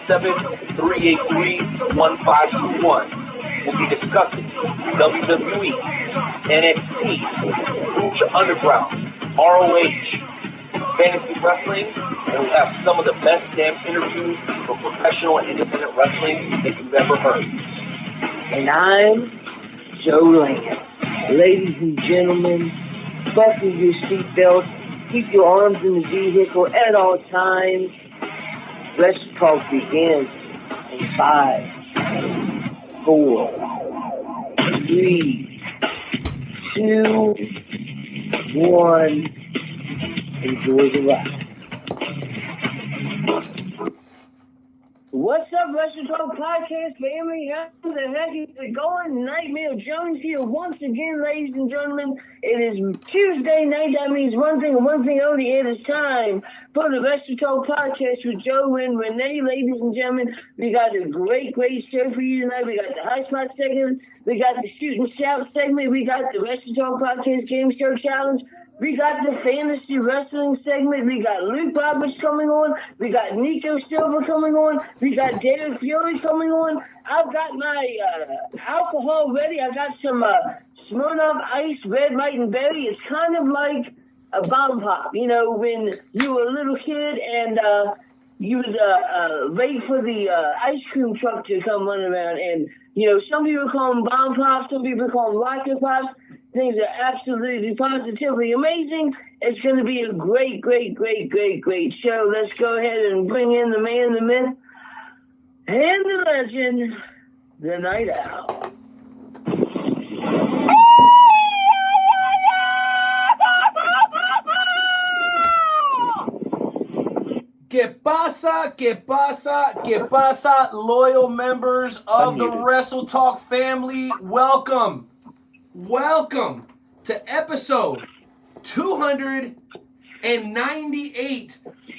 717-383-1521. We'll be discussing WWE, NXT, Lucha Underground, ROH, fantasy wrestling, and we'll have some of the best damn interviews for professional and independent wrestling that you've ever heard. And I'm Joe Lance. Ladies and gentlemen, buckle your seatbelts, keep your arms in the vehicle at all times. Wrestle Talk begins in 5, 4, 3, 2, 1. Enjoy the ride. What's up, Wrestle Talk Podcast family? How the heck is it going? Nightmare Jones here once again, ladies and gentlemen. It is Tuesday night. That means one thing and one thing only. It is time for the Wrestle Talk Podcast with Joe and Renee. Ladies and gentlemen, we got a great show for you tonight. We got the High Spot segment. We got the Shoot and Shout segment. We got the Wrestle Talk Podcast Game Show Challenge. We got the fantasy wrestling segment. We got Luke Roberts coming on. We got Nico Silva coming on. We got Derrik Fury coming on. I've got my alcohol ready. I got some Smirnoff Ice, Red, White, and Berry. It's kind of like a bomb pop. You know, when you were a little kid and you would wait for the ice cream truck to come run around. And, you know, some people call them bomb pops. Some people call them rocket pops. Things are absolutely positively amazing. It's going to be a great show. Let's go ahead and bring in the man, the myth, and the legend, the Night Owl. Que pasa, loyal members of the Wrestle Talk family. Welcome to episode 298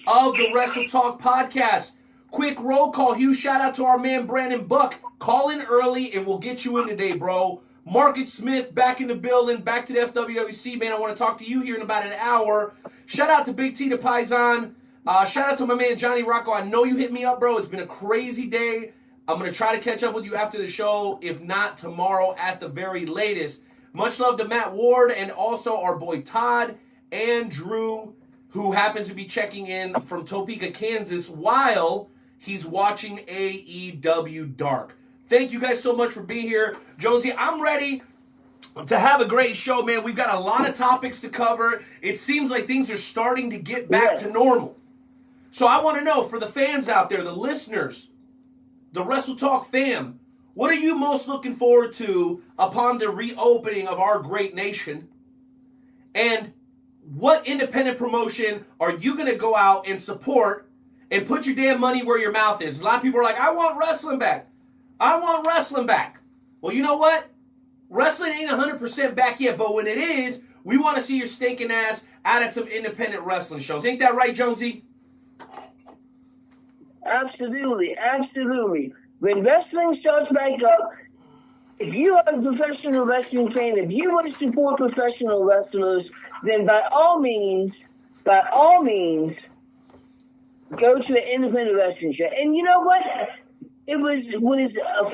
of the Wrestle Talk podcast. Quick roll call. Huge shout out to our man Brandon Buck. Call in early and we'll get you in today, bro. Marcus Smith back in the building. Back to the FWWC, man. I want to talk to you here in about an hour. Shout out to Big T the Paisan. Shout out to my man Johnny Rocco. I know you hit me up, bro. It's been a crazy day. I'm going to try to catch up with you after the show, if not tomorrow at the very latest. Much love to Matt Ward and also our boy Todd and Drew, who happens to be checking in from Topeka, Kansas, while he's watching AEW Dark. Thank you guys so much for being here. Jonesy, I'm ready to have a great show, man. We've got a lot of topics to cover. It seems like things are starting to get back to normal. So I want to know, for the fans out there, the listeners, the Wrestle Talk fam, what are you most looking forward to upon the reopening of our great nation? And what independent promotion are you going to go out and support and put your damn money where your mouth is? A lot of people are like, I want wrestling back. Well, you know what? Wrestling ain't 100% back yet, but when it is, we want to see your stinking ass out at some independent wrestling shows. Ain't that right, Jonesy? Absolutely. When wrestling starts back up, if you are a professional wrestling fan, if you want to support professional wrestlers, then by all means, go to an independent wrestling show. And you know what? It was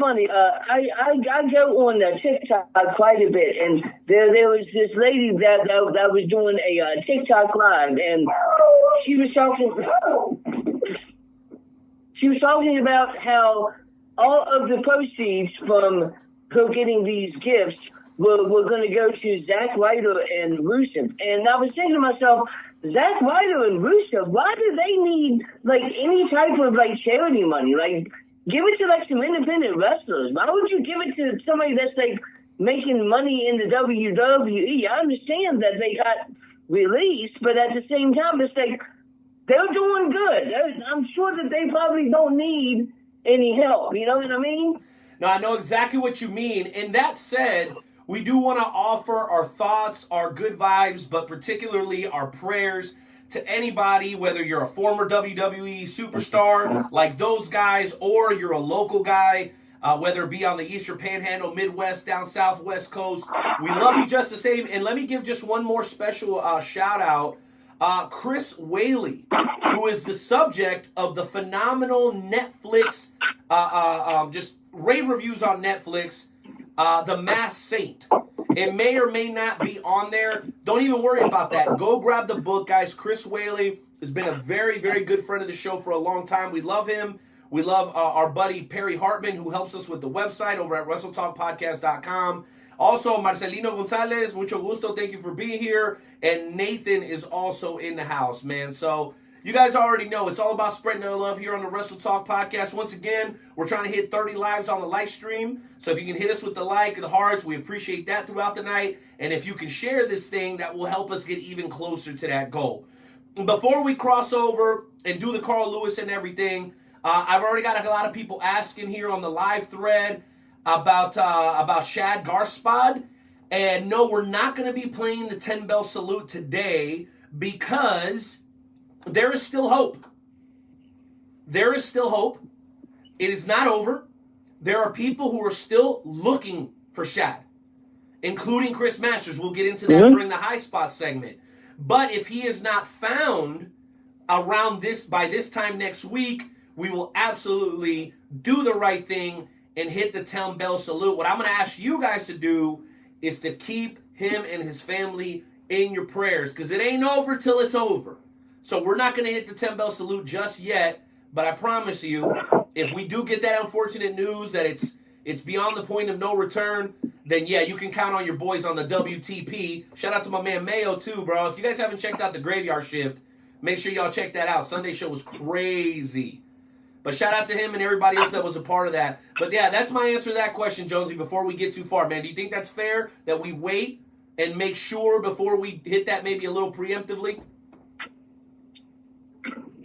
funny. I go on TikTok quite a bit, and there was this lady that was doing a TikTok live, and she was talking about how all of the proceeds from her getting these gifts were going to go to Zack Ryder and Rusev. And I was thinking to myself, Zack Ryder and Rusev, why do they need any type of charity money? Give it to some independent wrestlers. Why would you give it to somebody that's making money in the WWE? I understand that they got released, but at the same time, it's they're doing good. I'm sure that they probably don't need any help. You know what I mean? No, I know exactly what you mean. And that said, we do want to offer our thoughts, our good vibes, but particularly our prayers to anybody, whether you're a former WWE superstar like those guys, or you're a local guy, whether it be on the Eastern Panhandle, Midwest, down South, West Coast. We love you just the same. And let me give just one more special shout out. Chris Whaley, who is the subject of the phenomenal Netflix, just rave reviews on Netflix, The Masked Saint. It may or may not be on there. Don't even worry about that. Go grab the book, guys. Chris Whaley has been a very, very good friend of the show for a long time. We love him. We love our buddy Perry Hartman, who helps us with the website over at WrestleTalkPodcast.com. Also, Marcelino Gonzalez, mucho gusto. Thank you for being here. And Nathan is also in the house, man. So you guys already know it's all about spreading the love here on the Wrestle Talk Podcast. Once again, we're trying to hit 30 lives on the live stream. So if you can hit us with the like and the hearts, we appreciate that throughout the night. And if you can share this thing, that will help us get even closer to that goal. Before we cross over and do the Carl Lewis and everything, I've already got a lot of people asking here on the live thread about Shad Garspad. And no, we're not going to be playing the 10 bell salute today because there is still hope. There is still hope. It is not over. There are people who are still looking for Shad, including Chris Masters. We'll get into that during the High Spot segment. But if he is not found around by this time next week, we will absolutely do the right thing and hit the 10 bell salute. What I'm going to ask you guys to do is to keep him and his family in your prayers, because it ain't over till it's over. So we're not going to hit the 10 bell salute just yet, but I promise you, if we do get that unfortunate news that it's beyond the point of no return, then yeah, you can count on your boys on the WTP. Shout out to my man Mayo too, bro. If you guys haven't checked out the Graveyard Shift, make sure y'all check that out. Sunday show was crazy. But shout out to him and everybody else that was a part of that. But yeah, that's my answer to that question, Jonesy, before we get too far, man. Do you think that's fair that we wait and make sure before we hit that maybe a little preemptively?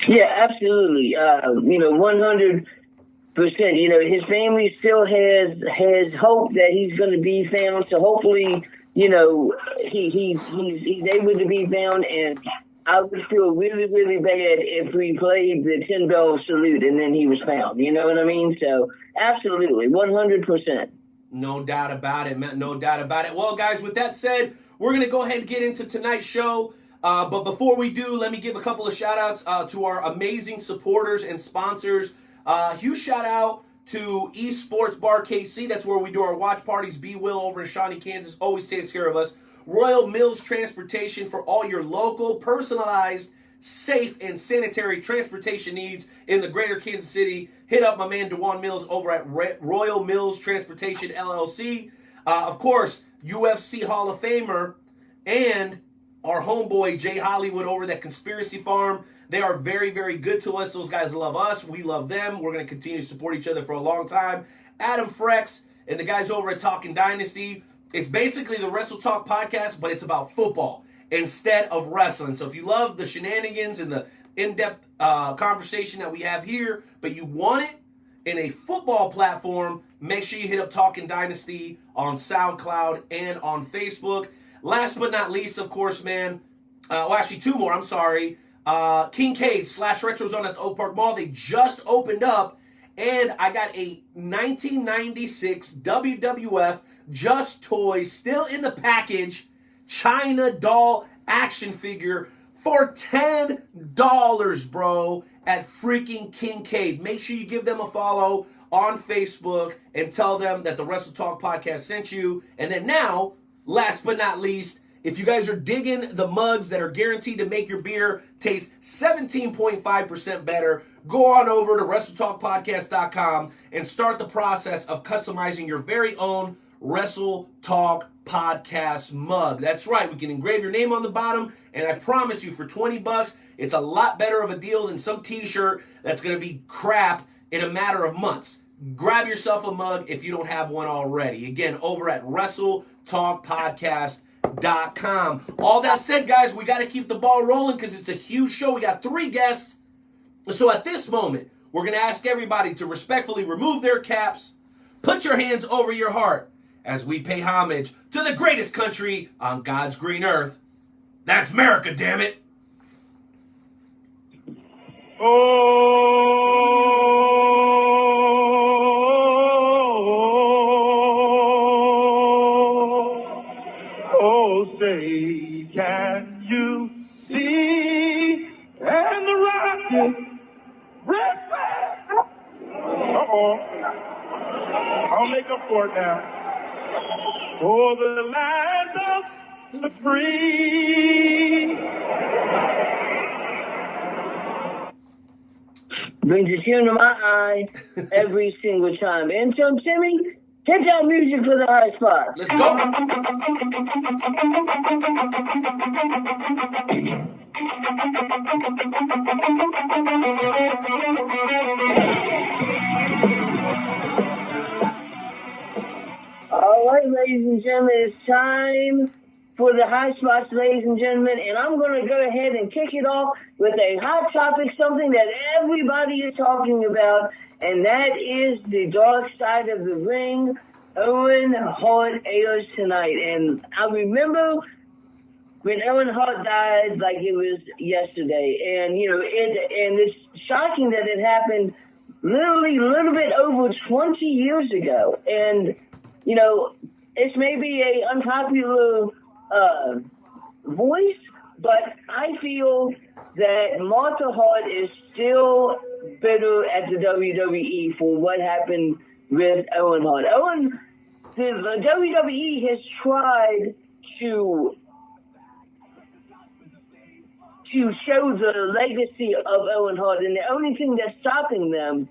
Yeah, absolutely. 100%. His family still has hope that he's going to be found. So hopefully, he's able to be found. And I would feel really, really bad if we played the 10 bell salute and then he was found. You know what I mean? So absolutely, 100%. No doubt about it, man. No doubt about it. Well, guys, with that said, we're going to go ahead and get into tonight's show. But before we do, let me give a couple of shout-outs to our amazing supporters and sponsors. Huge shout-out to Esports Bar KC. That's where we do our watch parties. B. Will over in Shawnee, Kansas, always takes care of us. Royal Mills Transportation for all your local, personalized, safe, and sanitary transportation needs in the greater Kansas City. Hit up my man DeJuan Mills over at Royal Mills Transportation, LLC. Of course, UFC Hall of Famer and our homeboy Jay Hollywood over at Conspiracy Farm. They are very, very good to us. Those guys love us. We love them. We're going to continue to support each other for a long time. Adam Frex and the guys over at Talking Dynasty. It's basically the Wrestle Talk podcast, but it's about football instead of wrestling. So if you love the shenanigans and the in-depth conversation that we have here, but you want it in a football platform, make sure you hit up Talking Dynasty on SoundCloud and on Facebook. Last but not least, of course, man, actually two more, I'm sorry. Kincaid / RetroZone at the Oak Park Mall. They just opened up, and I got a 1996 WWF Just Toys, still in the package, China doll action figure for $10, bro, at freaking Kincaid. Make sure you give them a follow on Facebook and tell them that the Wrestle Talk podcast sent you. And then now, last but not least, if you guys are digging the mugs that are guaranteed to make your beer taste 17.5% better, go on over to WrestleTalkPodcast.com and start the process of customizing your very own Wrestle Talk Podcast mug. That's right, we can engrave your name on the bottom, and I promise you, for $20, it's a lot better of a deal than some t-shirt that's going to be crap in a matter of months. Grab yourself a mug if you don't have one already. Again, over at WrestleTalkPodcast.com. All that said, guys, we got to keep the ball rolling because it's a huge show. We got 3 guests. So at this moment, we're going to ask everybody to respectfully remove their caps, put your hands over your heart as we pay homage to the greatest country on God's green earth. That's America, damn it. Oh, say, can you see Come on. I'll make up for it now. For the land of the free. Brings a tear to my eye every single time. And so, Timmy, hit that music for the high spot. Let's go. All right, ladies and gentlemen, it's time for the high spots, ladies and gentlemen, and I'm going to go ahead and kick it off with a hot topic, something that everybody is talking about, and that is the dark side of the ring. Owen Hart airs tonight, and I remember when Owen Hart died like it was yesterday, and it's shocking that it happened literally a little bit over 20 years ago, and it's maybe a unpopular voice, but I feel that Martha Hart is still bitter at the WWE for what happened with Owen Hart. The WWE has tried to show the legacy of Owen Hart, and the only thing that's stopping them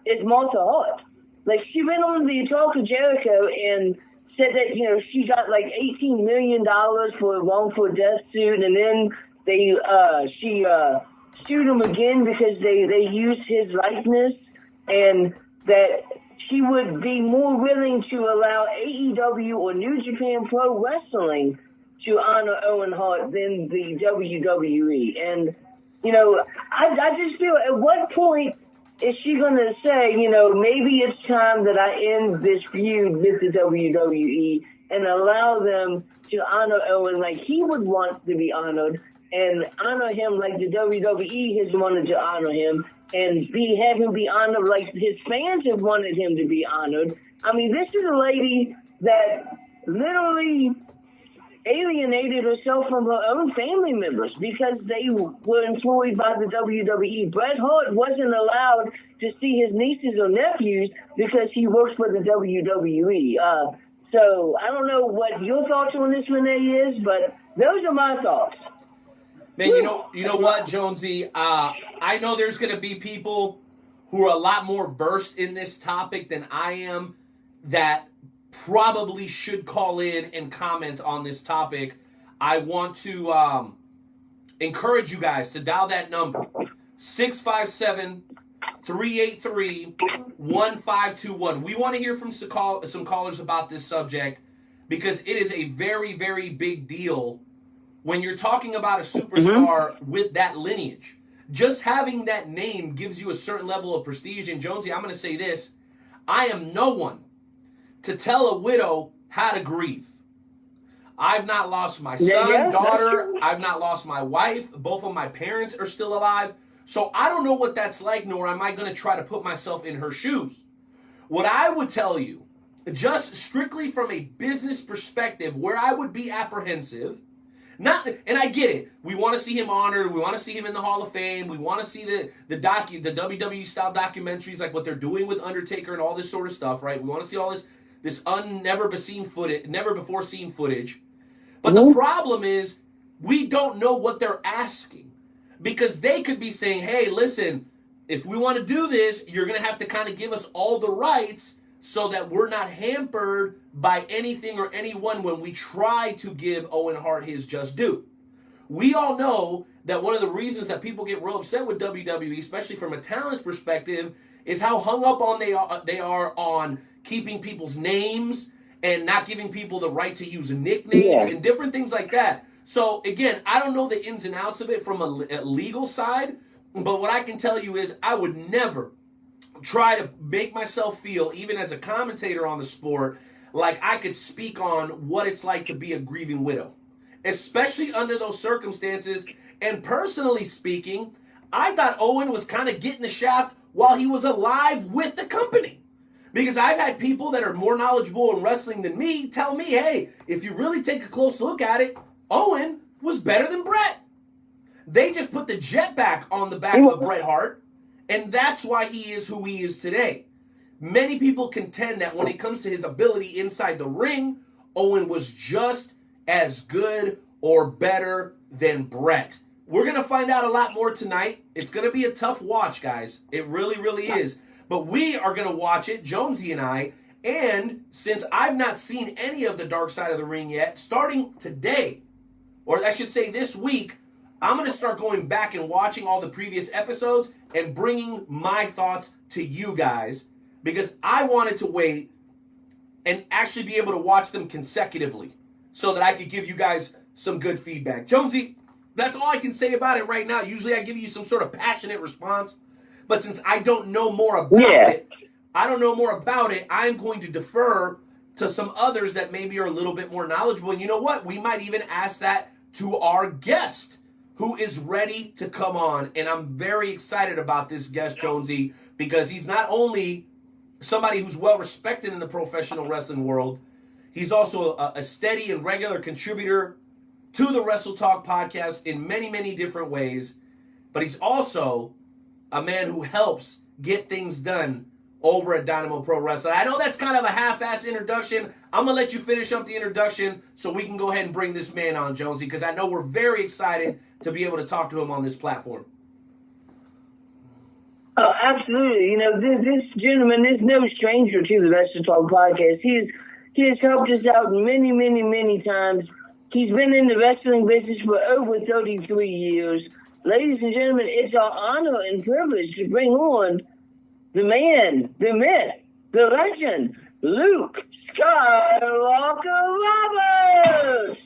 is Martha Hart. Like, she went on the Talk of Jericho and said that, she got like $18 million for a wrongful death suit, and then she sued him again because they used his likeness, and that she would be more willing to allow AEW or New Japan Pro Wrestling to honor Owen Hart than the WWE. And, I just feel, at what point is she going to say, maybe it's time that I end this feud with the WWE and allow them to honor Owen like he would want to be honored, and honor him like the WWE has wanted to honor him, and have him be honored like his fans have wanted him to be honored. I mean, this is a lady that literally alienated herself from her own family members because they were employed by the WWE. Bret Hart wasn't allowed to see his nieces or nephews because he works for the WWE. So I don't know what your thoughts on this, Renee, is, but those are my thoughts. Man, you know what, Jonesy? I know there's going to be people who are a lot more versed in this topic than I am that probably should call in and comment on this topic. I want to encourage you guys to dial that number, 657-383-1521. We want to hear from some callers about this subject because it is a very, very big deal when you're talking about a superstar with that lineage. Just having that name gives you a certain level of prestige. And Jonesy, I'm going to say this. I am no one to tell a widow how to grieve. I've not lost my son, daughter. I've not lost my wife. Both of my parents are still alive. So I don't know what that's like, nor am I going to try to put myself in her shoes. What I would tell you, just strictly from a business perspective, where I would be apprehensive, and I get it. We want to see him honored. We want to see him in the Hall of Fame. We want to see the WWE style documentaries like what they're doing with Undertaker and all this sort of stuff, right? We want to see all this never before seen footage. But the problem is we don't know what they're asking, because they could be saying, hey, listen, if we want to do this, you're going to have to kind of give us all the rights so that we're not hampered by anything or anyone when we try to give Owen Hart his just due. We all know that one of the reasons that people get real upset with WWE, especially from a talent's perspective, is how hung up on they are on keeping people's names and not giving people the right to use nicknames and different things like that. So, again, I don't know the ins and outs of it from a legal side, but what I can tell you is I would never try to make myself feel, even as a commentator on the sport, like I could speak on what it's like to be a grieving widow, especially under those circumstances. And personally speaking, I thought Owen was kind of getting the shaft while he was alive with the company. Because I've had people that are more knowledgeable in wrestling than me tell me, hey, if you really take a close look at it, Owen was better than Bret. They just put the jetpack on the back of Bret Hart, and that's why he is who he is today. Many people contend that when it comes to his ability inside the ring, Owen was just as good or better than Bret. We're going to find out a lot more tonight. It's going to be a tough watch, guys. It really, really is. But we are going to watch it, Jonesy and I. And since I've not seen any of the Dark Side of the Ring yet, starting today, or I should say this week, I'm going to start going back and watching all the previous episodes and bringing my thoughts to you guys, because I wanted to wait and actually be able to watch them consecutively so that I could give you guys some good feedback. Jonesy, that's all I can say about it right now. Usually I give you some sort of passionate response, but since I don't know more about it, I'm going to defer to some others that maybe are a little bit more knowledgeable. And you know what? We might even ask that to our guest, who is ready to come on. And I'm very excited about this guest, Jonesy, because he's not only somebody who's well respected in the professional wrestling world, he's also a steady and regular contributor to the Wrestle Talk podcast in many, many different ways. But he's also a man who helps get things done over at Dynamo Pro Wrestling. I know that's kind of a half-ass introduction. I'm going to let you finish up the introduction so we can go ahead and bring this man on, Jonesy, because I know we're very excited to be able to talk to him on this platform. Oh, absolutely. You know, this gentleman is no stranger to the Wrestle Talk podcast. He has helped us out many, many, many times. He's been in the wrestling business for over 33 years. Ladies and gentlemen, it's our honor and privilege to bring on the man, the myth, the legend, Luke Skywalker Roberts.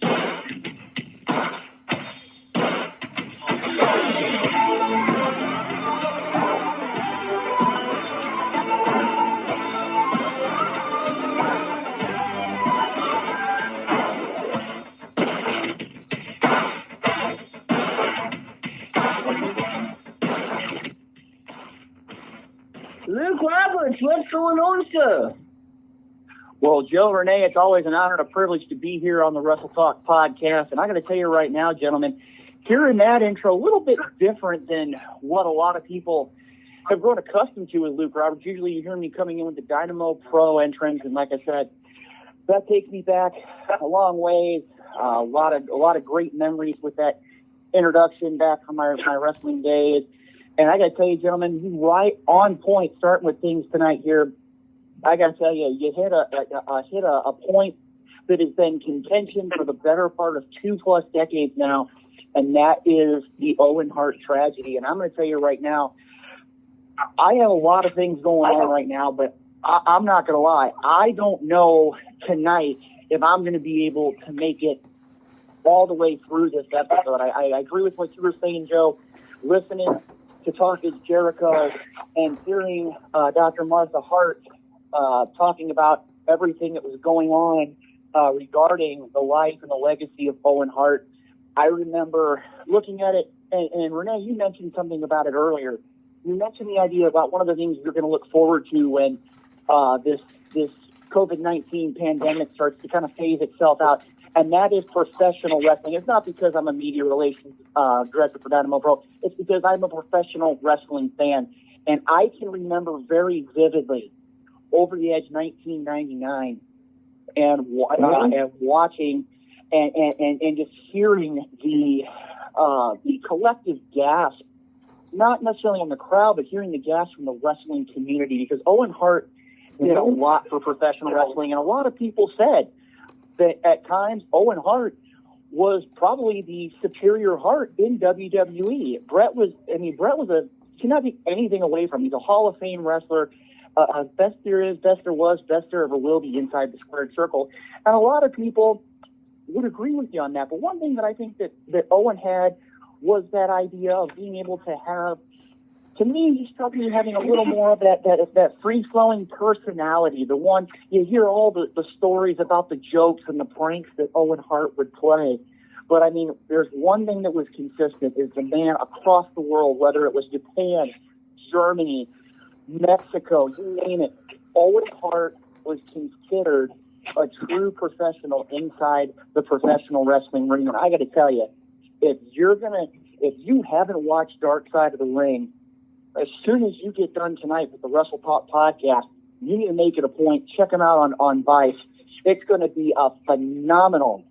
Luke Roberts, what's going on, sir? Well, Joe, Renee, it's always an honor and a privilege to be here on the Wrestle Talk podcast. And I'm going to tell you right now, gentlemen, hearing that intro, a little bit different than what a lot of people have grown accustomed to with Luke Roberts. Usually you hear me coming in with the Dynamo Pro entrance, and like I said, that takes me back a long ways. A lot of great memories with that introduction back from my wrestling days. And I got to tell you, gentlemen, you right on point starting with things tonight here. I got to tell you, you hit a point that has been contention for the better part of 2+ decades now, and that is the Owen Hart tragedy. And I'm going to tell you right now, I have a lot of things going on right now, but I'm not going to lie. I don't know tonight if I'm going to be able to make it all the way through this episode. I agree with what you were saying, Joe. Listening to Talk is Jericho and hearing Dr. Martha Hart talking about everything that was going on regarding the life and the legacy of Owen Hart, I remember looking at it, and Renee, you mentioned something about it earlier. You mentioned the idea about one of the things you're going to look forward to when this COVID-19 pandemic starts to kind of phase itself out, and that is professional wrestling. It's not because I'm a media relations director for Dynamo Pro. It's because I'm a professional wrestling fan, and I can remember very vividly Over the Edge 1999 and watching and just hearing the collective gasp, not necessarily in the crowd, but hearing the gasp from the wrestling community, because Owen Hart did a lot for professional wrestling, and a lot of people said that at times Owen Hart was probably the superior Hart in WWE. Bret was cannot take anything away from him. He's a Hall of Fame wrestler. Best there is, best there was, best there ever will be inside the squared circle. And a lot of people would agree with you on that. But one thing that I think that Owen had was that idea of being able to have, to me, he struck me having a little more of that free-flowing personality. The one, you hear all the stories about the jokes and the pranks that Owen Hart would play. But, I mean, there's one thing that was consistent is the man across the world, whether it was Japan, Germany, Mexico, you name it, Owen Hart was considered a true professional inside the professional wrestling ring. And I got to tell you, if you haven't watched Dark Side of the Ring, as soon as you get done tonight with the Wrestle Talk podcast, you need to make it a point. Check him out on Vice. It's going to be a phenomenal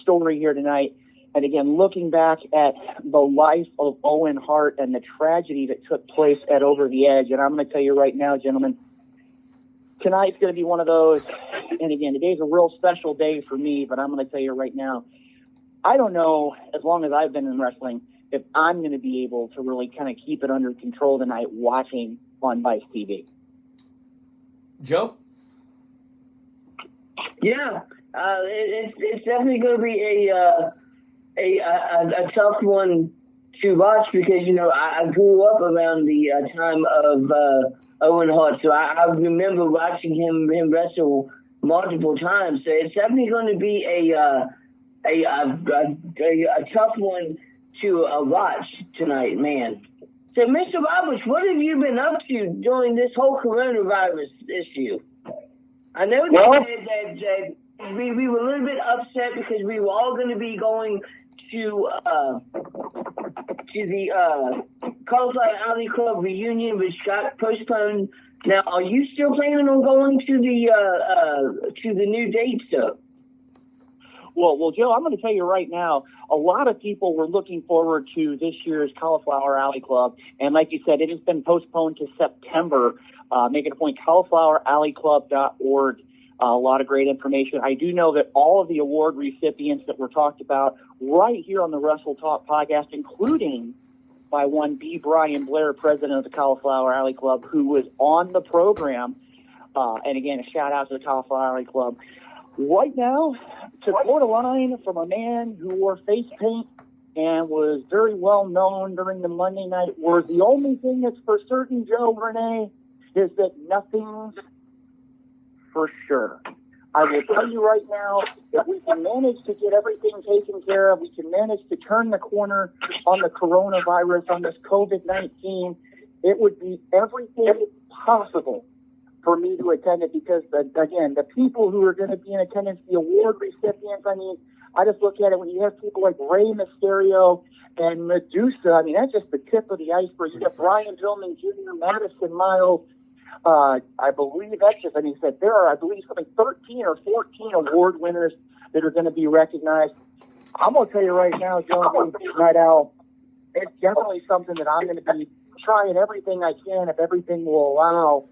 story here tonight. And again, looking back at the life of Owen Hart and the tragedy that took place at Over the Edge. And I'm going to tell you right now, gentlemen, tonight's going to be one of those. And again, today's a real special day for me, but I'm going to tell you right now, I don't know, as long as I've been in wrestling, if I'm going to be able to really kind of keep it under control tonight watching on Vice TV. Joe? Yeah, it's definitely going to be a tough one to watch because, you know, I grew up around the time of Owen Hart, so I remember watching him wrestle multiple times. So it's definitely going to be a tough one to watch tonight, man. So, Mr. Roberts, what have you been up to during this whole coronavirus issue? I know that we were a little bit upset because we were all going to be going to the Cauliflower Alley Club reunion, which got postponed. Now, are you still planning on going to the new date, sir? Well, Joe, I'm going to tell you right now, a lot of people were looking forward to this year's Cauliflower Alley Club, and like you said, it has been postponed to September. Make it a point, caulifloweralleyclub.org. A lot of great information. I do know that all of the award recipients that were talked about right here on the Wrestle Talk podcast, including by one B. Brian Blair, president of the Cauliflower Alley Club, who was on the program. And again, a shout out to the Cauliflower Alley Club. Right now, to quote a line from a man who wore face paint and was very well known during the Monday Night Wars, the only thing that's for certain, Joe, Renee, is that nothing's for sure. I will tell you right now that we can manage to get everything taken care of. We can manage to turn the corner on the coronavirus, on this COVID-19. It would be everything possible for me to attend it because, again, the people who are going to be in attendance, the award recipients, I mean, I just look at it when you have people like Rey Mysterio and Medusa. I mean, that's just the tip of the iceberg. You got Brian Pillman Jr., Madison Miles. I believe that's just, I mean, said there are, I believe, something 13 or 14 award winners that are going to be recognized. I'm going to tell you right now, Jonesy, Night Owl, it's definitely something that I'm going to be trying everything I can, if everything will allow,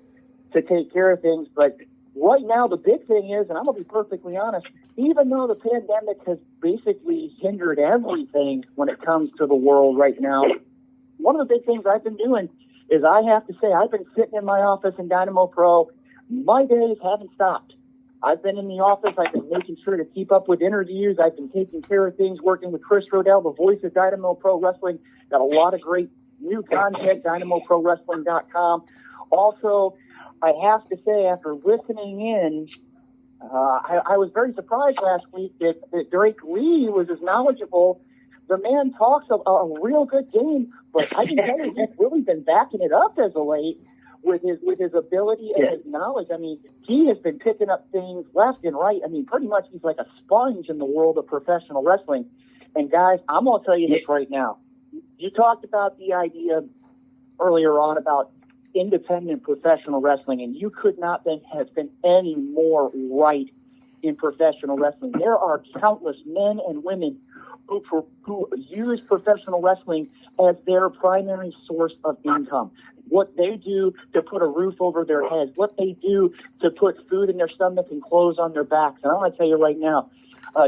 to take care of things. But right now, the big thing is, and I'm going to be perfectly honest, even though the pandemic has basically hindered everything when it comes to the world right now, one of the big things I've been doing is I have to say, I've been sitting in my office in Dynamo Pro. My days haven't stopped. I've been in the office. I've been making sure to keep up with interviews. I've been taking care of things, working with Chris Rodell, the voice of Dynamo Pro Wrestling. Got a lot of great new content, dynamoprowrestling.com. Also, I have to say, after listening in, I was very surprised last week that Derrik Lee was as knowledgeable. The man talks a real good game, but I can tell you he's really been backing it up as of late with his ability and his knowledge. I mean, he has been picking up things left and right. I mean, pretty much he's like a sponge in the world of professional wrestling. And guys, I'm going to tell you this right now. You talked about the idea earlier on about independent professional wrestling, and you could not have been any more right in professional wrestling. There are countless men and women who use professional wrestling as their primary source of income. What they do to put a roof over their heads, what they do to put food in their stomach and clothes on their backs. And I want to tell you right now,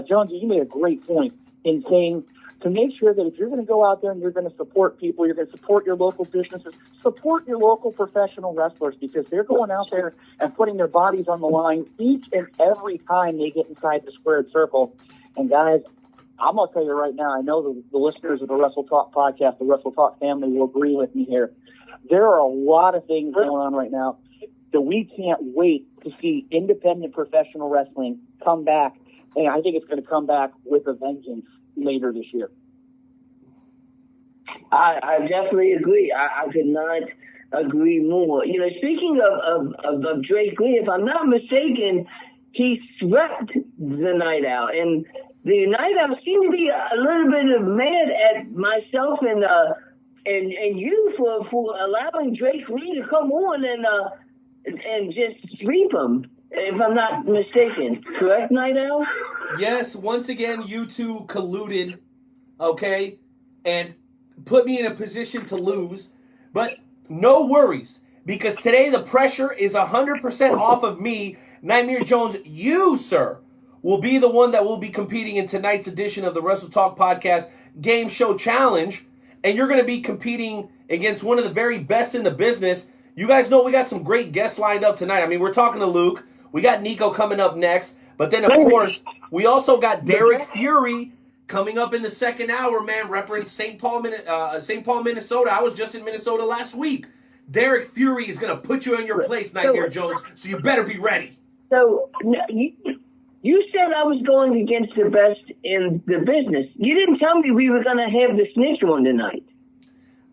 Jonesy, you made a great point in saying to make sure that if you're going to go out there and you're going to support people, you're going to support your local businesses, support your local professional wrestlers, because they're going out there and putting their bodies on the line each and every time they get inside the squared circle. And guys, I'm going to tell you right now, I know the listeners of the Wrestle Talk podcast, the Wrestle Talk family, will agree with me here. There are a lot of things going on right now that we can't wait to see independent professional wrestling come back. And I think it's going to come back with a vengeance later this year. I definitely agree. I could not agree more. You know, speaking of Derrik Lee, if I'm not mistaken, he swept the night out. And the night out seemed to be a little bit mad at myself and you for allowing Derrik Lee to come on and and just sweep them, if I'm not mistaken. Correct, Night Owl? Yes, once again, you two colluded, okay, and put me in a position to lose. But no worries, because today the pressure is 100% off of me. Nightmare Jones, you, sir, will be the one that will be competing in tonight's edition of the Wrestle Talk Podcast Game Show Challenge. And you're going to be competing against one of the very best in the business. You guys know we got some great guests lined up tonight. I mean, we're talking to Luke. We got Nico coming up next. But then, of course, we also got Derrik Fury coming up in the second hour, man, representing St. Paul, Minnesota. I was just in Minnesota last week. Derrik Fury is going to put you in your place, Nightmare Jones, so you better be ready. So, you said I was going against the best in the business. You didn't tell me we were going to have the snitch one tonight.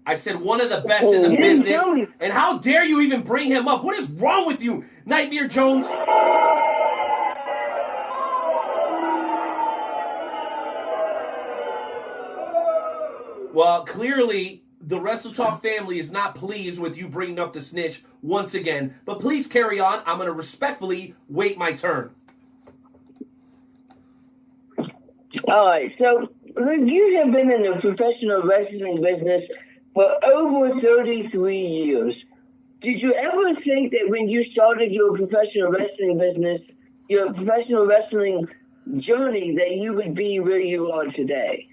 I said one of the best in the business. And how dare you even bring him up? What is wrong with you, Nightmare Jones? Well, clearly, the Wrestle Talk family is not pleased with you bringing up the snitch once again. But please carry on. I'm going to respectfully wait my turn. All right, so you have been in the professional wrestling business for over 33 years. Did you ever think that when you started your professional wrestling business, your professional wrestling journey, that you would be where you are today?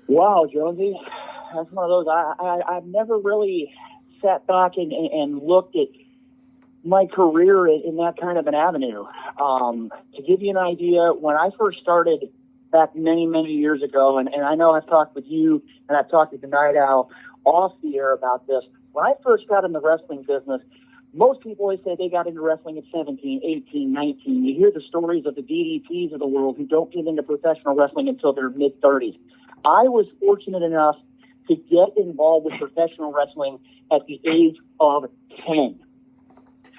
Wow, Jonesy, that's one of those. I've never really sat back and looked at my career in that kind of an avenue. To give you an idea, when I first started back many, many years ago, and I know I've talked with you and I've talked with the Night Owl off the air about this. When I first got in the wrestling business, most people always say they got into wrestling at 17, 18, 19. You hear the stories of the DDPs of the world who don't get into professional wrestling until their mid-30s. I was fortunate enough to get involved with professional wrestling at the age of 10.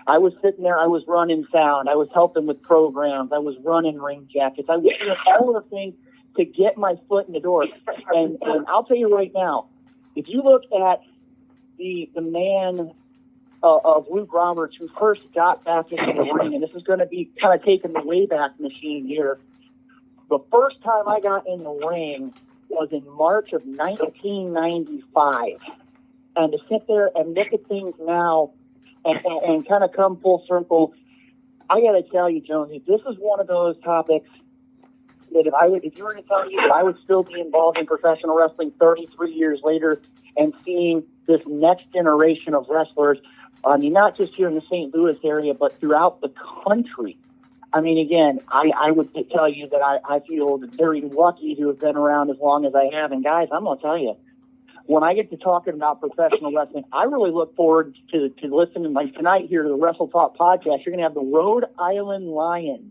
I was sitting there, I was running sound, I was helping with programs, I was running ring jackets, I was doing all the things to get my foot in the door. And I'll tell you right now, if you look at the man of Luke Roberts who first got back into the ring, and this is going to be kind of taking the Wayback Machine here, the first time I got in the ring was in March of 1995. And to sit there and look at things now, and kind of come full circle, I got to tell you, Jonesy, this is one of those topics that if you were to tell me that I would still be involved in professional wrestling 33 years later and seeing this next generation of wrestlers, I mean, not just here in the St. Louis area, but throughout the country. I mean, again, I would tell you that I feel very lucky to have been around as long as I have. And guys, I'm going to tell you, when I get to talking about professional wrestling, I really look forward to listening, like tonight here to the Wrestle Talk podcast. You're going to have the Rhode Island Lion,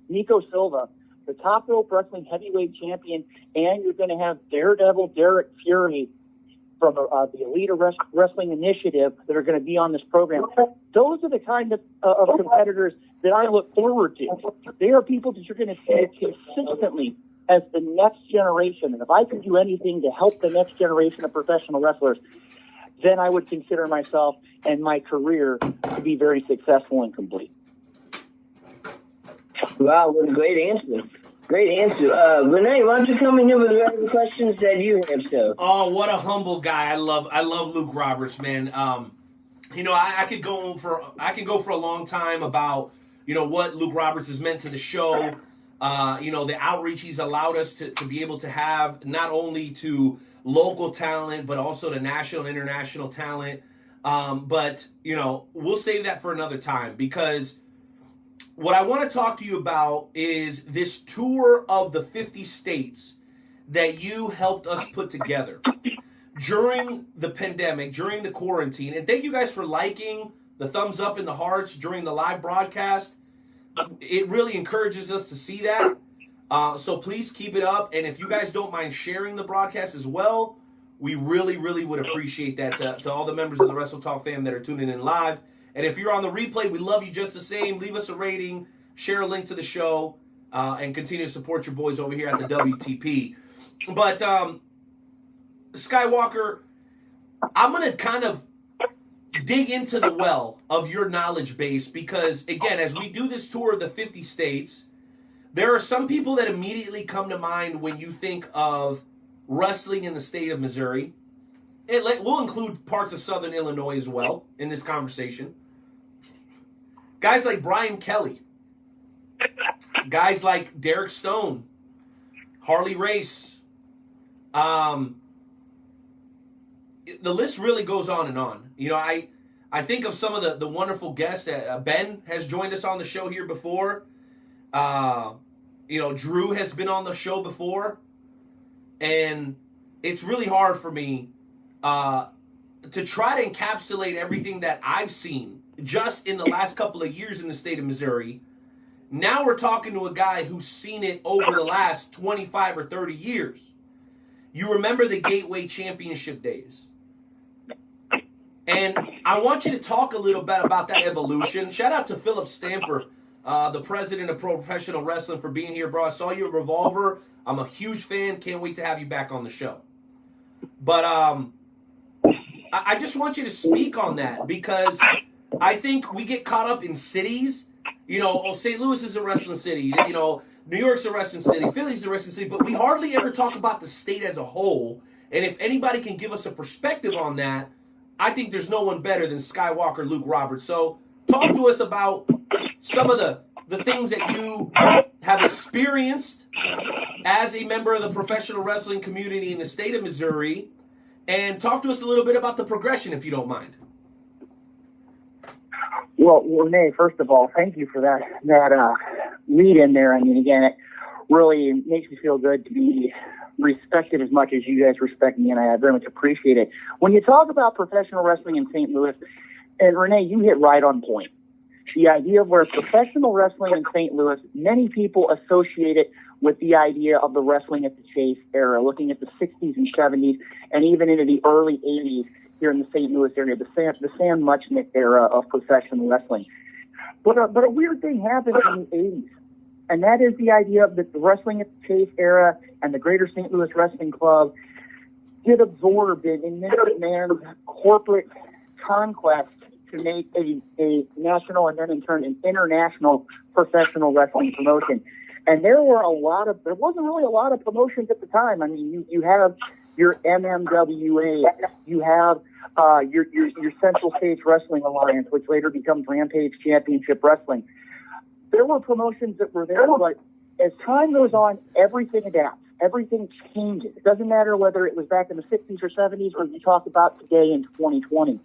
Nico Silva, the top rope wrestling heavyweight champion, and you're going to have Daredevil Derrik Fury from the Elite Wrestling Initiative that are going to be on this program. Those are the kind of competitors that I look forward to. They are people that you're going to see consistently as the next generation. And if I can do anything to help the next generation of professional wrestlers, then I would consider myself and my career to be very successful and complete. Wow, what a great answer. Great answer. Renee, why don't you come in here with the other questions that you have, sir? Oh, what a humble guy. I love Luke Roberts, man. You know, I could go for a long time about, you know, what Luke Roberts has meant to the show. You know, the outreach he's allowed us to be able to have, not only to local talent, but also to national and international talent. But, you know, we'll save that for another time, because what I want to talk to you about is this tour of the 50 states that you helped us put together during the pandemic, during the quarantine. And thank you guys for liking, the thumbs up and the hearts during the live broadcast. It really encourages us to see that. So please keep it up. And if you guys don't mind sharing the broadcast as well, we really, really would appreciate that to all the members of the Wrestle Talk fam that are tuning in live. And if you're on the replay, we love you just the same. Leave us a rating, share a link to the show, and continue to support your boys over here at the WTP. But, Skywalker, I'm going to kind of dig into the well of your knowledge base because, again, as we do this tour of the 50 states, there are some people that immediately come to mind when you think of wrestling in the state of Missouri. We'll include parts of Southern Illinois as well in this conversation. Guys like Brian Kelly. Guys like Derek Stone. Harley Race. The list really goes on and on. You know, I think of some of the wonderful guests that Ben has joined us on the show here before. You know, Drew has been on the show before. And it's really hard for me to try to encapsulate everything that I've seen just in the last couple of years in the state of Missouri. Now we're talking to a guy who's seen it over the last 25 or 30 years. You remember the Gateway Championship days. And I want you to talk a little bit about that evolution. Shout out to Philip Stamper, the president of Pro Professional Wrestling, for being here, bro. I saw you at Revolver. I'm a huge fan. Can't wait to have you back on the show. But I just want you to speak on that because I think we get caught up in cities. You know, St. Louis is a wrestling city. You know, New York's a wrestling city. Philly's a wrestling city. But we hardly ever talk about the state as a whole. And if anybody can give us a perspective on that, I think there's no one better than Skywalker Luke Roberts. So talk to us about some of the things that you have experienced as a member of the professional wrestling community in the state of Missouri, and talk to us a little bit about the progression, if you don't mind. Well, Renee, first of all, thank you for that lead in there. I mean, again, it really makes me feel good to be respected as much as you guys respect me, and I very much appreciate it. When you talk about professional wrestling in St. Louis, and Renee, you hit right on point. The idea of where professional wrestling in St. Louis, many people associate it with the idea of the wrestling at the Chase era, looking at the 60s and 70s, and even into the early 80s here in the St. Louis area, the Sam Muchnick era of professional wrestling. But a weird thing happened in the 80s, and that is the idea of the wrestling at the Chase era and the Greater St. Louis Wrestling Club get absorbed in Vince McMahon's corporate conquest to make a national and then in turn an international professional wrestling promotion. And there wasn't really a lot of promotions at the time. I mean, you have your MMWA, you have your Central States Wrestling Alliance, which later becomes Rampage Championship Wrestling. There were promotions that were there, but as time goes on, everything adapts. Everything changes. It doesn't matter whether it was back in the 60s or 70s or you talk about today in 2020.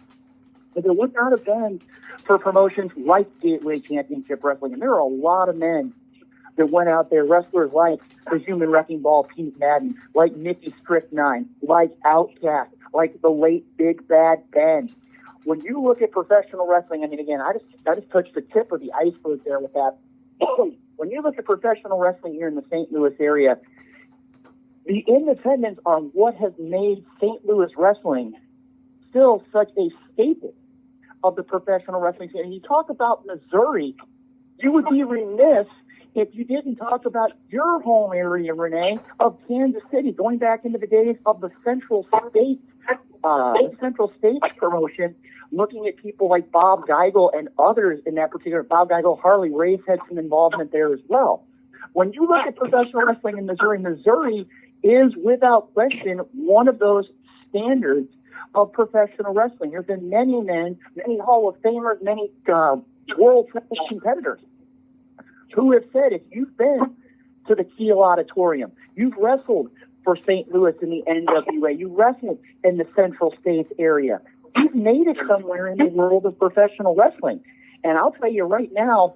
But there would not have been for promotions like Gateway Championship Wrestling. And there are a lot of men that went out there, wrestlers like the Human Wrecking Ball Pete Madden, like Nikki Strychnine, like Outcast, like the late Big Bad Ben. When you look at professional wrestling, I mean, again, I just touched the tip of the iceberg there with that. When you look at professional wrestling here in the St. Louis area, the independents are what has made St. Louis wrestling still such a staple of the professional wrestling scene. And you talk about Missouri, you would be remiss if you didn't talk about your home area, Renee, of Kansas City, going back into the days of the Central States promotion, looking at people like Bob Geigel and others in that particular. Bob Geigel, Harley Race had some involvement there as well. When you look at professional wrestling in Missouri, Missouri is without question one of those standards of professional wrestling. There's been many men, many Hall of Famers, many world competitors who have said, if you've been to the Kiel Auditorium, you've wrestled for St. Louis in the NWA, you wrestled in the Central States area, you've made it somewhere in the world of professional wrestling. And I'll tell you right now,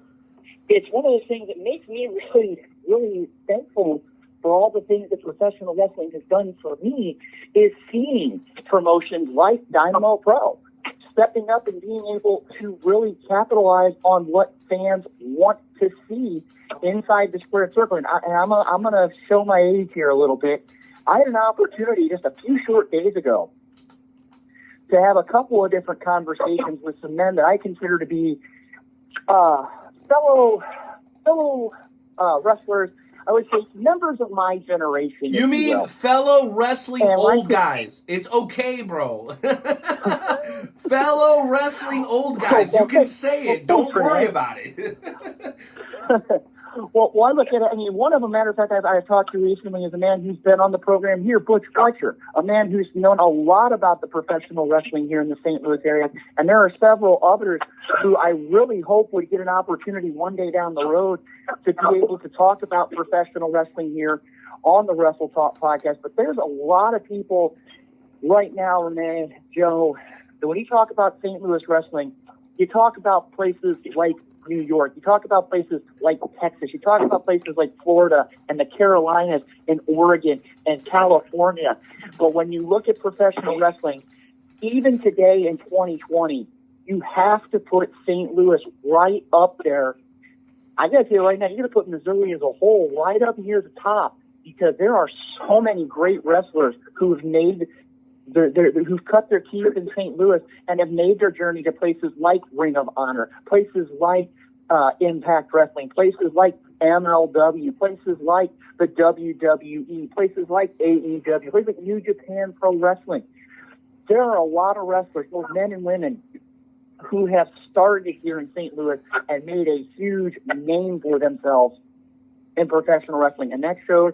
it's one of those things that makes me really, really thankful for all the things that professional wrestling has done for me, is seeing promotions like Dynamo Pro stepping up and being able to really capitalize on what fans want to see inside the square circle. And I'm going to show my age here a little bit. I had an opportunity just a few short days ago to have a couple of different conversations with some men that I consider to be fellow wrestlers. I would say members of my generation. You mean fellow wrestling and old guys? It's okay, bro. Fellow wrestling old guys. You can say it. Don't worry about it. Well, I look at it. I mean, one of them, matter of fact, I've talked to recently is a man who's been on the program here, Butch Fletcher, a man who's known a lot about the professional wrestling here in the St. Louis area. And there are several others who I really hope would get an opportunity one day down the road to be able to talk about professional wrestling here on the Wrestle Talk podcast. But there's a lot of people right now, Renee, Joe, that when you talk about St. Louis wrestling, you talk about places like New York, you talk about places like Texas, you talk about places like Florida and the Carolinas and Oregon and California. But when you look at professional wrestling, even today in 2020, you have to put St. Louis right up there. I got to tell you right now, you're going to put Missouri as a whole right up near the top because there are so many great wrestlers who've made who've cut their teeth in St. Louis and have made their journey to places like Ring of Honor, places like Impact Wrestling, places like MLW, places like the WWE, places like AEW, places like New Japan Pro Wrestling. There are a lot of wrestlers, both men and women, who have started here in St. Louis and made a huge name for themselves in professional wrestling. And that shows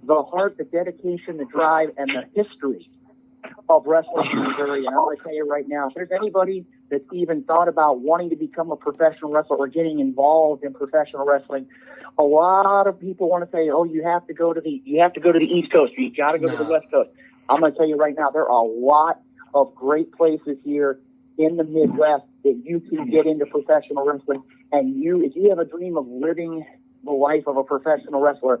the heart, the dedication, the drive, and the history of wrestling in Missouri. And I'm going to tell you right now, if there's anybody that's even thought about wanting to become a professional wrestler or getting involved in professional wrestling, a lot of people want to say, "Oh, you have to go to the East Coast, or you got to go to the West Coast." I'm going to tell you right now, there are a lot of great places here in the Midwest that you can get into professional wrestling. And if you have a dream of living the life of a professional wrestler,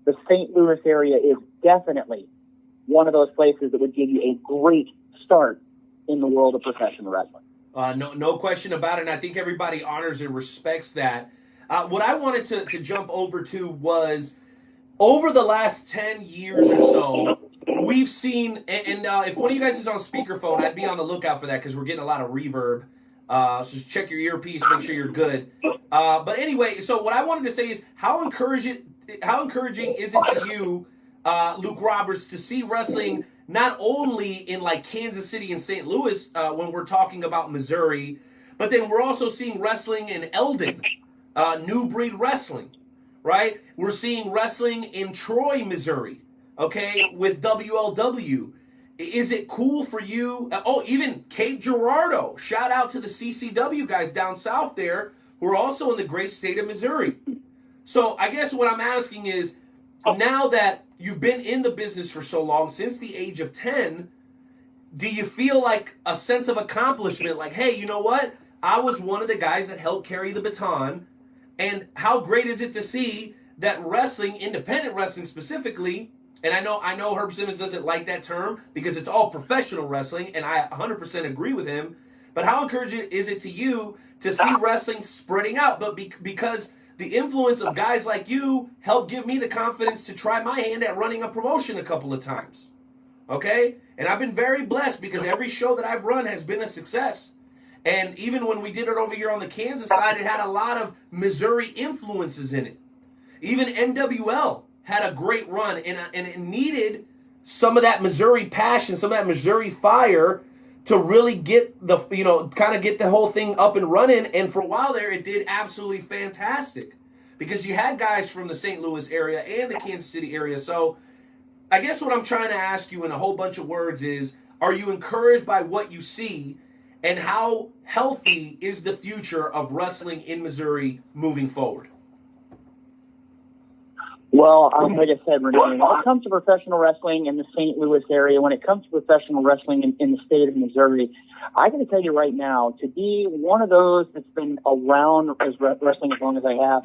the St. Louis area is definitely one of those places that would give you a great start in the world of professional wrestling. No question about it, and I think everybody honors and respects that. What I wanted to jump over to was, over the last 10 years or so, we've seen, and if one of you guys is on speakerphone, I'd be on the lookout for that because we're getting a lot of reverb. So just check your earpiece, make sure you're good. But anyway, so what I wanted to say is, how encouraging is it to you, Luke Roberts, to see wrestling not only in like Kansas City and St. Louis when we're talking about Missouri, but then we're also seeing wrestling in Eldon, New Breed Wrestling, right? We're seeing wrestling in Troy, Missouri, okay, with WLW. Is it cool for you? Even Cape Girardeau. Shout out to the CCW guys down south there who are also in the great state of Missouri. So I guess what I'm asking is, now that you've been in the business for so long, since the age of 10, do you feel like a sense of accomplishment? Like, hey, you know what? I was one of the guys that helped carry the baton. And how great is it to see that wrestling, independent wrestling specifically, and I know Herb Simmons doesn't like that term because it's all professional wrestling, and I 100% agree with him. But how encouraging is it to you to see wrestling spreading out? But because the influence of guys like you helped give me the confidence to try my hand at running a promotion a couple of times. Okay? And I've been very blessed because every show that I've run has been a success. And even when we did it over here on the Kansas side, it had a lot of Missouri influences in it. Even NWL had a great run, and it needed some of that Missouri passion, some of that Missouri fire to really get the, kind of get the whole thing up and running. And for a while there, it did absolutely fantastic because you had guys from the St. Louis area and the Kansas City area. So I guess what I'm trying to ask you in a whole bunch of words is, are you encouraged by what you see, and how healthy is the future of wrestling in Missouri moving forward? Well, like I said, Renee, when it comes to professional wrestling in the St. Louis area, when it comes to professional wrestling in the state of Missouri, I got to tell you right now, to be one of those that's been around wrestling as long as I have,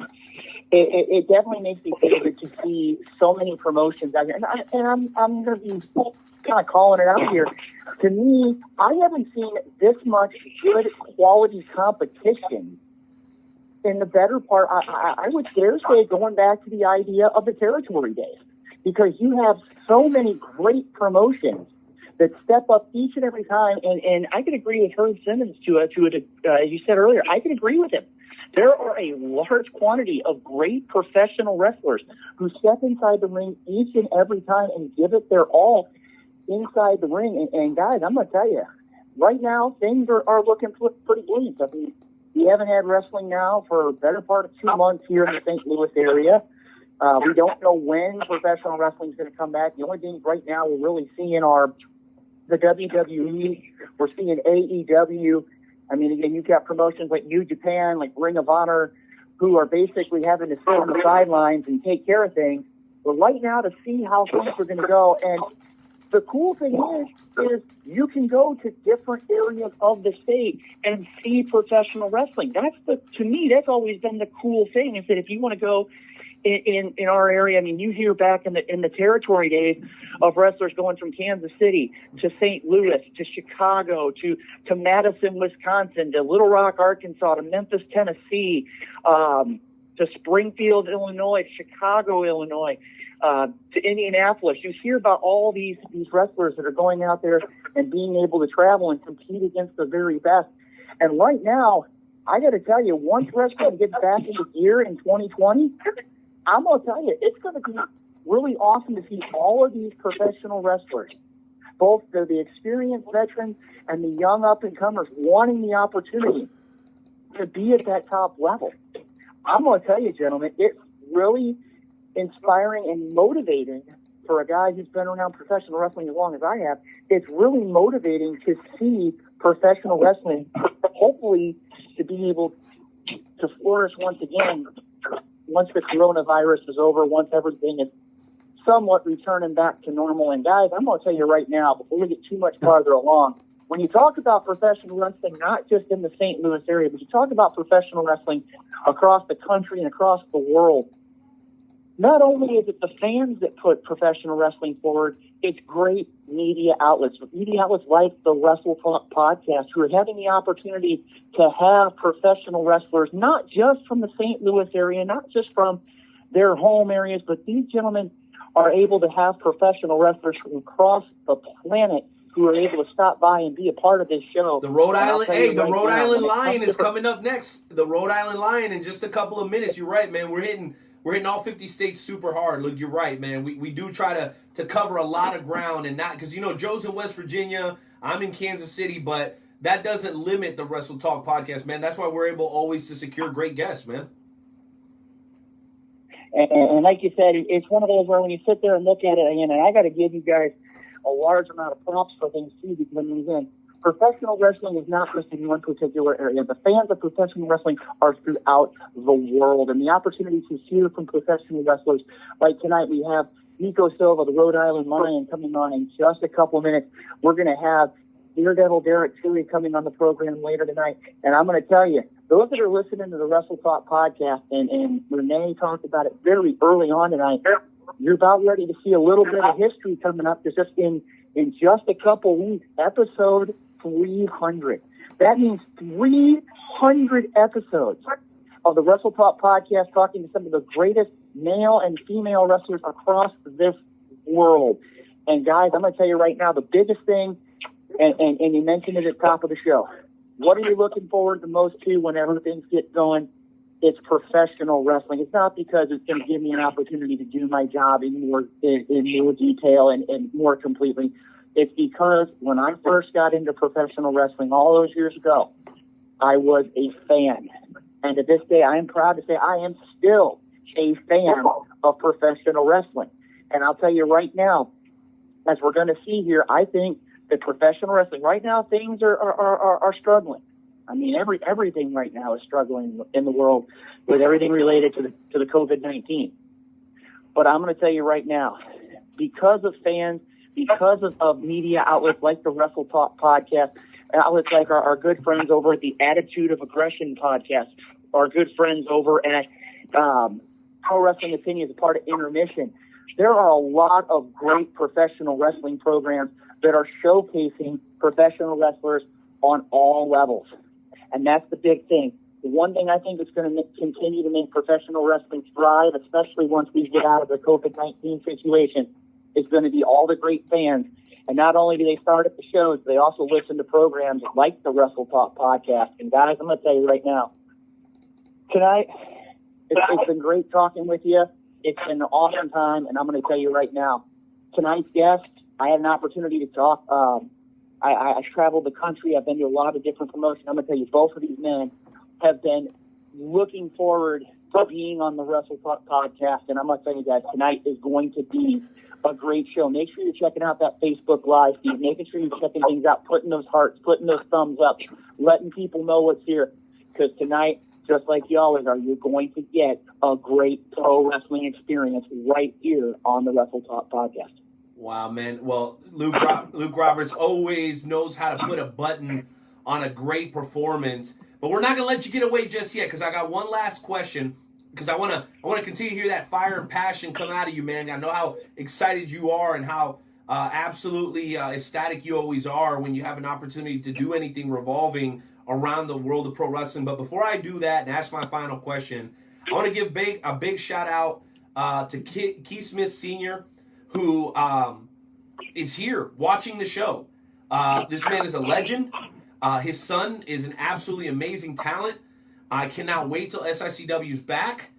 it definitely makes me feel good to see so many promotions out here. And I'm going to be kind of calling it out here. To me, I haven't seen this much good quality competition in the better part, I would dare say, going back to the idea of the territory days, because you have so many great promotions that step up each and every time. And I can agree with Herb Simmons to as you said earlier, I can agree with him There are a large quantity of great professional wrestlers who step inside the ring each and every time and give it their all inside the ring. And guys, I'm going to tell you, right now, things are looking pretty bleak. I mean, we haven't had wrestling now for a better part of 2 months here in the St. Louis area. We don't know when professional wrestling is going to come back. The only things right now we're really seeing are the WWE. We're seeing AEW. I mean, again, you've got promotions like New Japan, like Ring of Honor, who are basically having to sit on the sidelines and take care of things. But right now, to see how things are going to go, and the cool thing is you can go to different areas of the state and see professional wrestling. To me, that's always been the cool thing, is that if you want to go in our area, I mean, you hear back in the territory days of wrestlers going from Kansas City to St. Louis to Chicago to Madison, Wisconsin, to Little Rock, Arkansas, to Memphis, Tennessee, to Springfield, Illinois, Chicago, Illinois, to Indianapolis. You hear about all these wrestlers that are going out there and being able to travel and compete against the very best. And right now, I got to tell you, once wrestling gets back into gear in 2020, I'm going to tell you, it's going to be really awesome to see all of these professional wrestlers, both the experienced veterans and the young up-and-comers wanting the opportunity to be at that top level. I'm going to tell you, gentlemen, it's really inspiring and motivating for a guy who's been around professional wrestling as long as I have. It's really motivating to see professional wrestling, hopefully to be able to flourish once again once the coronavirus is over, once everything is somewhat returning back to normal. And guys, I'm going to tell you right now, before we get too much farther along, when you talk about professional wrestling, not just in the St. Louis area, but you talk about professional wrestling across the country and across the world, not only is it the fans that put professional wrestling forward, it's great media outlets like the Wrestle podcast, who are having the opportunity to have professional wrestlers, not just from the St. Louis area, not just from their home areas, but these gentlemen are able to have professional wrestlers from across the planet who are able to stop by and be a part of this show. The Rhode Island, the Rhode Island Lion is coming up next. The Rhode Island Lion in just a couple of minutes. You're right, man. We're hitting all 50 states super hard. Look, you're right, man. We do try to cover a lot of ground, and not because, Joe's in West Virginia, I'm in Kansas City, but that doesn't limit the Wrestle Talk podcast, man. That's why we're able always to secure great guests, man. And like you said, it's one of those where when you sit there and look at it, and I got to give you guys a large amount of props for things too, because again, professional wrestling is not just in one particular area. The fans of professional wrestling are throughout the world, and the opportunity to hear from professional wrestlers, like tonight we have Nico Silva, the Rhode Island Lion, coming on in just a couple of minutes. We're going to have Daredevil Derrik Fury coming on the program later tonight, and I'm going to tell you, those that are listening to the Wrestle Talk podcast, and Renee talked about it very early on tonight, you're about ready to see a little bit of history coming up. Just in just a couple weeks, episode 300. That means 300 episodes of the Wrestle Talk podcast, talking to some of the greatest male and female wrestlers across this world. And guys, I'm going to tell you right now, the biggest thing, and you mentioned it at the top of the show, what are you looking forward the most to whenever things get going? It's professional wrestling. It's not because it's going to give me an opportunity to do my job in more detail and more completely. It's because when I first got into professional wrestling all those years ago, I was a fan. And to this day, I am proud to say I am still a fan of professional wrestling. And I'll tell you right now, as we're going to see here, I think that professional wrestling, right now, things are struggling. I mean, everything right now is struggling in the world with everything related to the COVID-19. But I'm going to tell you right now, because of fans, because of media outlets like the Wrestle Talk podcast, outlets like our good friends over at the Attitude of Aggression podcast, our good friends over at Pro Wrestling Opinions, a part of Intermission, there are a lot of great professional wrestling programs that are showcasing professional wrestlers on all levels. And that's the big thing. The one thing I think that's going to continue to make professional wrestling thrive, especially once we get out of the COVID-19 situation, is going to be all the great fans. And not only do they start at the shows, they also listen to programs like the Wrestle Talk podcast. And guys, I'm going to tell you right now, Tonight, it's been great talking with you. It's been an awesome time, and I'm going to tell you right now, tonight's guest, I had an opportunity to talk. I traveled the country. I've been to a lot of different promotions. I'm going to tell you, both of these men have been looking forward to being on the Wrestle Talk podcast, and I'm going to tell you guys, tonight is going to be a great show. Make sure you're checking out that Facebook Live feed, making sure you're checking things out, putting those hearts, putting those thumbs up, letting people know what's here, because tonight, just like you always are, you're going to get a great pro wrestling experience right here on the Wrestle Talk podcast. Wow, man. Well, Luke Roberts always knows how to put a button on a great performance. But we're not going to let you get away just yet, because I got one last question, because I want to continue to hear that fire and passion come out of you, man. I know how excited you are and how absolutely ecstatic you always are when you have an opportunity to do anything revolving around the world of pro wrestling. But before I do that and ask my final question, I want to give a big shout out to Keith Smith Sr., who is here watching the show. This man is a legend. His son is an absolutely amazing talent. I cannot wait till SICW's back.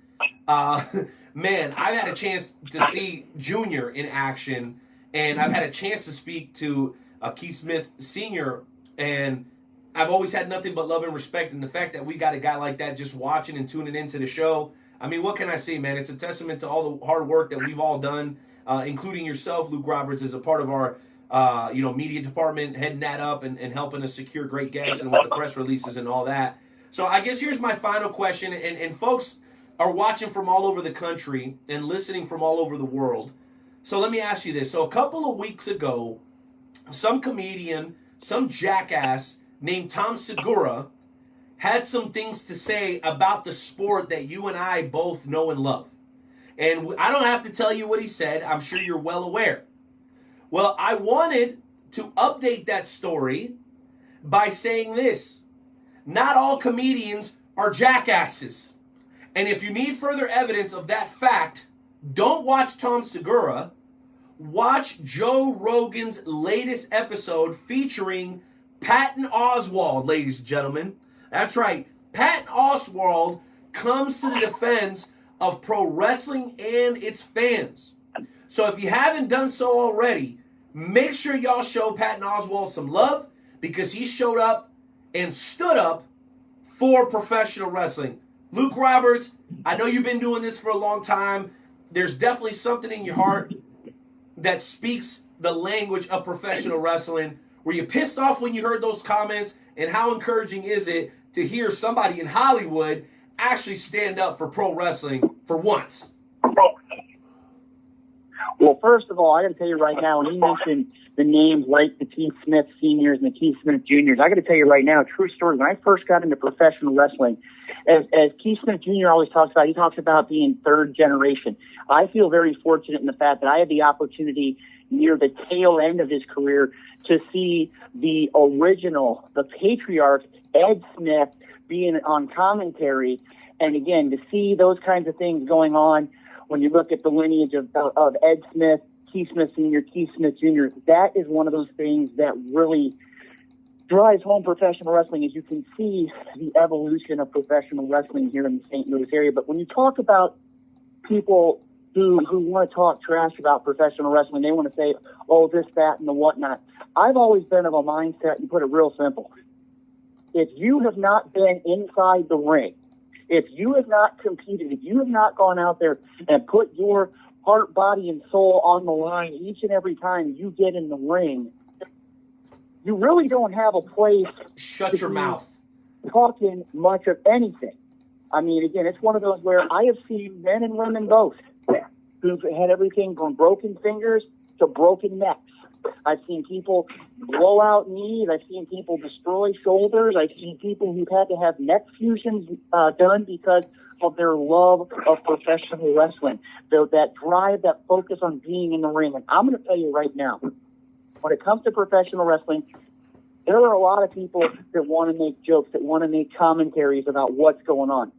Man, I've had a chance to see Junior in action, and I've had a chance to speak to Keith Smith Sr., and I've always had nothing but love and respect, and the fact that we got a guy like that just watching and tuning into the show, I mean, what can I say, man? It's a testament to all the hard work that we've all done, including yourself, Luke Roberts, as a part of our media department, heading that up and helping us secure great guests and with the press releases and all that. So I guess here's my final question, and folks are watching from all over the country and listening from all over the world. So let me ask you this. So a couple of weeks ago, some comedian, some jackass named Tom Segura had some things to say about the sport that you and I both know and love. And I don't have to tell you what he said. I'm sure you're well aware. Well, I wanted to update that story by saying this. Not all comedians are jackasses. And if you need further evidence of that fact, don't watch Tom Segura. Watch Joe Rogan's latest episode featuring Patton Oswalt, ladies and gentlemen. That's right. Patton Oswalt comes to the defense of pro wrestling and its fans. So if you haven't done so already, make sure y'all show Patton Oswalt some love, because he showed up and stood up for professional wrestling. Luke Roberts, I know you've been doing this for a long time. There's definitely something in your heart that speaks the language of professional wrestling. Were you pissed off when you heard those comments? And how encouraging is it to hear somebody in Hollywood actually stand up for pro wrestling for once? Well, first of all, I got to tell you right now, when you mentioned the names like the Keith Smith Seniors and the Keith Smith Juniors, I got to tell you right now, a true story. When I first got into professional wrestling, as Keith Smith Jr. always talks about, he talks about being third generation. I feel very fortunate in the fact that I had the opportunity near the tail end of his career to see the original, the patriarch, Ed Smith, being on commentary. And again, to see those kinds of things going on when you look at the lineage of Ed Smith, Keith Smith Sr., Keith Smith Jr., that is one of those things that really drives home professional wrestling, as you can see the evolution of professional wrestling here in the St. Louis area. But when you talk about people who want to talk trash about professional wrestling, they want to say, oh, this, that, and the whatnot. I've always been of a mindset, and put it real simple. If you have not been inside the ring, if you have not competed, if you have not gone out there and put your heart, body, and soul on the line each and every time you get in the ring, you really don't have a place. Shut your mouth. Talking much of anything. I mean, again, it's one of those where I have seen men and women both who've had everything from broken fingers to broken necks. I've seen people blow out knees. I've seen people destroy shoulders. I've seen people who've had to have neck fusions done because of their love of professional wrestling. That drive, that focus on being in the ring. And I'm going to tell you right now, when it comes to professional wrestling, there are a lot of people that want to make jokes, that want to make commentaries about what's going on.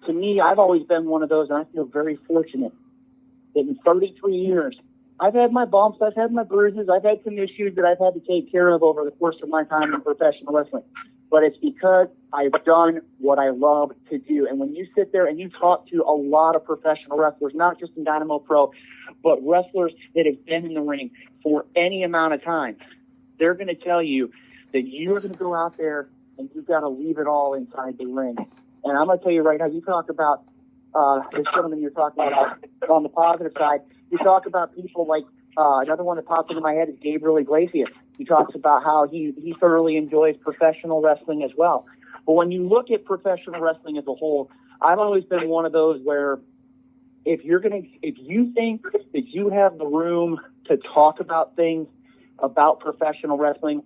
To me, I've always been one of those, and I feel very fortunate that in 33 years, I've had my bumps, I've had my bruises, I've had some issues that I've had to take care of over the course of my time in professional wrestling. but it's because I've done what I love to do. And when you sit there and you talk to a lot of professional wrestlers, not just in Dynamo Pro, but wrestlers that have been in the ring for any amount of time, they're going to tell you that you're going to go out there and you've got to leave it all inside the ring. And I'm going to tell you right now, you talk about this gentleman you're talking about on the positive side. You talk about people like another one that pops into my head is Gabriel Iglesias. He talks about how he thoroughly enjoys professional wrestling as well. But when you look at professional wrestling as a whole, I've always been one of those where if you think that you have the room to talk about things about professional wrestling,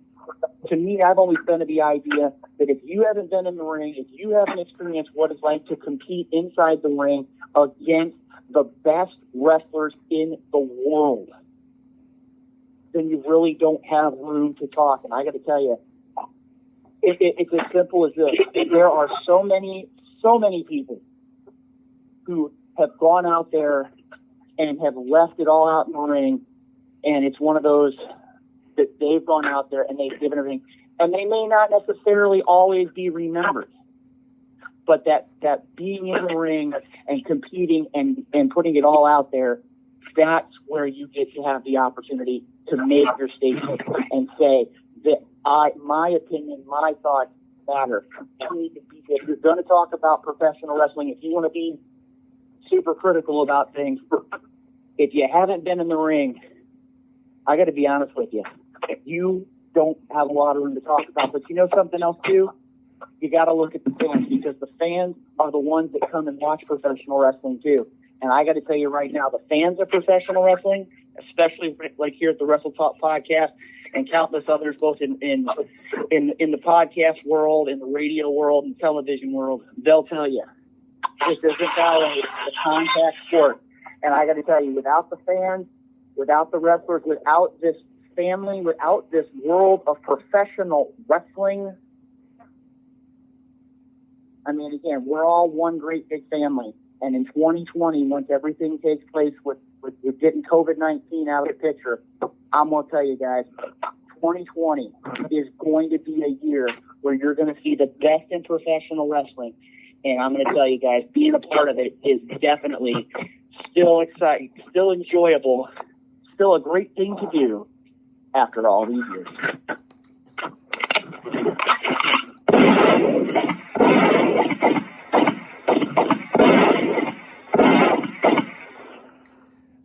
to me, I've always been of the idea that if you haven't been in the ring, if you haven't experienced what it's like to compete inside the ring against the best wrestlers in the world, then you really don't have room to talk. And I got to tell you, it's as simple as this. There are so many people who have gone out there and have left it all out in the ring, and it's one of those that they've gone out there and they've given everything, and they may not necessarily always be remembered, but that being in the ring and competing and putting it all out there, that's where you get to have the opportunity to make your statement and say that my opinion, my thoughts matter. If you're going to talk about professional wrestling, if you want to be super critical about things, if you haven't been in the ring, I got to be honest with you, you don't have a lot of room to talk about. But you know something else too? You got to look at the fans, because the fans are the ones that come and watch professional wrestling too. And I got to tell you right now, the fans of professional wrestling, especially like here at the Wrestle Talk podcast and countless others, both in the podcast world, in the radio world, and television world, they'll tell you this isn't a contact sport. And I got to tell you, without the fans, without the wrestlers, without this family, without this world of professional wrestling, I mean, again, we're all one great big family. And in 2020, once everything takes place with getting COVID-19 out of the picture, I'm going to tell you guys, 2020 is going to be a year where you're going to see the best in professional wrestling. And I'm going to tell you guys, being a part of it is definitely still exciting, still enjoyable, still a great thing to do after all these years.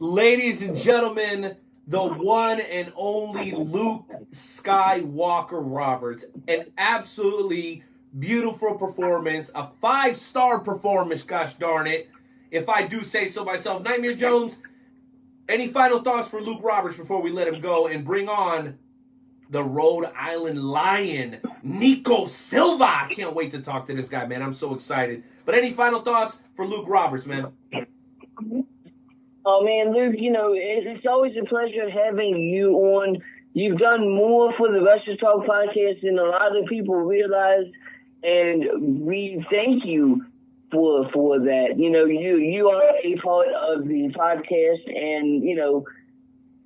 Ladies and gentlemen, the one and only Luke Skywalker Roberts. An absolutely beautiful performance, a 5-star performance, gosh darn it, if I do say so myself. Nightmare Jones, any final thoughts for Luke Roberts before we let him go and bring on the Rhode Island Lion, Nico Silva? I can't wait to talk to this guy, man. I'm so excited. But any final thoughts for Luke Roberts, man? Oh, man, Luke, you know, it's always a pleasure having you on. You've done more for the Wrestle Talk podcast than a lot of people realize, and we thank you for that. You know, you are a part of the podcast, and, you know,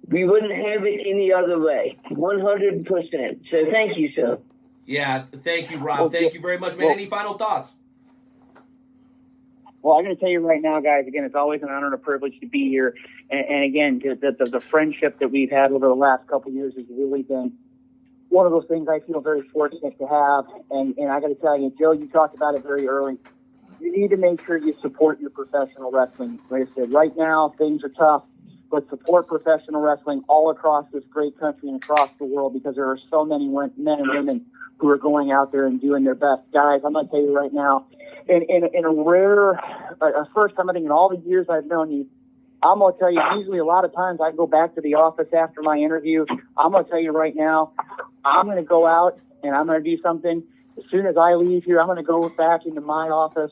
we wouldn't have it any other way, 100%. So thank you, sir. Yeah, thank you, Rob. Thank you very much, man. Any final thoughts? Well, I'm going to tell you right now, guys, again, it's always an honor and a privilege to be here. And again, the friendship that we've had over the last couple of years has really been one of those things I feel very fortunate to have. And I got to tell you, Joe, you talked about it very early. You need to make sure you support your professional wrestling. Like I said, right now, things are tough, but support professional wrestling all across this great country and across the world, because there are so many men and women who are going out there and doing their best. Guys, I'm going to tell you right now, in a rare, first time I think in all the years I've known you, I'm going to tell you, usually a lot of times I go back to the office after my interview. I'm going to tell you right now, I'm going to go out and I'm going to do something. As soon as I leave here, I'm going to go back into my office.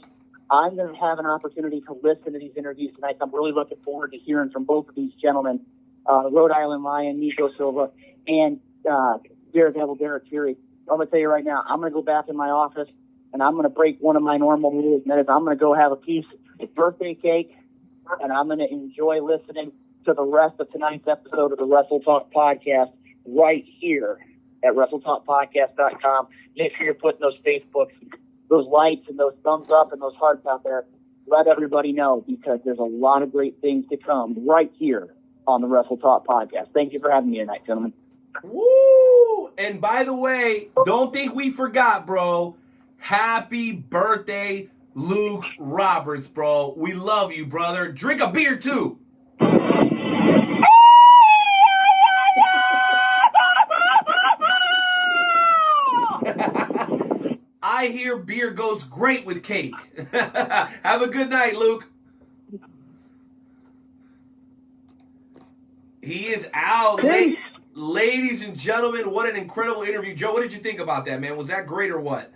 I'm going to have an opportunity to listen to these interviews tonight. I'm really looking forward to hearing from both of these gentlemen, Rhode Island Lion, Nico Silva, and Daredevil, Derrik Fury. I'm going to tell you right now, I'm going to go back in my office, and I'm going to break one of my normal rules, and that is I'm going to go have a piece of birthday cake, and I'm going to enjoy listening to the rest of tonight's episode of the Wrestle Talk podcast right here at WrestleTalkPodcast.com. Make sure you're putting those Facebooks, those likes, and those thumbs up and those hearts out there. Let everybody know, because there's a lot of great things to come right here on the Wrestle Talk Podcast. Thank you for having me tonight, gentlemen. Woo! And by the way, don't think we forgot, bro. Happy birthday, Luke Roberts, bro. We love you, brother. Drink a beer, too. I hear beer goes great with cake. Have a good night, Luke. He is out. Ladies and gentlemen, what an incredible interview. Joe, what did you think about that, man? Was that great or what?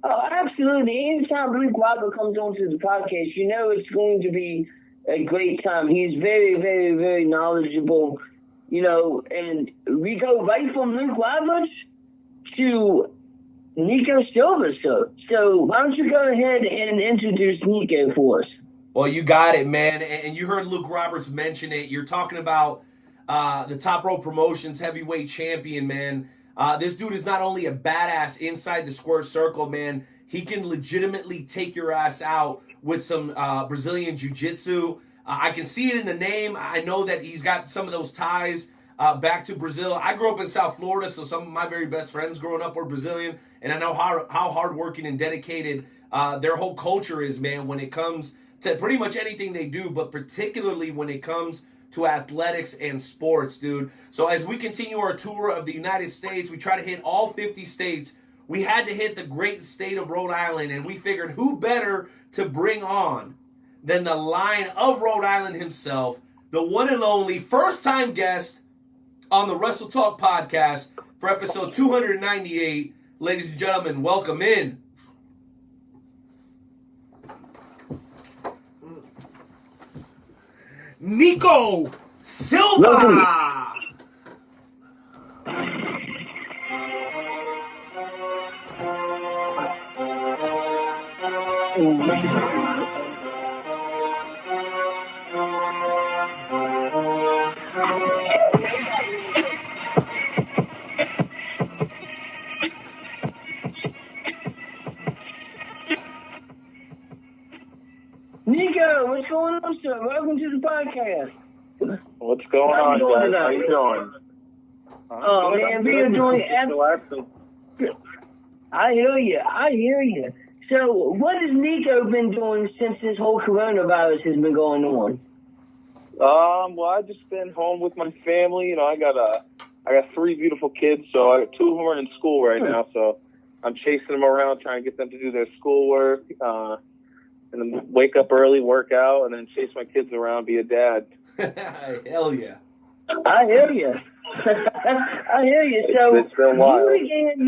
Oh, absolutely. Anytime Luke Roberts comes onto the podcast, you know it's going to be a great time. He's very, very, very knowledgeable, you know, and we go right from Luke Roberts to Nico Silva. So why don't you go ahead and introduce Nico for us? Well, you got it, man. And you heard Luke Roberts mention it. You're talking about the Top Rope Promotions heavyweight champion, man. This dude is not only a badass inside the square circle, man. He can legitimately take your ass out with some Brazilian jiu-jitsu. I can see it in the name. I know that he's got some of those ties back to Brazil. I grew up in South Florida, so some of my very best friends growing up were Brazilian, and I know how hardworking and dedicated their whole culture is, man, when it comes to pretty much anything they do, but particularly when it comes to athletics and sports, dude. So as we continue our tour of the United States, we try to hit all 50 states. We had to hit the great state of Rhode Island, and we figured who better to bring on than the Lion of Rhode Island himself, the one and only first-time guest on the Wrestle Talk podcast for episode 298. Ladies and gentlemen, welcome in Nico Silva. Nico, what's going on, sir? Welcome to the podcast. What's going on, guys? How you doing? Oh, man, we are doing I hear you. So, what has Nico been doing since this whole coronavirus has been going on? Well, I've just been home with my family. You know, I got 3 beautiful kids, so I got 2 of them are in school right now, so I'm chasing them around, trying to get them to do their schoolwork, and then wake up early, work out, and then chase my kids around, be a dad. Hell yeah. I hear you. I hear you. So, It's been wild. you began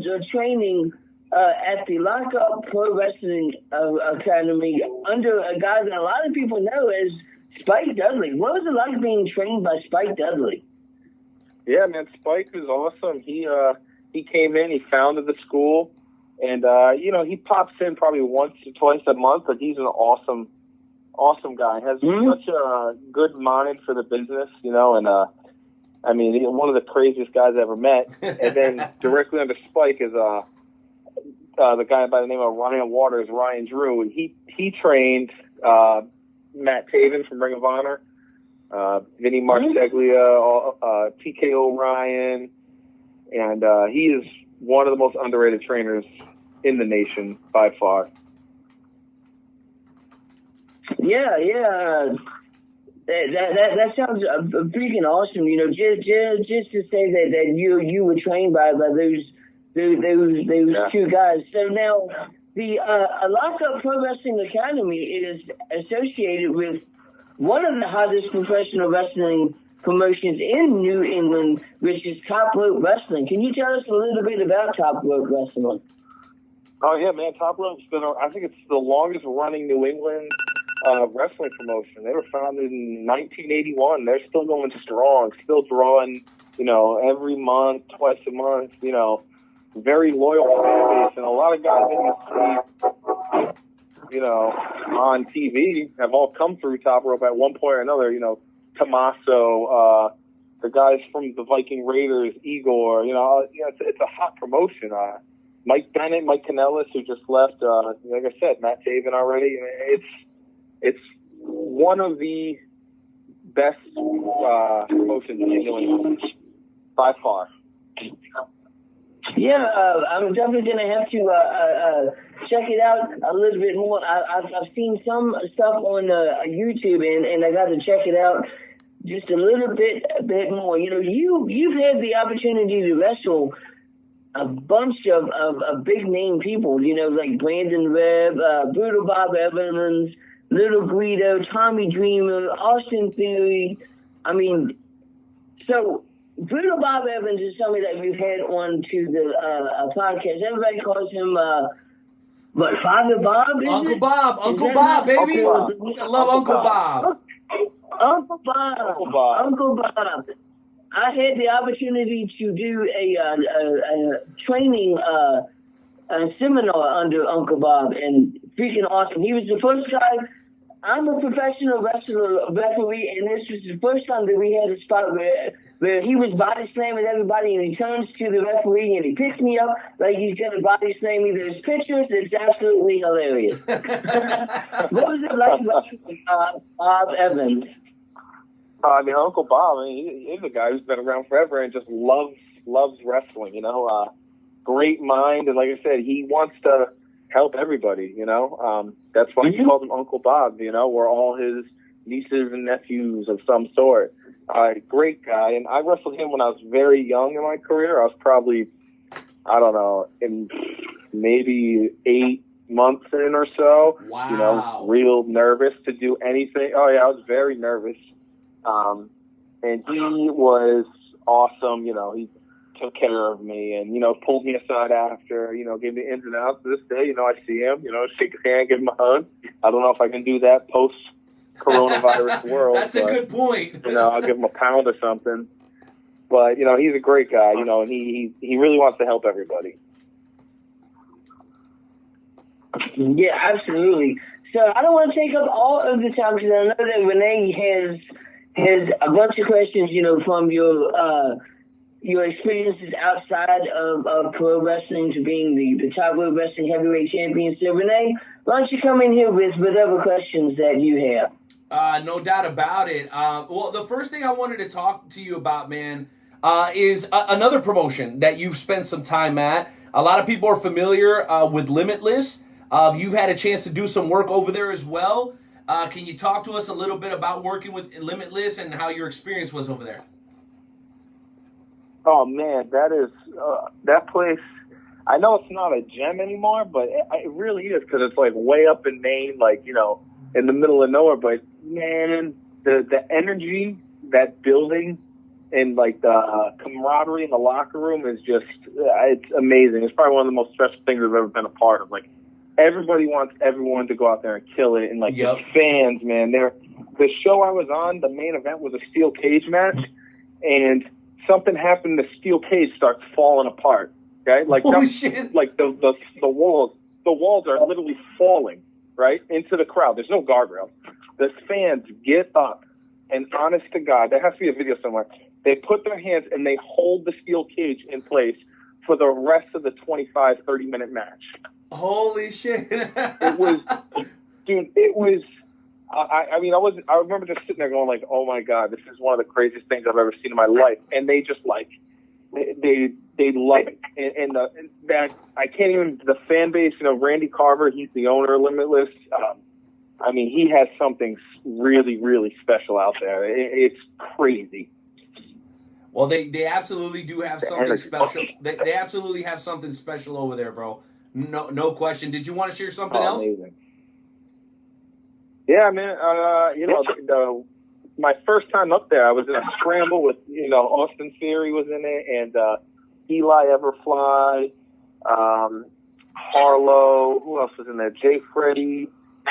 your training at the Lockup Pro Wrestling Academy under a guy that a lot of people know as Spike Dudley. What was it like being trained by Spike Dudley? Yeah, man, Spike is awesome. He came in, he founded the school, and you know, he pops in probably once or twice a month, but he's an awesome guy. Has such a good mind for the business, you know, and I mean, he's one of the craziest guys I ever met. And then directly under Spike is the guy by the name of Ryan Waters, Ryan Drew, and he trained Matt Taven from Ring of Honor, Vinny Marseglia, TK O'Ryan, and he is one of the most underrated trainers in the nation by far. Yeah. That sounds freaking awesome. You know, just to say that you were trained by those two guys. So now the Lockup Pro Wrestling Academy is associated with one of the hottest professional wrestling promotions in New England, which is Top Rope Wrestling. Can you tell us a little bit about Top Rope Wrestling? Oh yeah, man, Top Rope's been, I think it's the longest running New England wrestling promotion. They were founded in 1981. They're still going strong, still drawing, you know, every month, twice a month, you know, very loyal fan base. And a lot of guys in the street, you know, on TV have all come through Top Rope at one point or another. You know, Tommaso, the guys from the Viking Raiders, Igor. It's a hot promotion. Mike Bennett, Mike Kanellis, who just left. Like I said, Matt Taven already. It's one of the best promotions in New England by far. Yeah, I'm definitely going to have to check it out a little bit more. I've seen some stuff on YouTube, and I got to check it out just a little bit more. You've had the opportunity to wrestle a bunch of big name people, like Brandon Webb, Brutal Bob Evans, Little Guido, Tommy Dreamer, Austin Theory. I mean, so Brutal Bob Evans is somebody that we've had on to the podcast. Everybody calls him, Father Bob? Uncle Bob, baby. I love Uncle Bob. Uncle Bob. I had the opportunity to do a training seminar under Uncle Bob, and freaking awesome. He was the first guy. I'm a professional referee, and this was the first time that we had a spot where he was body slamming everybody, and he turns to the referee and he picks me up like he's going to body slam me. There's pictures. It's absolutely hilarious. What was it like with Bob Evans? Uncle Bob, he's a guy who's been around forever and just loves wrestling, great mind. And like I said, he wants to help everybody, that's why he calls him Uncle Bob, we're all his nieces and nephews of some sort. Great guy. And I wrestled him when I was very young in my career. I was probably, in maybe 8 months in or so. Wow. Real nervous to do anything. Oh yeah, I was very nervous. And he was awesome. He took care of me and, pulled me aside after, gave me ins and outs. To this day, I see him, shake his hand, give him a hug. I don't know if I can do that post-coronavirus world. That's a good point. I'll give him a pound or something. But, he's a great guy, and he really wants to help everybody. Yeah, absolutely. So I don't want to take up all of the time because I know that Renee has a bunch of questions, from your experiences outside of pro wrestling to being the top world wrestling heavyweight champion. So Renee, why don't you come in here with whatever questions that you have? No doubt about it. Well, the first thing I wanted to talk to you about, man, is another promotion that you've spent some time at. A lot of people are familiar with Limitless. You've had a chance to do some work over there as well. Can you talk to us a little bit about working with Limitless and how your experience was over there? Oh man, that place. I know it's not a gem anymore, but it really is because it's like way up in Maine, in the middle of nowhere. But man, the energy, that building, and the camaraderie in the locker room is just it's amazing. It's probably one of the most special things I've ever been a part of. Everybody wants everyone to go out there and kill it, and the fans, man. The show I was on, the main event was a steel cage match, and something happened. The steel cage starts falling apart. Okay, Holy shit! The walls are literally falling right into the crowd. There's no guardrail. The fans get up, and honest to God, there has to be a video somewhere. They put their hands and they hold the steel cage in place for the rest of the 25, 30-minute match. Holy shit! It was, dude. It was. I remember just sitting there going oh my God, this is one of the craziest things I've ever seen in my life. And they just they love it. And that I can't even, the fan base, Randy Carver, he's the owner of Limitless. He has something really, really special out there. It's crazy. Well, they absolutely do have something special. They absolutely have something special over there, bro. No question. Did you want to share something else? Amazing. Yeah, man. My first time up there, I was in a scramble with, Austin Theory was in it, and Eli Everfly, Harlow. Who else was in there? Jay Freddy,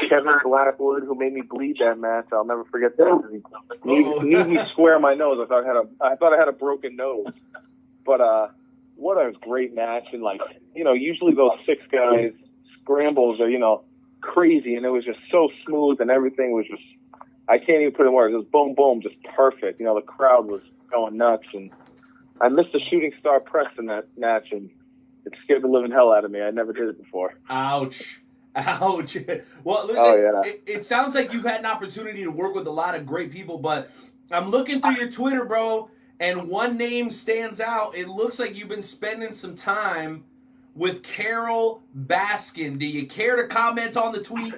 Kevin Blackwood, who made me bleed that match. I'll never forget that. He made me square my nose. I thought I had a broken nose. But what a great match! And usually those 6 guys scrambles are crazy, and it was just so smooth, and everything was just, I can't even put it in words. It was boom, boom, just perfect. The crowd was going nuts. And I missed the shooting star press in that match, and it scared the living hell out of me. I never did it before. Ouch. Ouch. Well, listen, it sounds like you've had an opportunity to work with a lot of great people, but I'm looking through your Twitter, bro, and one name stands out. It looks like you've been spending some time with Carol Baskin. Do you care to comment on the tweet?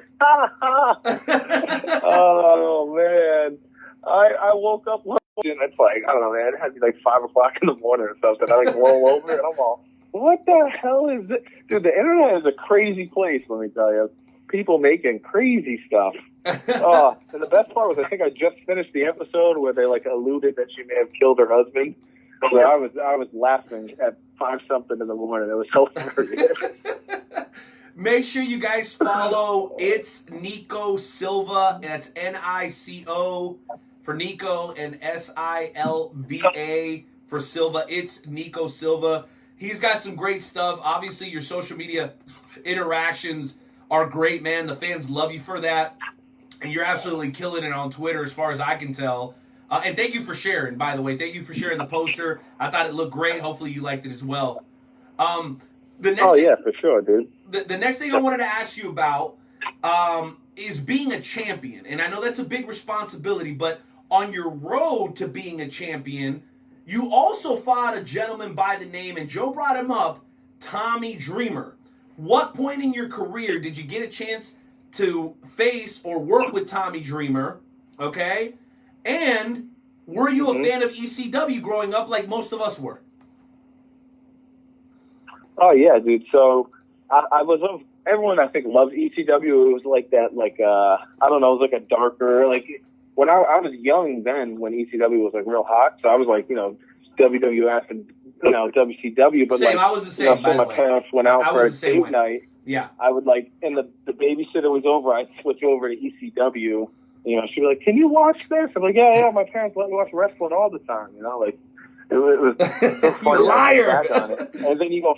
Oh, man. I woke up and it's like, I don't know, man, it had to be like 5 o'clock in the morning or something. I like roll over and I'm all, what the hell is this? Dude, the internet is a crazy place, let me tell you. People making crazy stuff. And the best part was I think I just finished the episode where they like alluded that she may have killed her husband. So I was laughing at 5-something in the morning. It was so hilarious. Make sure you guys follow It's Nico Silva. That's Nico for Nico and Silva for Silva. It's Nico Silva. He's got some great stuff. Obviously, your social media interactions are great, man. The fans love you for that. And you're absolutely killing it on Twitter as far as I can tell. And thank you for sharing, by the way. Thank you for sharing the poster. I thought it looked great. Hopefully you liked it as well. For sure, dude. The next thing I wanted to ask you about is being a champion. And I know that's a big responsibility, but on your road to being a champion, you also fought a gentleman by the name, and Joe brought him up, Tommy Dreamer. What point in your career did you get a chance to face or work with Tommy Dreamer, okay? And were you a fan of ECW growing up like most of us were? Oh, yeah, dude. So I was everyone I think loves ECW. It was like that, I don't know, it was like a darker, like when I was young then when ECW was like real hot. So I was like, WWF and, WCW. But same, I was the same, so my parents went out for a date night. Yeah. I would and the babysitter was over, I'd switch over to ECW. She'd be like, can you watch this? I'm like, yeah, my parents let me watch wrestling all the time, it was so funny. You liar! Back on it. And then you go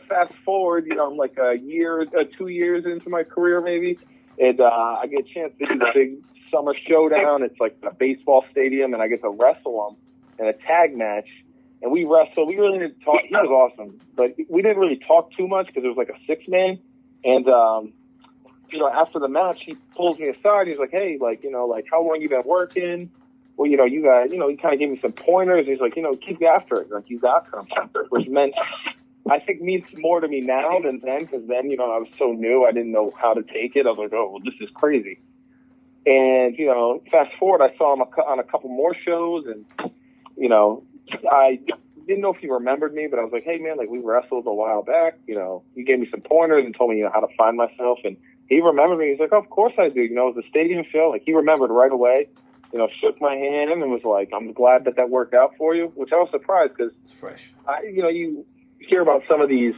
fast forward, I'm like a year, 2 years into my career maybe, and I get a chance to do the big summer showdown. It's like a baseball stadium, and I get to wrestle him in a tag match. And we wrestled. We really didn't talk. He was awesome, but we didn't really talk too much because it was like a 6-man. And after the match, he pulls me aside. He's like, "Hey, how long you been working? Well, you he kind of gave me some pointers. He's like, keep after it. Like, you got something," which meant I think means more to me now than then, because then I was so new, I didn't know how to take it. I was like, "Oh, well, this is crazy." And fast forward, I saw him on a couple more shows, and I didn't know if he remembered me, but I was like, "Hey, man, we wrestled a while back. He gave me some pointers and told me, how to find myself." And he remembered me. He's like, "Oh, of course I do. It was a stadium show." He remembered right away, shook my hand and was like, "I'm glad that worked out for you," which I was surprised because it's fresh. You hear about some of these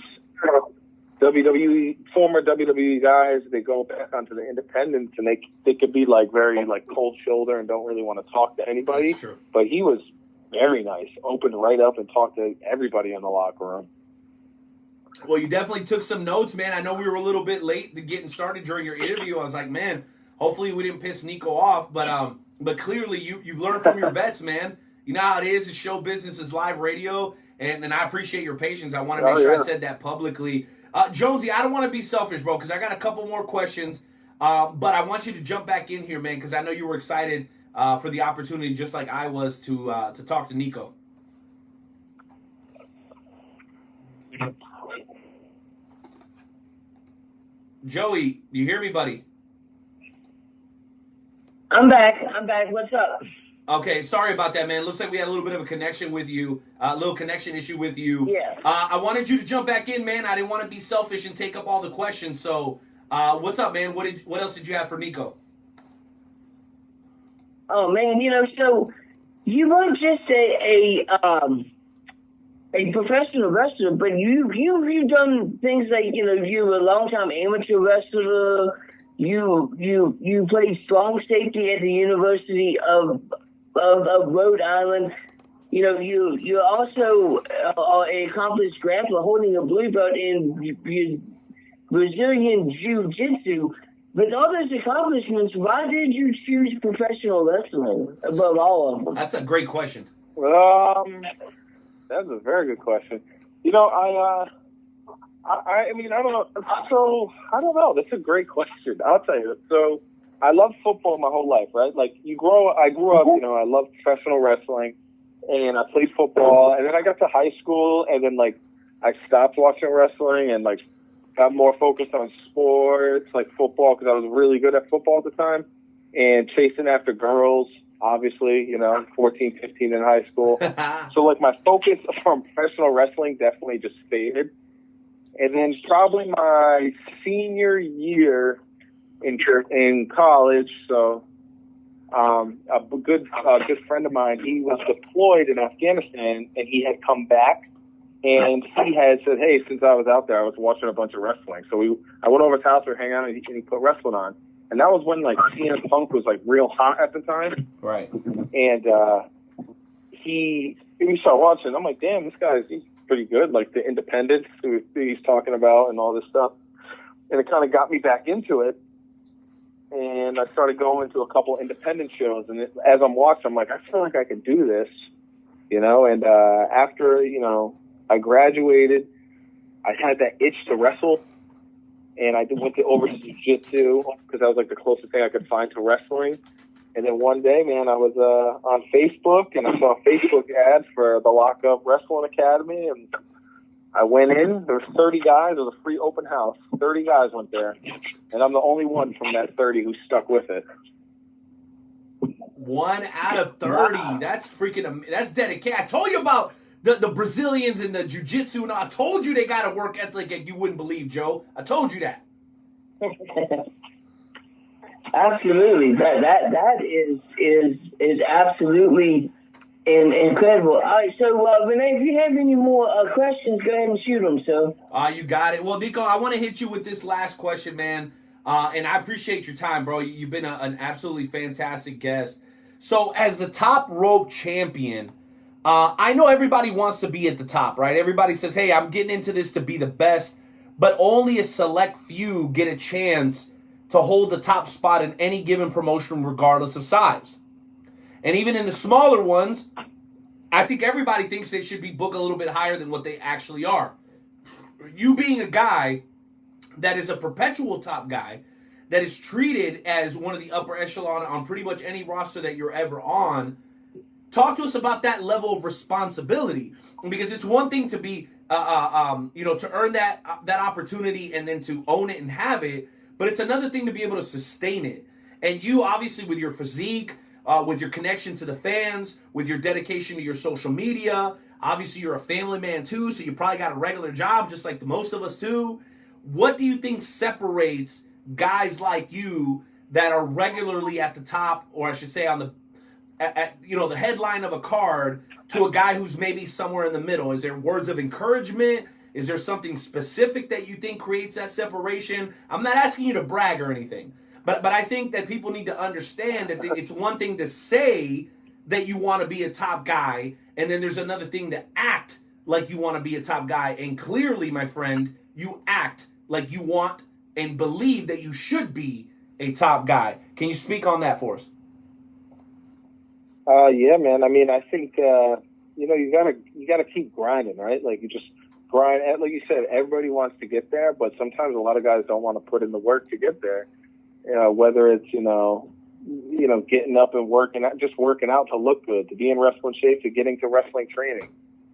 former WWE guys, they go back onto the independents and they could be very cold shoulder and don't really want to talk to anybody. That's true. But he was very nice, opened right up and talked to everybody in the locker room. Well, you definitely took some notes, man. I know we were a little bit late to getting started during your interview. I was like, man, hopefully we didn't piss Nico off, but clearly you've learned from your vets, man. You know how it is. It's show business, is live radio, and I appreciate your patience. I want to make sure I said that publicly. Jonesy, I don't want to be selfish, bro, because I got a couple more questions, but I want you to jump back in here, man, because I know you were excited for the opportunity, just like I was, to talk to Nico. Joey, do you hear me, buddy? I'm back. What's up? Okay, sorry about that, man. Looks like we had a little bit of a connection with you, a little connection issue with you. Yeah. I wanted you to jump back in, man. I didn't want to be selfish and take up all the questions. So, what's up, man? What else did you have for Nico? Oh man, so you weren't just a professional wrestler, but you've done things like you were a long-time amateur wrestler. You played strong safety at the University of Rhode Island. You also are an accomplished grappler holding a blue belt in Brazilian Jiu-Jitsu. With all those accomplishments, why did you choose professional wrestling above all of them? That's a great question. That's a very good question. You know, I mean, I don't know. So, I don't know. That's a great question. I'll tell you. So, I loved football my whole life, right? Like, I grew up, you know, I loved professional wrestling, and I played football, and then I got to high school, and then, like, I stopped watching wrestling and, like, got more focused on sports, like football, because I was really good at football at the time, and chasing after girls, obviously, you know, 14, 15 in high school. So, like, my focus from professional wrestling definitely just faded. And then probably my senior year in college, so a good friend of mine, he was deployed in Afghanistan, and he had come back, and he had said, hey, since I was out there, I was watching a bunch of wrestling. So I went over to his house to hang out, and he put wrestling on. And that was when, like, CM Punk was, like, real hot at the time. Right. And we started watching. I'm like, damn, this he's pretty good. Like, the independence he's talking about and all this stuff. And it kind of got me back into it. And I started going to a couple independent shows. And as I'm watching, I'm like, I feel like I could do this, you know. And after, you know, I graduated, I had that itch to wrestle. And I went over to jiu-jitsu because that was, like, the closest thing I could find to wrestling. And then one day, man, I was on Facebook, and I saw a Facebook ad for the Lock Up Wrestling Academy, and I went in. There was 30 guys. It was a free open house. 30 guys went there, and I'm the only one from that 30 who stuck with it. 1 out of 30. Wow. That's freaking. That's dedication. I told you about the Brazilians and the jiu-jitsu, and I told you they got a work ethic like you wouldn't believe, Joe. I told you that. Absolutely, that is absolutely incredible. All right, so Renee, if you have any more questions, go ahead and shoot them. So, you got it. Well, Nico, I want to hit you with this last question, man. And I appreciate your time, bro. You've been an absolutely fantastic guest. So, as the top rope champion, I know everybody wants to be at the top, right? Everybody says, "Hey, I'm getting into this to be the best," but only a select few get a chance to hold the top spot in any given promotion regardless of size. And even in the smaller ones, I think everybody thinks they should be booked a little bit higher than what they actually are. You being a guy that is a perpetual top guy, that is treated as one of the upper echelon on pretty much any roster that you're ever on, talk to us about that level of responsibility. Because it's one thing to be, to earn that opportunity and then to own it and have it, but it's another thing to be able to sustain it. And you, obviously, with your physique, with your connection to the fans, with your dedication to your social media, obviously you're a family man too, so you probably got a regular job just like the most of us too. What do you think separates guys like you that are regularly at the top, or I should say on the headline of a card, to a guy who's maybe somewhere in the middle? Is there words of encouragement? Is there something specific that you think creates that separation? I'm not asking you to brag or anything, but I think that people need to understand that it's one thing to say that you want to be a top guy, and then there's another thing to act like you want to be a top guy. And clearly, my friend, you act like you want and believe that you should be a top guy. Can you speak on that for us? Yeah, man. I mean, I think you gotta keep grinding, right? Like, you just grind. Like you said, everybody wants to get there, but sometimes a lot of guys don't want to put in the work to get there. Whether it's getting up and working out to look good, to be in wrestling shape, to getting to wrestling training.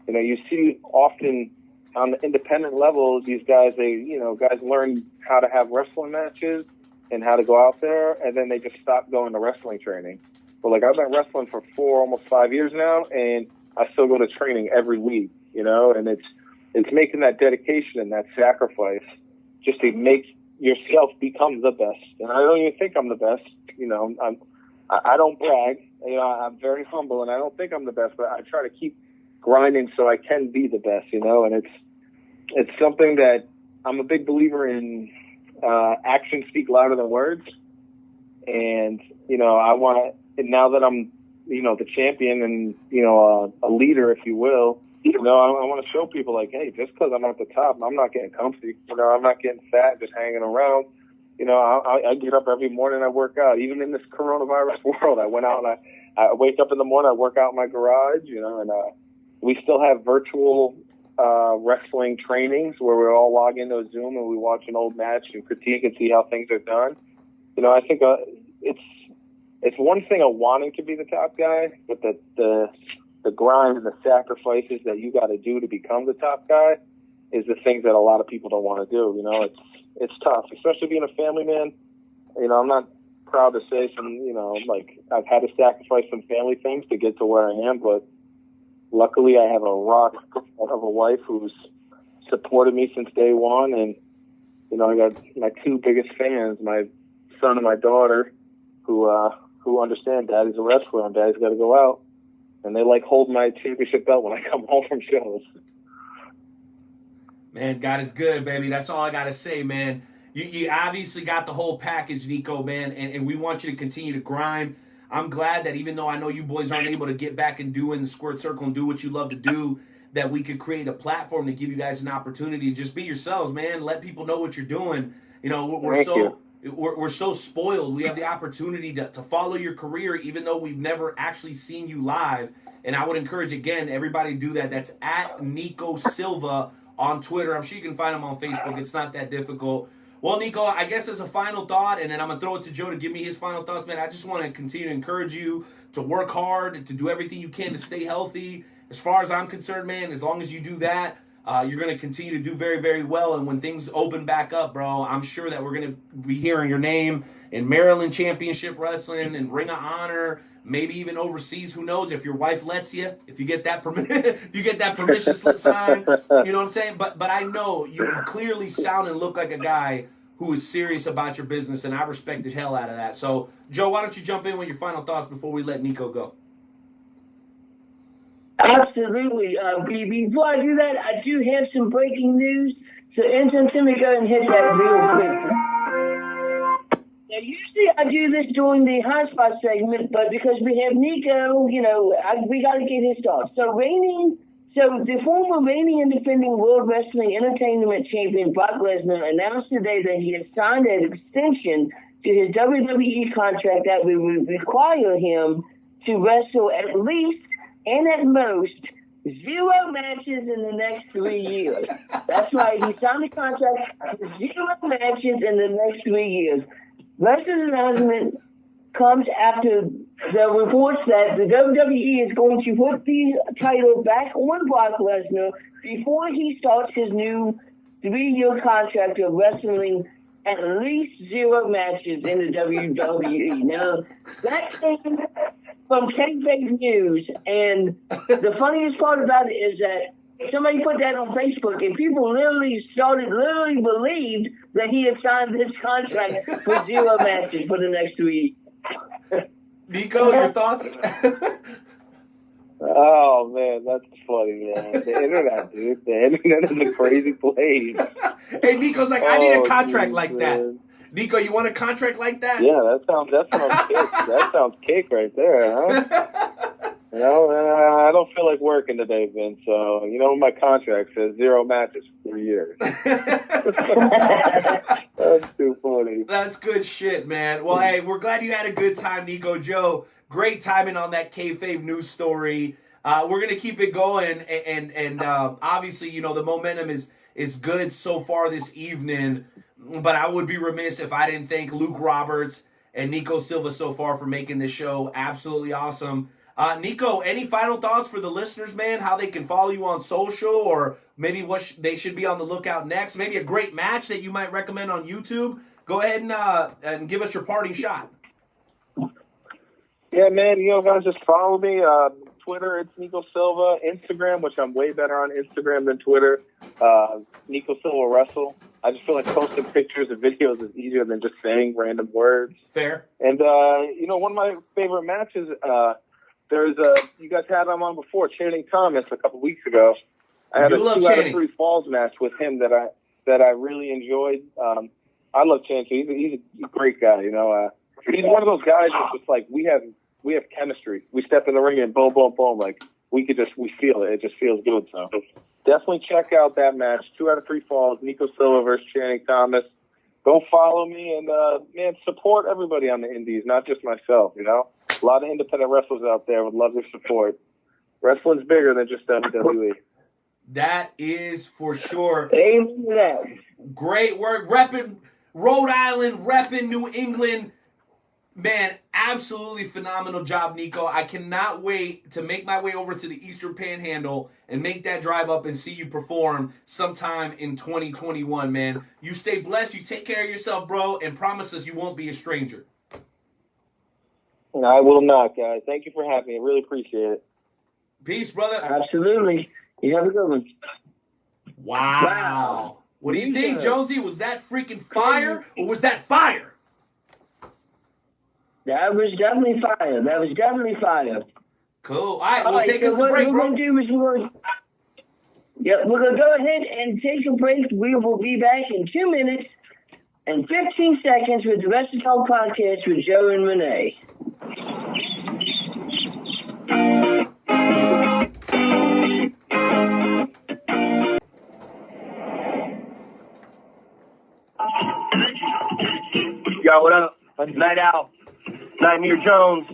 You see often on the independent level, these guys guys learn how to have wrestling matches and how to go out there, and then they just stop going to wrestling training. But like, I've been wrestling for almost 5 years now, and I still go to training every week. And it's making that dedication and that sacrifice just to make yourself become the best. And I don't even think I'm the best. I don't brag. I'm very humble, and I don't think I'm the best, but I try to keep grinding so I can be the best. And it's something that I'm a big believer in. Actions speak louder than words, and I want to. And now that I'm, the champion and a leader, if you will, I want to show people, like, hey, just because I'm at the top, I'm not getting comfy. I'm not getting fat, just hanging around. you know, I get up every morning, I work out. Even in this coronavirus world, I went out and I wake up in the morning, I work out in my garage, you know, and we still have virtual wrestling trainings where we all log into Zoom and we watch an old match and critique and see how things are done. You know, I think it's one thing of wanting to be the top guy, but the grind and the sacrifices that you got to do to become the top guy is the things that a lot of people don't want to do. You know, it's tough, especially being a family man. You know, I'm not proud to say you know, like I've had to sacrifice some family things to get to where I am, but luckily I have a rock of a wife who's supported me since day one. And, you know, I got my two biggest fans, my son and my daughter, who understand Daddy's a wrestler and Daddy's got to go out. And they like hold my championship belt when I come home from shows. Man, God is good, baby. That's all I got to say, man. You obviously got the whole package, Nico, man, and we want you to continue to grind. I'm glad that even though I know you boys aren't able to get back and do in the squared circle and do what you love to do, that we could create a platform to give you guys an opportunity to just be yourselves, man. Let people know what you're doing. You know, we're so spoiled. We have the opportunity to follow your career, even though we've never actually seen you live. And I would encourage, again, everybody to do that. That's at Nico Silva on Twitter. I'm sure you can find him on Facebook. It's not that difficult. Well, Nico, I guess as a final thought, and then I'm going to throw it to Joe to give me his final thoughts, man, I just want to continue to encourage you to work hard, to do everything you can to stay healthy. As far as I'm concerned, man, as long as you do that, you're going to continue to do very, very well. And when things open back up, bro, I'm sure that we're going to be hearing your name in Maryland Championship Wrestling and Ring of Honor, maybe even overseas. Who knows if your wife lets you, if you get that permission slip signed, you know what I'm saying? But I know you clearly sound and look like a guy who is serious about your business, and I respect the hell out of that. So, Joe, why don't you jump in with your final thoughts before we let Nico go? Absolutely. Before I do that, I do have some breaking news. So, Anton, let me go and hit that real quick. Now, usually I do this during the hotspot segment, but because we have Nico, you know, we got to get his thoughts. So the former reigning and defending World Wrestling Entertainment Champion Brock Lesnar announced today that he has signed an extension to his WWE contract that would require him to wrestle at least and at most 0 matches in the next 3 years. That's right, he signed a contract for 0 matches in the next 3 years. Lesnar's announcement comes after the reports that the WWE is going to put the title back on Brock Lesnar before he starts his new 3-year contract of wrestling at least 0 matches in the WWE. Now, that came from Kayfabe News, and the funniest part about it is that somebody put that on Facebook, and people literally believed that he had signed this contract for 0 matches for the next 3 years. Nico, your thoughts? Oh, man, that's funny, man. The internet, dude. The internet is a crazy place. Hey, Nico's like, I need a contract like that. Nico, you want a contract like that? Yeah, that sounds cake. That sounds cake right there, huh? You know, I don't feel like working today, Vince. So, you know, my contract says 0 matches for 3 years. That's too funny. That's good shit, man. Well, hey, we're glad you had a good time, Nico. Joe, great timing on that Kayfabe news story. We're going to keep it going. And obviously, you know, the momentum is good so far this evening. But I would be remiss if I didn't thank Luke Roberts and Nico Silva so far for making this show absolutely awesome. Nico, any final thoughts for the listeners, man? How they can follow you on social, or maybe what they should be on the lookout next? Maybe a great match that you might recommend on YouTube? Go ahead and give us your parting shot. Yeah, man, you know, guys, just follow me. Twitter, it's Nico Silva. Instagram, which I'm way better on Instagram than Twitter. Nico Silva Wrestle. I just feel like posting pictures and videos is easier than just saying random words. Fair. And, you know, one of my favorite matches, you guys had him on before, Channing Thomas, a couple weeks ago. I had a 2 out of 3 falls match with him that I really enjoyed. I love Channing. He's a great guy, you know. He's one of those guys that's just like, we have chemistry. We step in the ring and boom, boom, boom. Like, we feel it. It just feels good. So definitely check out that match. 2 out of 3 falls. Nico Silva versus Channing Thomas. go follow me and, man, support everybody on the indies, not just myself, you know? A lot of independent wrestlers out there would love your support. Wrestling's bigger than just WWE. That is for sure. Amen to that. Great work. Repping Rhode Island, repping New England. Man, absolutely phenomenal job, Nico. I cannot wait to make my way over to the Eastern Panhandle and make that drive up and see you perform sometime in 2021, man. You stay blessed. You take care of yourself, bro, and promise us you won't be a stranger. I will not, guys. Thank you for having me. I really appreciate it. Peace, brother. Absolutely. You have a good one. Wow. What do you think, Jonesy? Was that freaking fire or was that fire? That was definitely fire. Cool. All right, we'll take us a break, bro. We're going to go ahead and take a break. We will be back in 2 minutes and 15 seconds with the Wrestle Talk Podcast with Joe and Renee. Yo, what up? Night Owl. Nightmare Jones.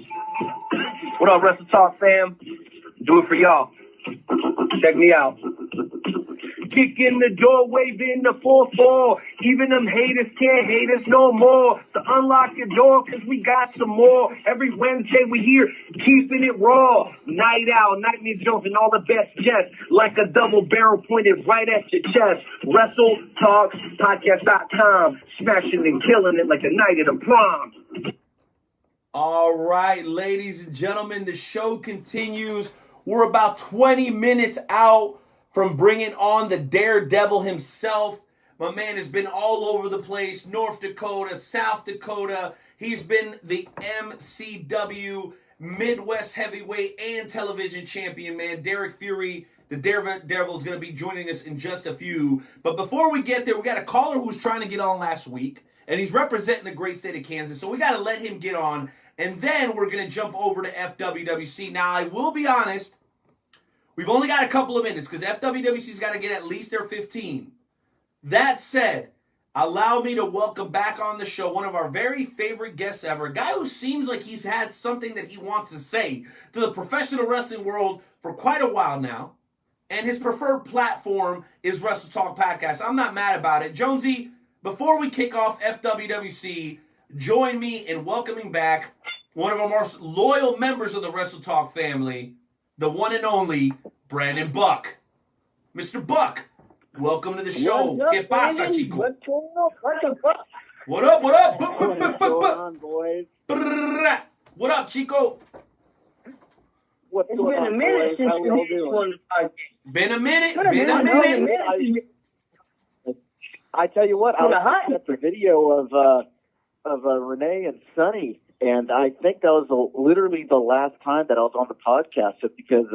What up, Wrestle Talk fam? Do it for y'all. Check me out. Kick in the door, waving the 4-4. Even them haters can't hate us no more. So unlock your door, cause we got some more. Every Wednesday we here, keeping it raw. Night Owl, Nightmare Jones, and all the best jets. Like a double barrel pointed right at your chest. Wrestle Talks Podcast.com. Smashing and killing it like a night at a prom. All right, ladies and gentlemen, the show continues. We're about 20 minutes out from bringing on the Daredevil himself. My man has been all over the place. North Dakota, South Dakota. He's been the MCW Midwest Heavyweight and Television Champion, man. Derrik Fury, the Daredevil, is going to be joining us in just a few. But before we get there, we got a caller who was trying to get on last week. And he's representing the great state of Kansas. So we got to let him get on. And then we're going to jump over to FWWC. Now, I will be honest. We've only got a couple of minutes because FWWC's got to get at least their 15. That said, allow me to welcome back on the show one of our very favorite guests ever, a guy who seems like he's had something that he wants to say to the professional wrestling world for quite a while now. And his preferred platform is Wrestle Talk Podcast. I'm not mad about it. Jonesy, before we kick off FWWC, join me in welcoming back one of our most loyal members of the Wrestle Talk family, the one and only Brandon Buck. Mr. Buck, welcome to the show. ¿Qué pasa, Chico? What up? What's going on, boys? What up, Chico? What's It's going been a on, minute boys? since How we all doing? Been a minute. I tell you what, I was looking at the video of Renee and Sonny, and I think that was literally the last time that I was on the podcast just because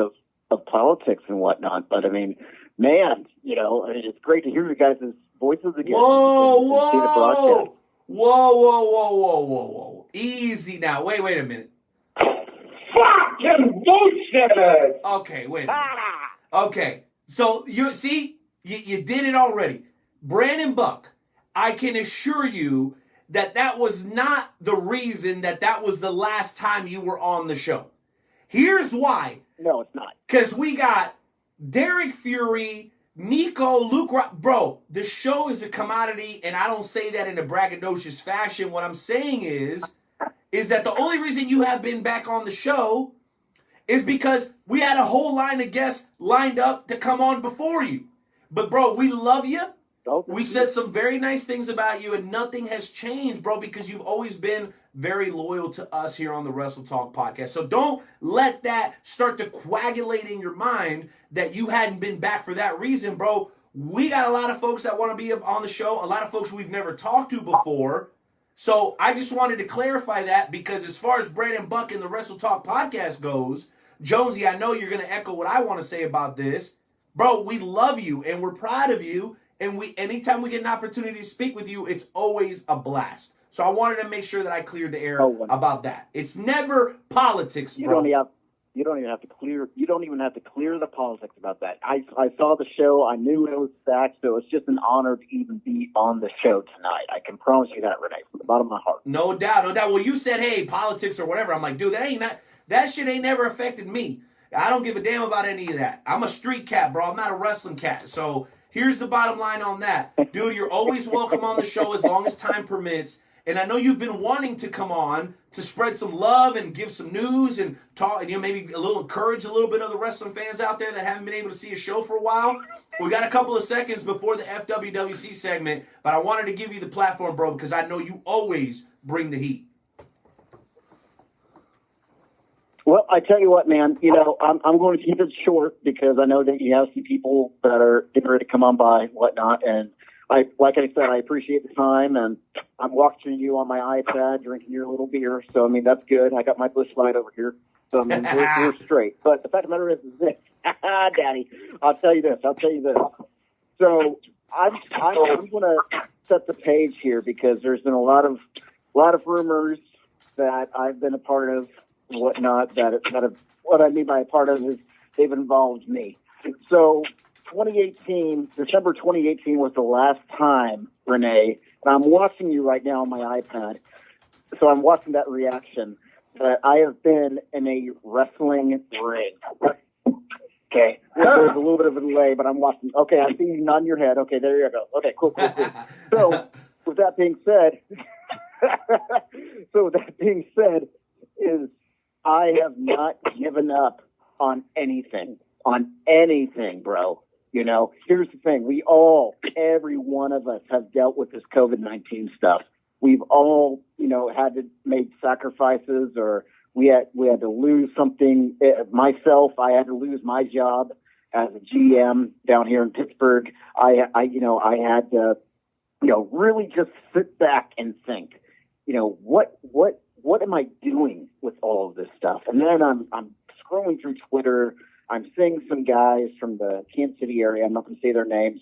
of politics and whatnot. But I mean, man, you know, I mean, it's great to hear you guys' voices again. Whoa. See the broadcast. Whoa. Easy now. Wait a minute. Fucking bullshit! Okay, wait a minute. Okay, so you see, you did it already. Brandon Buck, I can assure you that was not the reason that was the last time you were on the show. Here's why. No, it's not. Because we got Derrik Fury, Nico, Luke, bro, the show is a commodity, and I don't say that in a braggadocious fashion. What I'm saying is that the only reason you have been back on the show is because we had a whole line of guests lined up to come on before you. But, bro, we love you. We said some very nice things about you, and nothing has changed, bro, because you've always been very loyal to us here on the Wrestle Talk podcast. So don't let that start to coagulate in your mind that you hadn't been back for that reason, bro. We got a lot of folks that want to be on the show, a lot of folks we've never talked to before. So I just wanted to clarify that because as far as Brandon Buck and the Wrestle Talk podcast goes, Jonesy, I know you're going to echo what I want to say about this. Bro, we love you and we're proud of you. And anytime we get an opportunity to speak with you, it's always a blast. So I wanted to make sure that I cleared the air about that. It's never politics, bro. You don't even have to clear the politics about that. I saw the show. I knew it was stacked, so it's just an honor to even be on the show tonight. I can promise you that, Renee, from the bottom of my heart. No doubt, no doubt. Well, you said, hey, politics or whatever. I'm like, dude, that shit ain't never affected me. I don't give a damn about any of that. I'm a street cat, bro. I'm not a wrestling cat. So here's the bottom line on that. Dude, you're always welcome on the show as long as time permits. And I know you've been wanting to come on to spread some love and give some news and talk, and maybe encourage a little bit of the wrestling fans out there that haven't been able to see a show for a while. We got a couple of seconds before the FWWC segment, but I wanted to give you the platform, bro, because I know you always bring the heat. Well, I tell you what, man, I'm going to keep it short because I know that you have some people that are getting ready to come on by and whatnot, and like I said, I appreciate the time, and I'm watching you on my iPad, drinking your little beer. So, I mean, that's good. I got my Busch Light over here. So, I mean, we're straight. But the fact of the matter is this. Daddy, I'll tell you this. So, I'm going to set the page here because there's been a lot of rumors that I've been a part of and whatnot. What I mean by a part of is they've involved me. So, December 2018 was the last time, Renee, and I'm watching you right now on my iPad, so I'm watching that reaction, that I have been in a wrestling ring. Okay, there's a little bit of a delay, but I'm watching. Okay, I see you nodding your head. Okay, there you go. Okay, cool. So, with that being said, is I have not given up on anything, bro. Here's the thing. Every one of us have dealt with this COVID-19 stuff. We've all, had to make sacrifices, or we had to lose something. Myself, I had to lose my job as a GM down here in Pittsburgh. I had to, really just sit back and think, what am I doing with all of this stuff? And then I'm scrolling through Twitter. I'm seeing some guys from the Kansas City area. I'm not going to say their names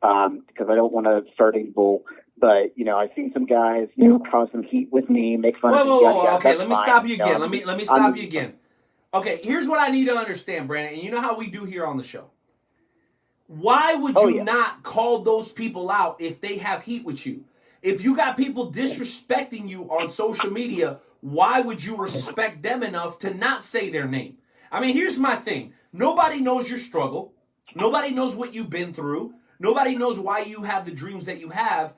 because I don't want to start any bull. But, I've seen some guys, cause some heat with me, make fun of me. Whoa. Okay, let me stop you again. Let me stop you again. Okay, here's what I need to understand, Brandon. And you know how we do here on the show. Why would you not call those people out if they have heat with you? If you got people disrespecting you on social media, why would you respect them enough to not say their name? I mean, here's my thing. Nobody knows your struggle. Nobody knows what you've been through. Nobody knows why you have the dreams that you have.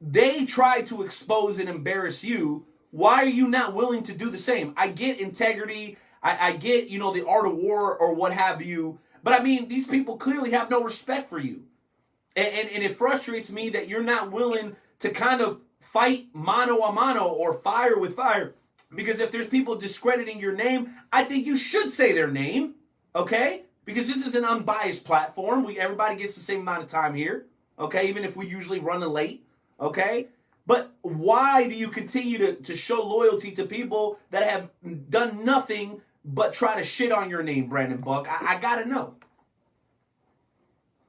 They try to expose and embarrass you. Why are you not willing to do the same? I get integrity. I get, the art of war or what have you. But, I mean, these people clearly have no respect for you. And it frustrates me that you're not willing to kind of fight mano a mano or fire with fire. Because if there's people discrediting your name, I think you should say their name, okay? Because this is an unbiased platform. Everybody gets the same amount of time here, okay? Even if we usually running late, okay? But why do you continue to show loyalty to people that have done nothing but try to shit on your name, Brandon Buck? I gotta know.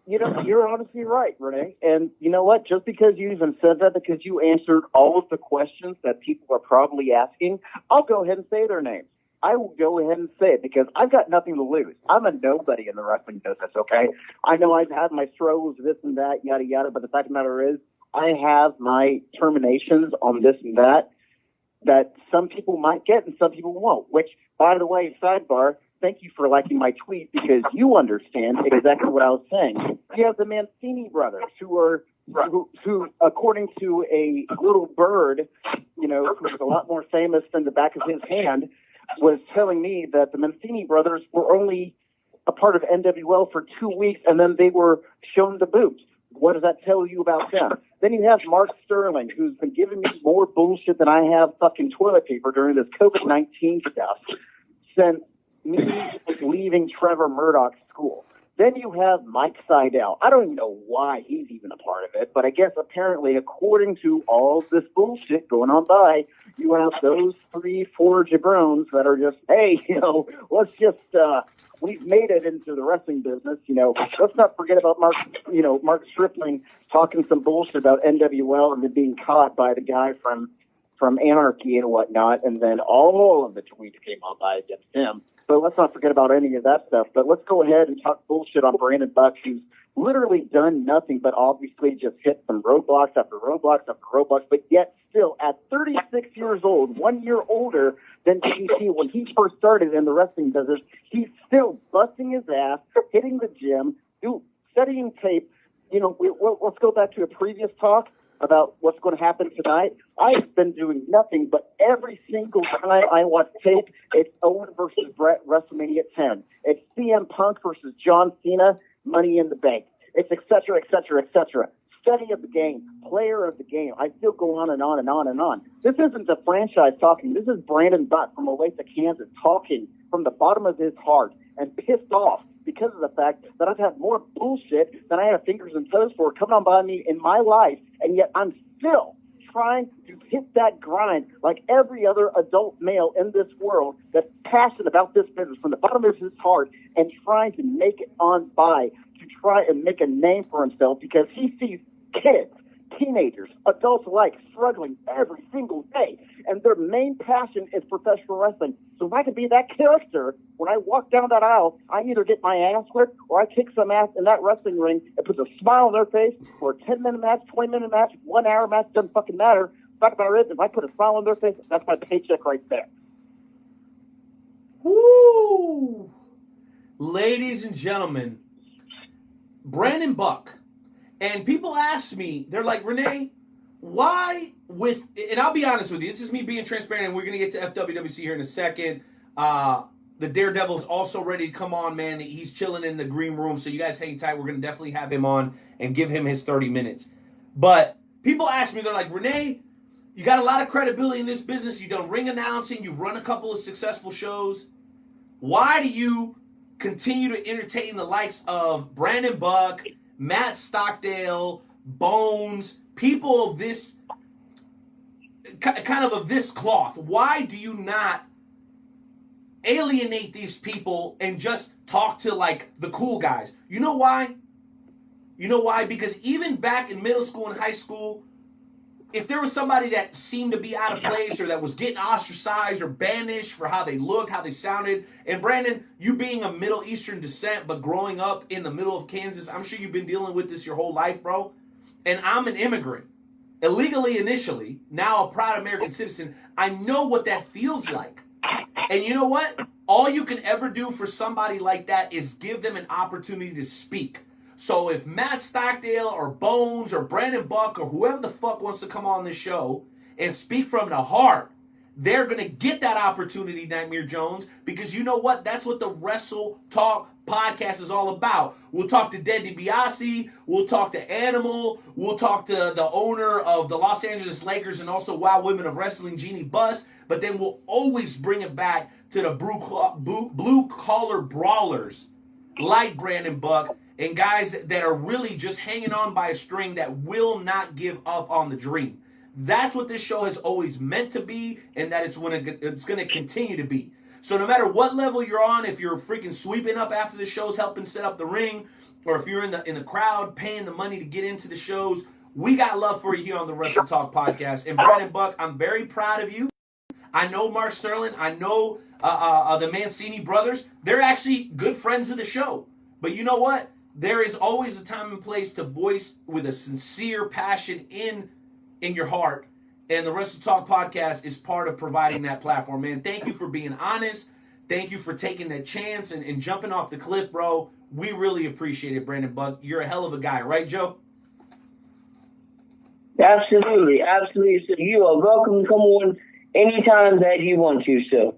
You're honestly right, Renee. And you know what? Just because you even said that, because you answered all of the questions that people are probably asking, I'll go ahead and say their names. I will go ahead and say it because I've got nothing to lose. I'm a nobody in the wrestling business, okay? I know I've had my struggles, this and that, yada, yada, but the fact of the matter is I have my terminations on this and that some people might get and some people won't, which, by the way, sidebar, thank you for liking my tweet because you understand exactly what I was saying. You have the Mancini brothers who according to a little bird, who was a lot more famous than the back of his hand, was telling me that the Mancini brothers were only a part of NWL for 2 weeks and then they were shown the boot. What does that tell you about them? Then you have Mark Sterling, who's been giving me more bullshit than I have fucking toilet paper during this COVID-19 stuff since me leaving Trevor Murdoch's school. Then you have Mike Seidel. I don't even know why he's even a part of it, but I guess apparently, according to all this bullshit going on by, you have those 3-4 jabrones that are just, hey, let's just, we've made it into the wrestling business, let's not forget about Mark Stripling talking some bullshit about NWL and then being caught by the guy from Anarchy and whatnot, and then all of the tweets came out by against him. but let's not forget about any of that stuff. But let's go ahead and talk bullshit on Brandon Buck, who's literally done nothing but obviously just hit some roadblocks after roadblocks after roadblocks, but yet still at 36 years old, 1 year older than DDP when he first started in the wrestling business, he's still busting his ass, hitting the gym, studying tape. You know, let's go back to a previous talk about what's going to happen tonight. I've been doing nothing, but every single time I watch tape, it's Owen versus Brett, WrestleMania 10. It's CM Punk versus John Cena, Money in the Bank. It's et cetera, et cetera, et cetera. Study of the game, player of the game. I still go on and on and on and on. This isn't the franchise talking. This is Brandon Buck from Olathe, Kansas, talking from the bottom of his heart and pissed off because of the fact that I've had more bullshit than I have fingers and toes for coming on by me in my life, and yet I'm still trying to hit that grind like every other adult male in this world that's passionate about this business from the bottom of his heart and trying to make it on by, to try and make a name for himself, because he sees kids, teenagers, adults alike struggling every single day, and their main passion is professional wrestling. So if I could be that character, when I walk down that aisle, I either get my ass whipped or I kick some ass in that wrestling ring and put a smile on their face for a 10-minute match, 20-minute match, 1 hour match, doesn't fucking matter. The fact about it is, if I put a smile on their face, that's my paycheck right there. Woo! Ladies and gentlemen, Brandon Buck. And people ask me, they're like, Renee, why with, and I'll be honest with you, this is me being transparent, and we're going to get to FWWC here in a second. The Daredevil's also ready to come on, man. He's chilling in the green room, so you guys hang tight. We're going to definitely have him on and give him his 30 minutes. But people ask me, they're like, Renee, you got a lot of credibility in this business. You've done ring announcing. You've run a couple of successful shows. Why do you continue to entertain the likes of Brandon Buck, Matt Stockdale, Bones, people of this kind of this cloth? Why do you not alienate these people and just talk to like the cool guys? You know why? You know why? Because even back in middle school and high school, if there was somebody that seemed to be out of place or that was getting ostracized or banished for how they looked, how they sounded, and Brandon, you being of Middle Eastern descent but growing up in the middle of Kansas, I'm sure you've been dealing with this your whole life, bro. And I'm an immigrant, illegally initially, now a proud American citizen. I know what that feels like. And you know what? All you can ever do for somebody like that is give them an opportunity to speak. So if Matt Stockdale or Bones or Brandon Buck or whoever the fuck wants to come on this show and speak from the heart, they're going to get that opportunity, Nightmare Jones, because you know what? That's what the Wrestle Talk podcast is all about. We'll talk to Ted DiBiase. We'll talk to Animal. We'll talk to the owner of the Los Angeles Lakers and also Wild Women of Wrestling, Jeannie Buss. But then we'll always bring it back to the blue-collar brawlers like Brandon Buck, and guys that are really just hanging on by a string that will not give up on the dream. That's what this show has always meant to be, and that it's going to continue to be. So no matter what level you're on, if you're freaking sweeping up after the shows, helping set up the ring, or if you're in the crowd paying the money to get into the shows, we got love for you here on the Wrestle Talk podcast. And Brandon Buck, I'm very proud of you. I know Mark Sterling. I know the Mancini brothers. They're actually good friends of the show. But you know what? There is always a time and place to voice with a sincere passion in your heart. And the Wrestle Talk podcast is part of providing that platform, man. Thank you for being honest. Thank you for taking that chance and jumping off the cliff, bro. We really appreciate it, Brandon Buck. You're a hell of a guy, right, Joe? Absolutely, absolutely. So you are welcome to come on anytime that you want to, so.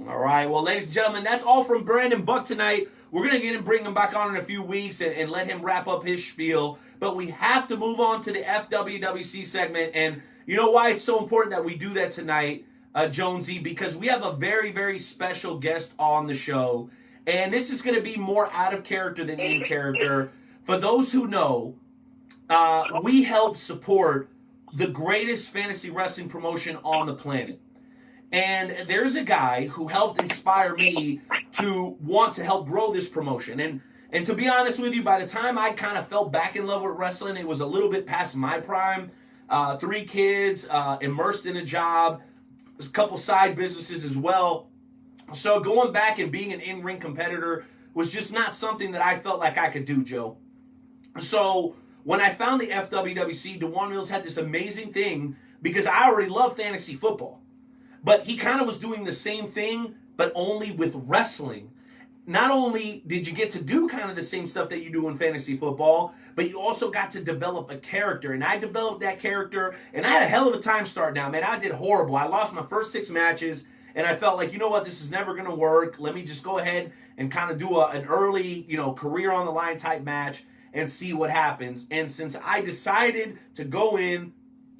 All right. Well, ladies and gentlemen, that's all from Brandon Buck tonight. We're going to bring him back on in a few weeks and let him wrap up his spiel. But we have to move on to the FWWC segment. And you know why it's so important that we do that tonight, Jonesy? Because we have a very, very special guest on the show. And this is going to be more out of character than in character. For those who know, we help support the greatest fantasy wrestling promotion on the planet. And there's a guy who helped inspire me to want to help grow this promotion. And to be honest with you, by the time I kind of fell back in love with wrestling, it was a little bit past my prime. 3 kids, immersed in a job, a couple side businesses as well. So going back and being an in-ring competitor was just not something that I felt like I could do, Joe. So when I found the FWWC, Dewan Mills had this amazing thing because I already love fantasy football. But he kind of was doing the same thing, but only with wrestling. Not only did you get to do kind of the same stuff that you do in fantasy football, but you also got to develop a character. And I developed that character, and I had a hell of a time starting out, man. I did horrible. I lost my first 6 matches, and I felt like, you know what, this is never going to work. Let me just go ahead and kind of do an early, career on the line type match and see what happens. And since I decided to go in,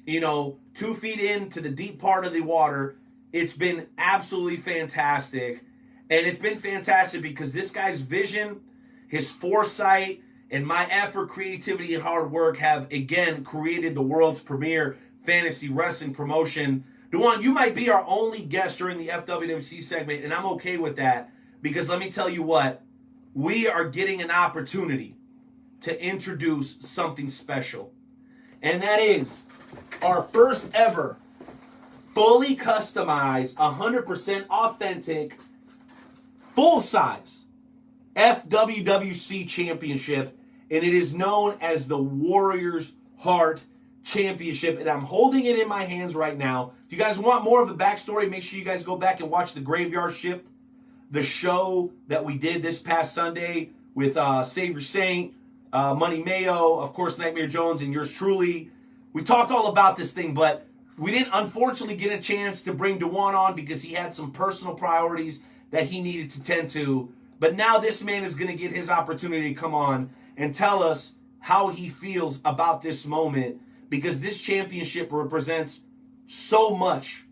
2 feet into the deep part of the water, it's been absolutely fantastic. And it's been fantastic because this guy's vision, his foresight, and my effort, creativity, and hard work have, again, created the world's premier fantasy wrestling promotion. Dewan, you might be our only guest during the FWWC segment, and I'm okay with that because let me tell you what, we are getting an opportunity to introduce something special. And that is our first ever fully customized, 100% authentic, full-size FWWC championship, and it is known as the Warrior's Heart Championship, and I'm holding it in my hands right now. If you guys want more of the backstory, make sure you guys go back and watch the Graveyard Shift, the show that we did this past Sunday with Savior Saint, Money Mayo, of course, Nightmare Jones, and yours truly. We talked all about this thing, but we didn't unfortunately get a chance to bring Dewan on because he had some personal priorities that he needed to tend to. But now this man is going to get his opportunity to come on and tell us how he feels about this moment, because this championship represents so much.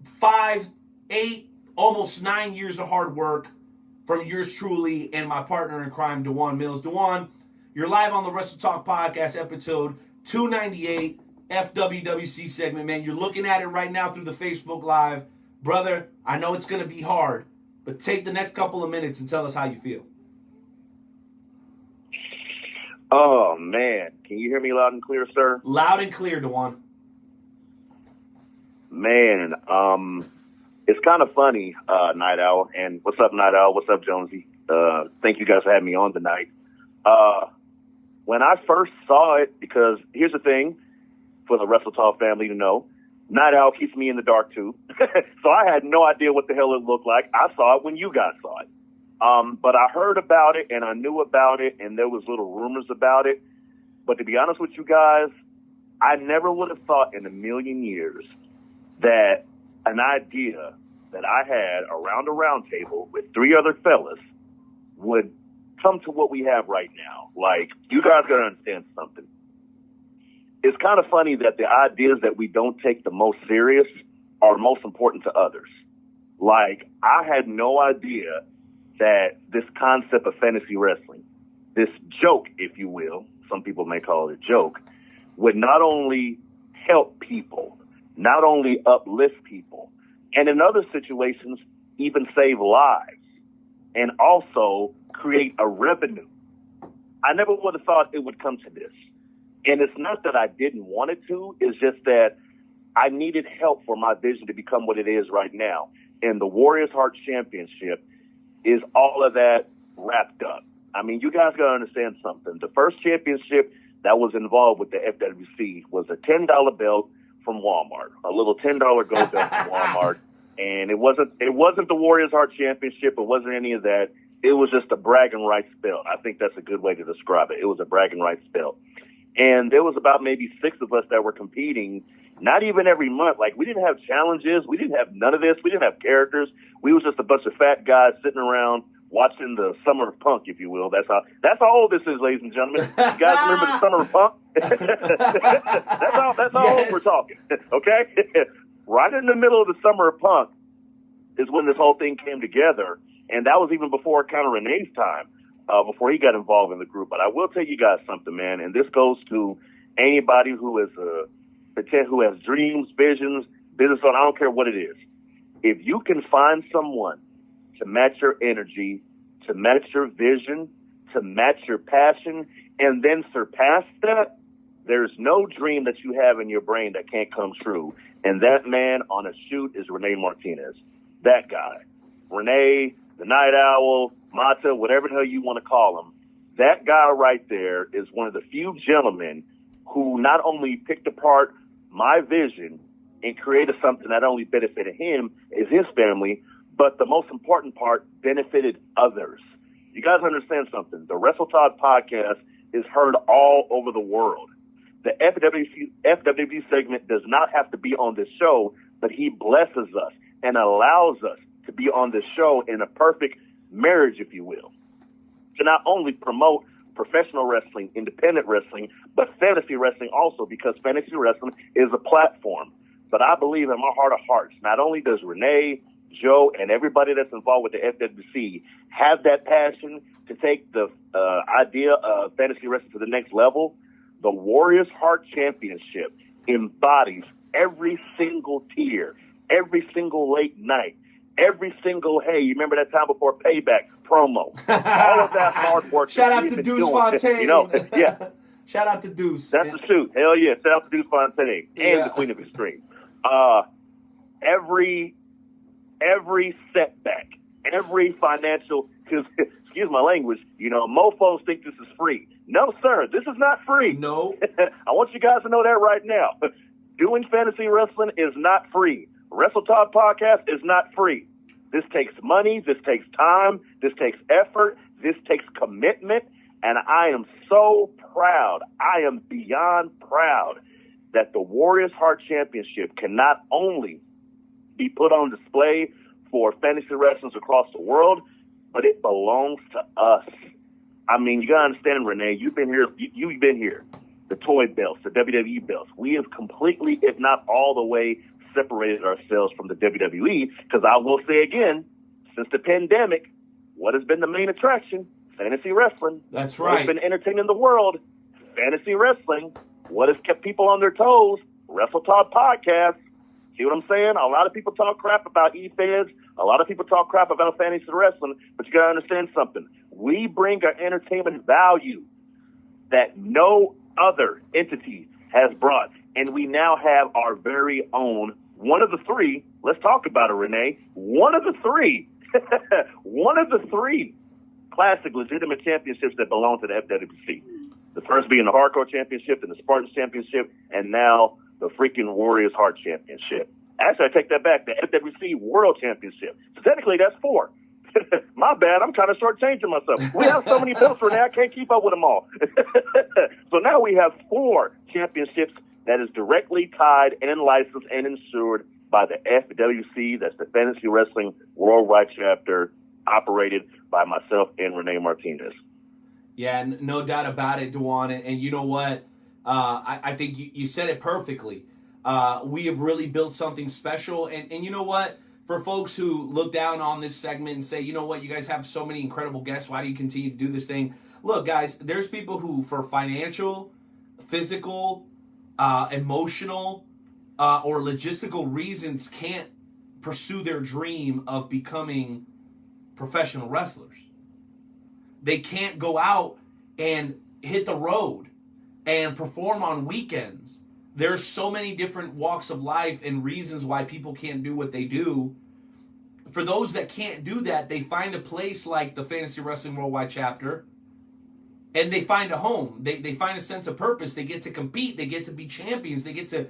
5, 8, almost 9 years of hard work from yours truly and my partner in crime, Dewan Mills. Dewan, you're live on the Wrestle Talk Podcast, episode 298, FWWC segment, man. You're looking at it right now through the Facebook Live. Brother, I know it's going to be hard, but take the next couple of minutes and tell us how you feel. Oh, man. Can you hear me loud and clear, sir? Loud and clear, Dewan. Man, it's kind of funny, Night Owl. And what's up, Night Owl? What's up, Jonesy? Thank you guys for having me on tonight. When I first saw it, because here's the thing for the Wrestle Talk family to know, Night Owl keeps me in the dark, too. So I had no idea what the hell it looked like. I saw it when you guys saw it. But I heard about it, and I knew about it, and there was little rumors about it. But to be honest with you guys, I never would have thought in a million years that an idea that I had around a round table with 3 other fellas would come to what we have right now. Like, you guys got to understand something. It's kind of funny that the ideas that we don't take the most serious are most important to others. Like, I had no idea that this concept of fantasy wrestling, this joke, if you will, some people may call it a joke, would not only help people, not only uplift people, and in other situations, even save lives, and also create a revenue. I never would have thought it would come to this. And it's not that I didn't want it to, it's just that I needed help for my vision to become what it is right now. And the Warriors Heart Championship is all of that wrapped up. I mean, you guys got to understand something. The first championship that was involved with the FWC was a $10 belt from Walmart, a little $10 gold belt from Walmart. And it wasn't the Warriors Heart Championship. It wasn't any of that. It was just a bragging rights belt. I think that's a good way to describe it. It was a bragging rights belt. And there was about maybe 6 of us that were competing, not even every month. Like, we didn't have challenges. We didn't have none of this. We didn't have characters. We was just a bunch of fat guys sitting around watching the Summer of Punk, if you will. That's how old this is, ladies and gentlemen. You guys remember the Summer of Punk? That's how old we're talking. Okay? Right in the middle of the Summer of Punk is when this whole thing came together. And that was even before kind of Renee's time, before he got involved in the group. But I will tell you guys something, man, and this goes to anybody who has dreams, visions, business on, I don't care what it is. If you can find someone to match your energy, to match your vision, to match your passion, and then surpass that, there's no dream that you have in your brain that can't come true. And that man on a shoot is Renee Martinez. That guy. Renee, the Night Owl, Mata, whatever the hell you want to call him, that guy right there is one of the few gentlemen who not only picked apart my vision and created something that only benefited him as his family, but the most important part, benefited others. You guys understand something. The Wrestle Talk podcast is heard all over the world. The FWC segment does not have to be on this show, but he blesses us and allows us to be on this show in a perfect marriage, if you will, to not only promote professional wrestling, independent wrestling, but fantasy wrestling also, because fantasy wrestling is a platform. But I believe in my heart of hearts, not only does Renee, Joe, and everybody that's involved with the FWC have that passion to take the idea of fantasy wrestling to the next level, the Warriors Heart Championship embodies every single tier, every single late night, every single, hey, you remember that time before Payback promo, all of that hard work. Shout out to Deuce Fontaine. You know, yeah. Shout out to Deuce. That's the shoot. Hell yeah. Shout out to Deuce Fontaine and the Queen of Extreme. Every setback, every financial, because, excuse my language, you know, mofos think this is free. No, sir, this is not free. No. I want you guys to know that right now. Doing fantasy wrestling is not free. Wrestle Talk podcast is not free. This takes money. This takes time. This takes effort. This takes commitment. And I am so proud. I am beyond proud that the Warriors Heart Championship can not only be put on display for fantasy wrestlers across the world, but it belongs to us. I mean, you gotta understand, Renee, you've been here. You've been here. The toy belts, the WWE belts. We have completely, if not all the way, separated ourselves from the WWE. Because I will say again, since the pandemic, what has been the main attraction? Fantasy wrestling. That's right. What has been entertaining the world? Fantasy wrestling. What has kept people on their toes? Wrestle Talk podcast. See what I'm saying? A lot of people talk crap about e-feds. A lot of people talk crap about fantasy wrestling. But you got to understand something. We bring our entertainment value that no other entity has brought. And we now have our very own, one of the three, let's talk about it, Renee, one of the three classic legitimate championships that belong to the FWC. The first being the Hardcore Championship and the Spartans Championship, and now the freaking Warriors Heart Championship. Actually, I take that back, the FWC World Championship. So technically, that's 4. My bad, I'm kind of shortchanging myself. We have so many belts right now, I can't keep up with them all. So now we have 4 championships that is directly tied and licensed and insured by the FWC. That's the Fantasy Wrestling Worldwide Chapter, operated by myself and Renee Martinez. Yeah, no doubt about it, Dewan. And you know what? I think you said it perfectly. We have really built something special. And you know what? For folks who look down on this segment and say, you know what, you guys have so many incredible guests, why do you continue to do this thing? Look, guys, there's people who, for financial, physical, emotional, or logistical reasons, can't pursue their dream of becoming professional wrestlers. They can't go out and hit the road and perform on weekends. There's so many different walks of life and reasons why people can't do what they do. For those that can't do that, they find a place like the Fantasy Wrestling Worldwide Chapter, and they find a home. They find a sense of purpose. They get to compete. They get to be champions. They get to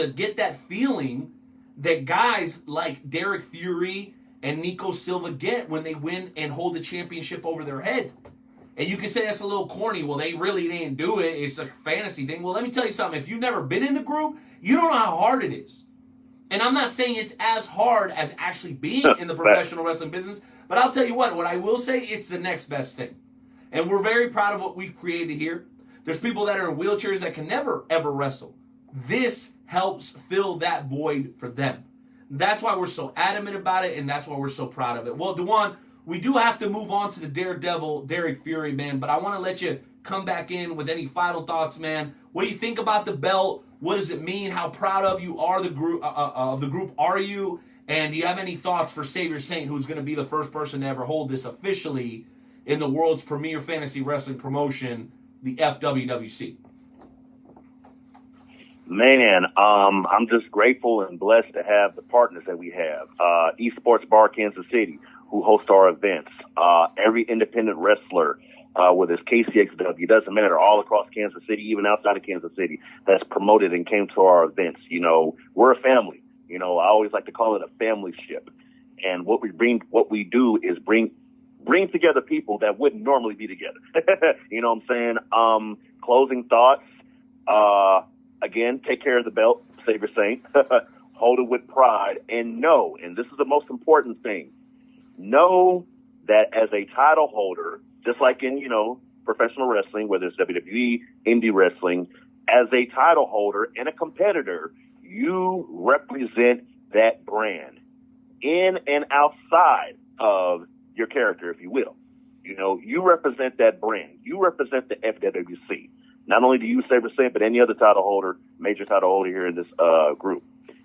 get that feeling that guys like Derrik Fury and Nico Silva get when they win and hold the championship over their head. And you can say that's a little corny. Well, they really didn't do it. It's a fantasy thing. Well, let me tell you something. If you've never been in the group, you don't know how hard it is. And I'm not saying it's as hard as actually being in the professional wrestling business, but I'll tell you what I will say, it's the next best thing. And we're very proud of what we've created here. There's people that are in wheelchairs that can never, ever wrestle. This helps fill that void for them. That's why we're so adamant about it, and that's why we're so proud of it. Well, Dewan, we do have to move on to the Daredevil, Derrik Fury, man, but I want to let you come back in with any final thoughts, man. What do you think about the belt? What does it mean? How proud of you are the group are you? And do you have any thoughts for Xavier Saint, who's going to be the first person to ever hold this officially in the world's premier fantasy wrestling promotion, the FWWC? Man, I'm just grateful and blessed to have the partners that we have. Esports Bar Kansas City, who host our events. Every independent wrestler, whether it's KCXW, doesn't matter, all across Kansas City, even outside of Kansas City, that's promoted and came to our events. You know, we're a family. You know, I always like to call it a family ship. And what we do is bring together people that wouldn't normally be together. You know what I'm saying? Closing thoughts. Again, take care of the belt, save your saint. Hold it with pride, and know, and this is the most important thing, know that as a title holder, just like in, you know, professional wrestling, whether it's WWE, indie wrestling, as a title holder and a competitor, you represent that brand in and outside of your character, if you will. You know, you represent that brand. You represent the FWC. Not only do you save your saint, but any other title holder, major title holder here in this group.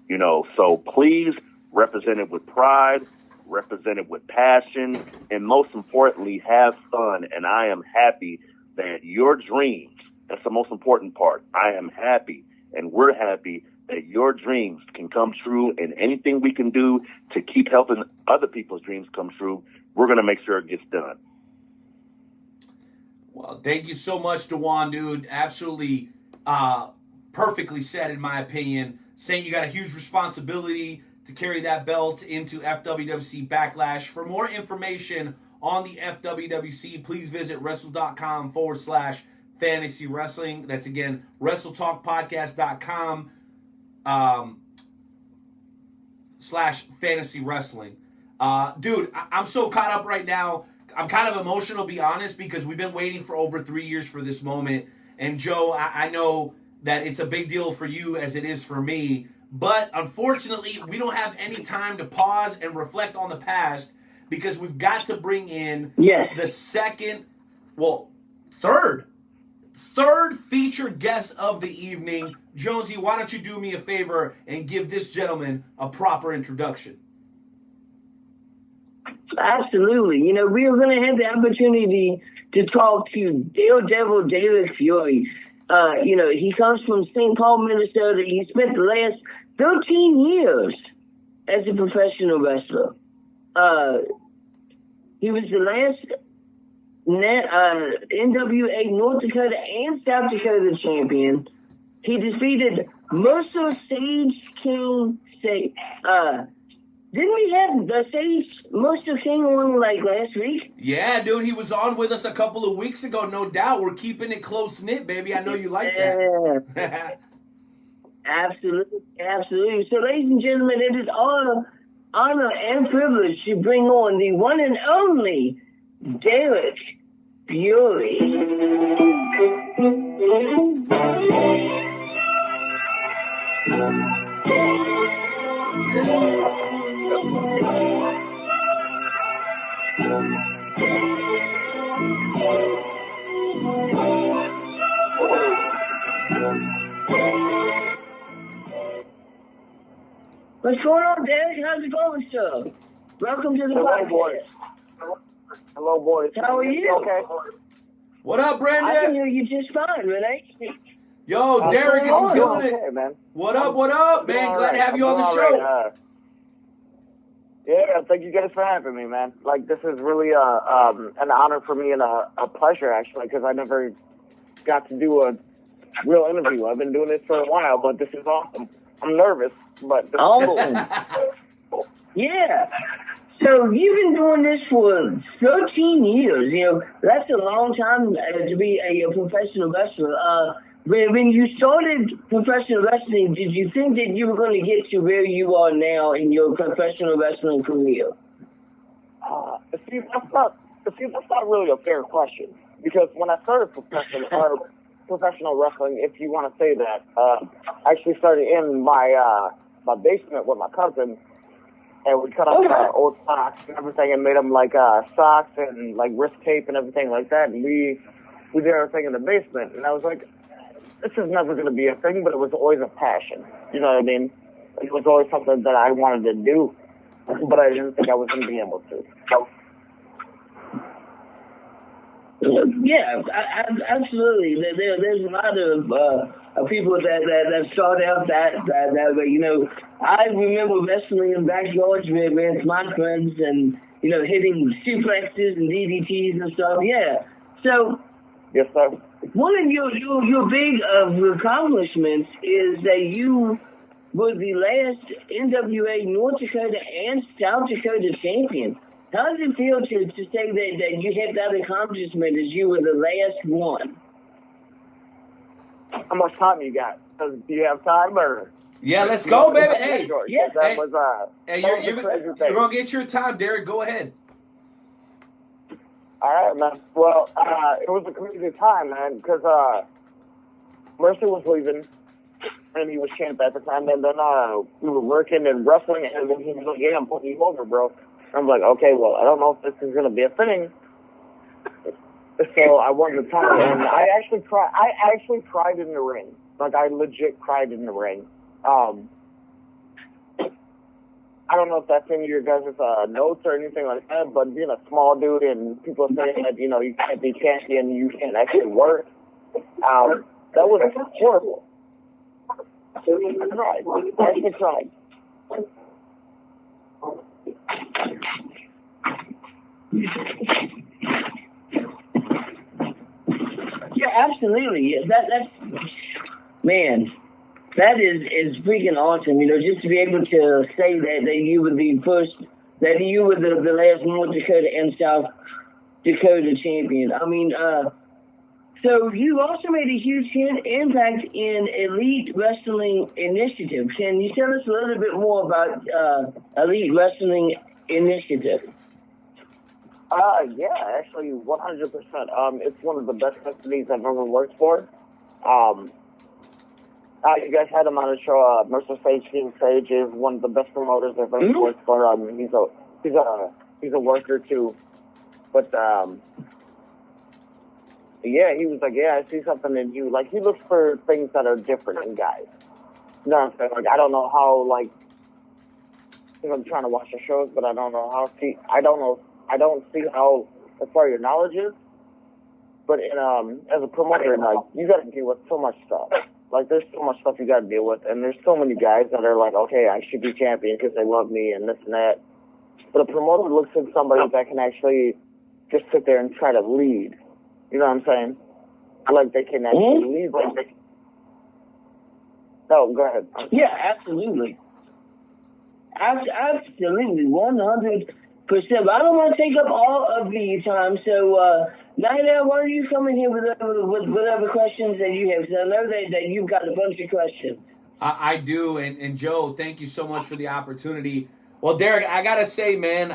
You know, so please represent it with pride, represent it with passion, and most importantly, have fun. And I am happy that your dreams, that's the most important part. I am happy, and we're happy that your dreams can come true, and anything we can do to keep helping other people's dreams come true, we're going to make sure it gets done. Well, thank you so much, Dewan, dude. Absolutely perfectly said, in my opinion. Saint, you got a huge responsibility to carry that belt into FWWC Backlash. For more information on the FWWC, please visit wrestle.com/fantasy wrestling. That's, again, WrestleTalkPodcast.com /fantasy wrestling. Dude, I'm so caught up right now. I'm kind of emotional, to be honest, because we've been waiting for over 3 years for this moment. And Joe, I know that it's a big deal for you as it is for me. But unfortunately, we don't have any time to pause and reflect on the past, because we've got to bring in the third featured guest of the evening. Jonesy, why don't you do me a favor and give this gentleman a proper introduction? Absolutely. You know, we are going to have the opportunity to talk to Daredevil Derrik Fury. You know, he comes from St. Paul, Minnesota. He spent the last 13 years as a professional wrestler. He was the last NWA North Dakota and South Dakota champion. He defeated Mercer Sage King. Didn't we have the Sage Mercer King on like last week? Yeah, dude, he was on with us a couple of weeks ago, no doubt. We're keeping it close-knit, baby. I know you like that. Absolutely, absolutely. So, ladies and gentlemen, it is our honor and privilege to bring on the one and only Derrik Fury. What's going on, Derrik? How's it going, sir? Welcome to the podcast. Boys. Hello, boys. How are you? Okay. What up, Brandon? I can hear you just fine, Renee. Yo, Derrik is killing it. Okay, man. What up, man? Glad to have you on the show. Yeah, thank you guys for having me, man. Like, this is really an honor for me and a pleasure, actually, because I never got to do a real interview. I've been doing this for a while, but this is awesome. I'm nervous, but this is cool. Yeah. So you've been doing this for 13 years. You know, that's a long time to be a professional wrestler. When you started professional wrestling, did you think that you were going to get to where you are now in your professional wrestling career? See, that's not really a fair question, because when I started professional wrestling, if you want to say that, I actually started in my basement with my cousin, and we cut off old socks and everything and made them like socks and like wrist tape and everything like that, and we did everything in the basement, and I was like, this is never going to be a thing, but it was always a passion. You know what I mean? It was always something that I wanted to do, but I didn't think I was going to be able to. So. Yeah, absolutely. There's a lot of people that start out that way. You know, I remember wrestling in backyards with my friends and, you know, hitting suplexes and DDTs and stuff. Yeah. So, yes, sir. One of your big accomplishments is that you were the last NWA North Dakota and South Dakota champion. How does it feel to say that you had that accomplishment as you were the last one? How much time you got? Do you have time or? Yeah, let's go, baby. Hey, yeah, that was you're gonna get your time, Derrik. Go ahead. All right, man. Well, it was a crazy time, man, because Mercer was leaving, and he was champ at the time, and then we were working and wrestling, and then he was like, "Yeah, I'm putting you over, bro." I'm like, "Okay, well, I don't know if this is gonna be a thing." So I wanted to talk, and I actually cried in the ring. Like, I legit cried in the ring. I don't know if that's in your guys' notes or anything like that, but being a small dude and people saying that, you know, you can't be champion, you can't actually work, that was horrible. So I cried. I actually cried. Yeah, absolutely. That's man. That is freaking awesome, you know, just to be able to say that you were the first, that you were the last North Dakota and South Dakota champion. I mean, so you also made a huge impact in Elite Wrestling Initiative. Can you tell us a little bit more about Elite Wrestling Initiative? Yeah, actually, 100%. It's one of the best companies I've ever worked for. You guys had him on the show. Mercer Sage King Sage is one of the best promoters I've ever worked for. He's a worker too, but yeah, he was like, yeah, I see something in you. Like, he looks for things that are different in guys. You know what I'm saying? Like, I don't know how, like, I'm trying to watch the shows, but I don't know how. I don't see how, as far as your knowledge is. But as a promoter, like, you got to deal with so much stuff. Like, there's so much stuff you got to deal with, and there's so many guys that are like, okay, I should be champion because they love me and this and that. But a promoter looks at somebody that can actually just sit there and try to lead. You know what I'm saying? Like, they can actually lead. Like, no, go ahead. Yeah, absolutely. Absolutely, 100%. But I don't want to take up all of the time, so Nina, why don't you come in here with whatever questions that you have? Because I know that you've got a bunch of questions. I do, and Joe, thank you so much for the opportunity. Well, Derrik, I gotta say, man,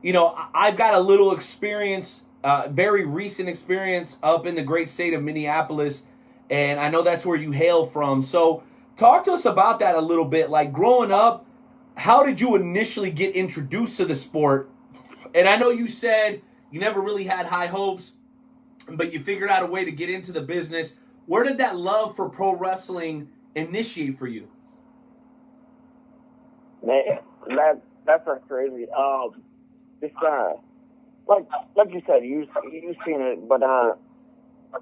you know, I've got a little experience, very recent experience up in the great state of Minneapolis, and I know that's where you hail from. So talk to us about that a little bit. Like, growing up, how did you initially get introduced to the sport? And I know you said you never really had high hopes, but you figured out a way to get into the business. Where did that love for pro wrestling initiate for you? Man, that's crazy. It's like you said, you've seen it, but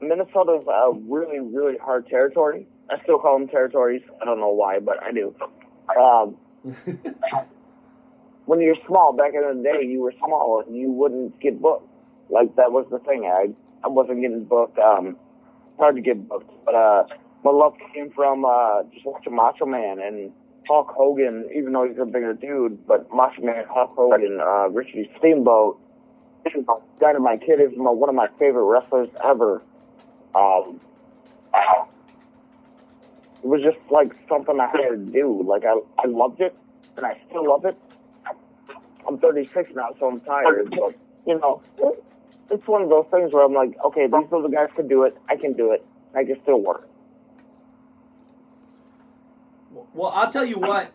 Minnesota's a really, really hard territory. I still call them territories. I don't know why, but I do. When you're small, back in the day, you were small and you wouldn't get booked. Like, that was the thing. I wasn't getting booked. Hard to get booked. But my love came from just watching Macho Man and Hulk Hogan, even though he's a bigger dude. But Macho Man, Hulk Hogan, Richard Steamboat, Dynamite Kid is one of my favorite wrestlers ever. It was just like something I had to do. Like, I loved it, and I still love it. I'm 36 now, so I'm tired. But, you know, it's one of those things where I'm like, okay, these other guys can do it. I can do it. I can still work. Well, I'll tell you what.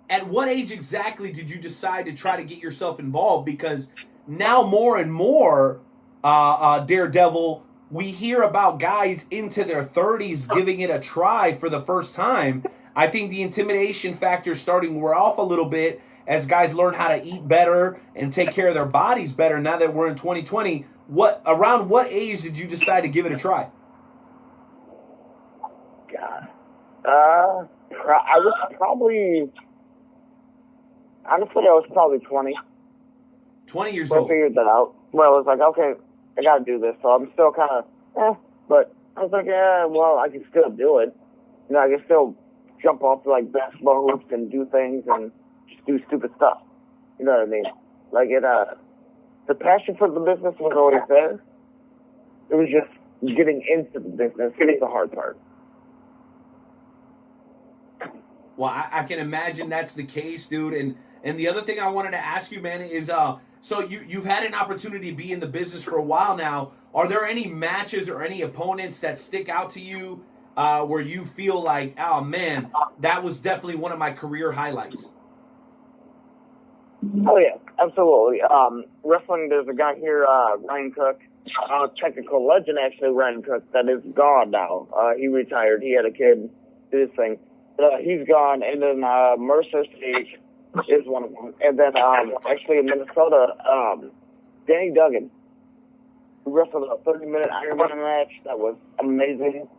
At what age exactly did you decide to try to get yourself involved? Because now more and more, Daredevil, we hear about guys into their 30s giving it a try for the first time. I think the intimidation factor is starting to wear off a little bit as guys learn how to eat better and take care of their bodies better now that we're in 2020. Around what age did you decide to give it a try? I was probably, honestly, I was probably 20. 20 years I old. figured that out. Well, I was like, okay, I got to do this. So I'm still kind of, but I was like, yeah, well, I can still do it. You know, I can still jump off like basketball hoops and do things and just do stupid stuff. You know what I mean? Like the passion for the business was always there. It was just getting into the business. It's the hard part. Well, I can imagine that's the case, dude. And the other thing I wanted to ask you, man, is so you've had an opportunity to be in the business for a while now. Are there any matches or any opponents that stick out to you where you feel like, oh man, that was definitely one of my career highlights? Oh yeah, absolutely. Wrestling, there's a guy here, Ryan Cook, technical legend actually, Ryan Cook, that is gone now. He retired. He had a kid, did his thing. He's gone, and then Mercer Stage is one of them. And then actually in Minnesota, Danny Duggan, who wrestled a 30-minute Iron Man match that was amazing.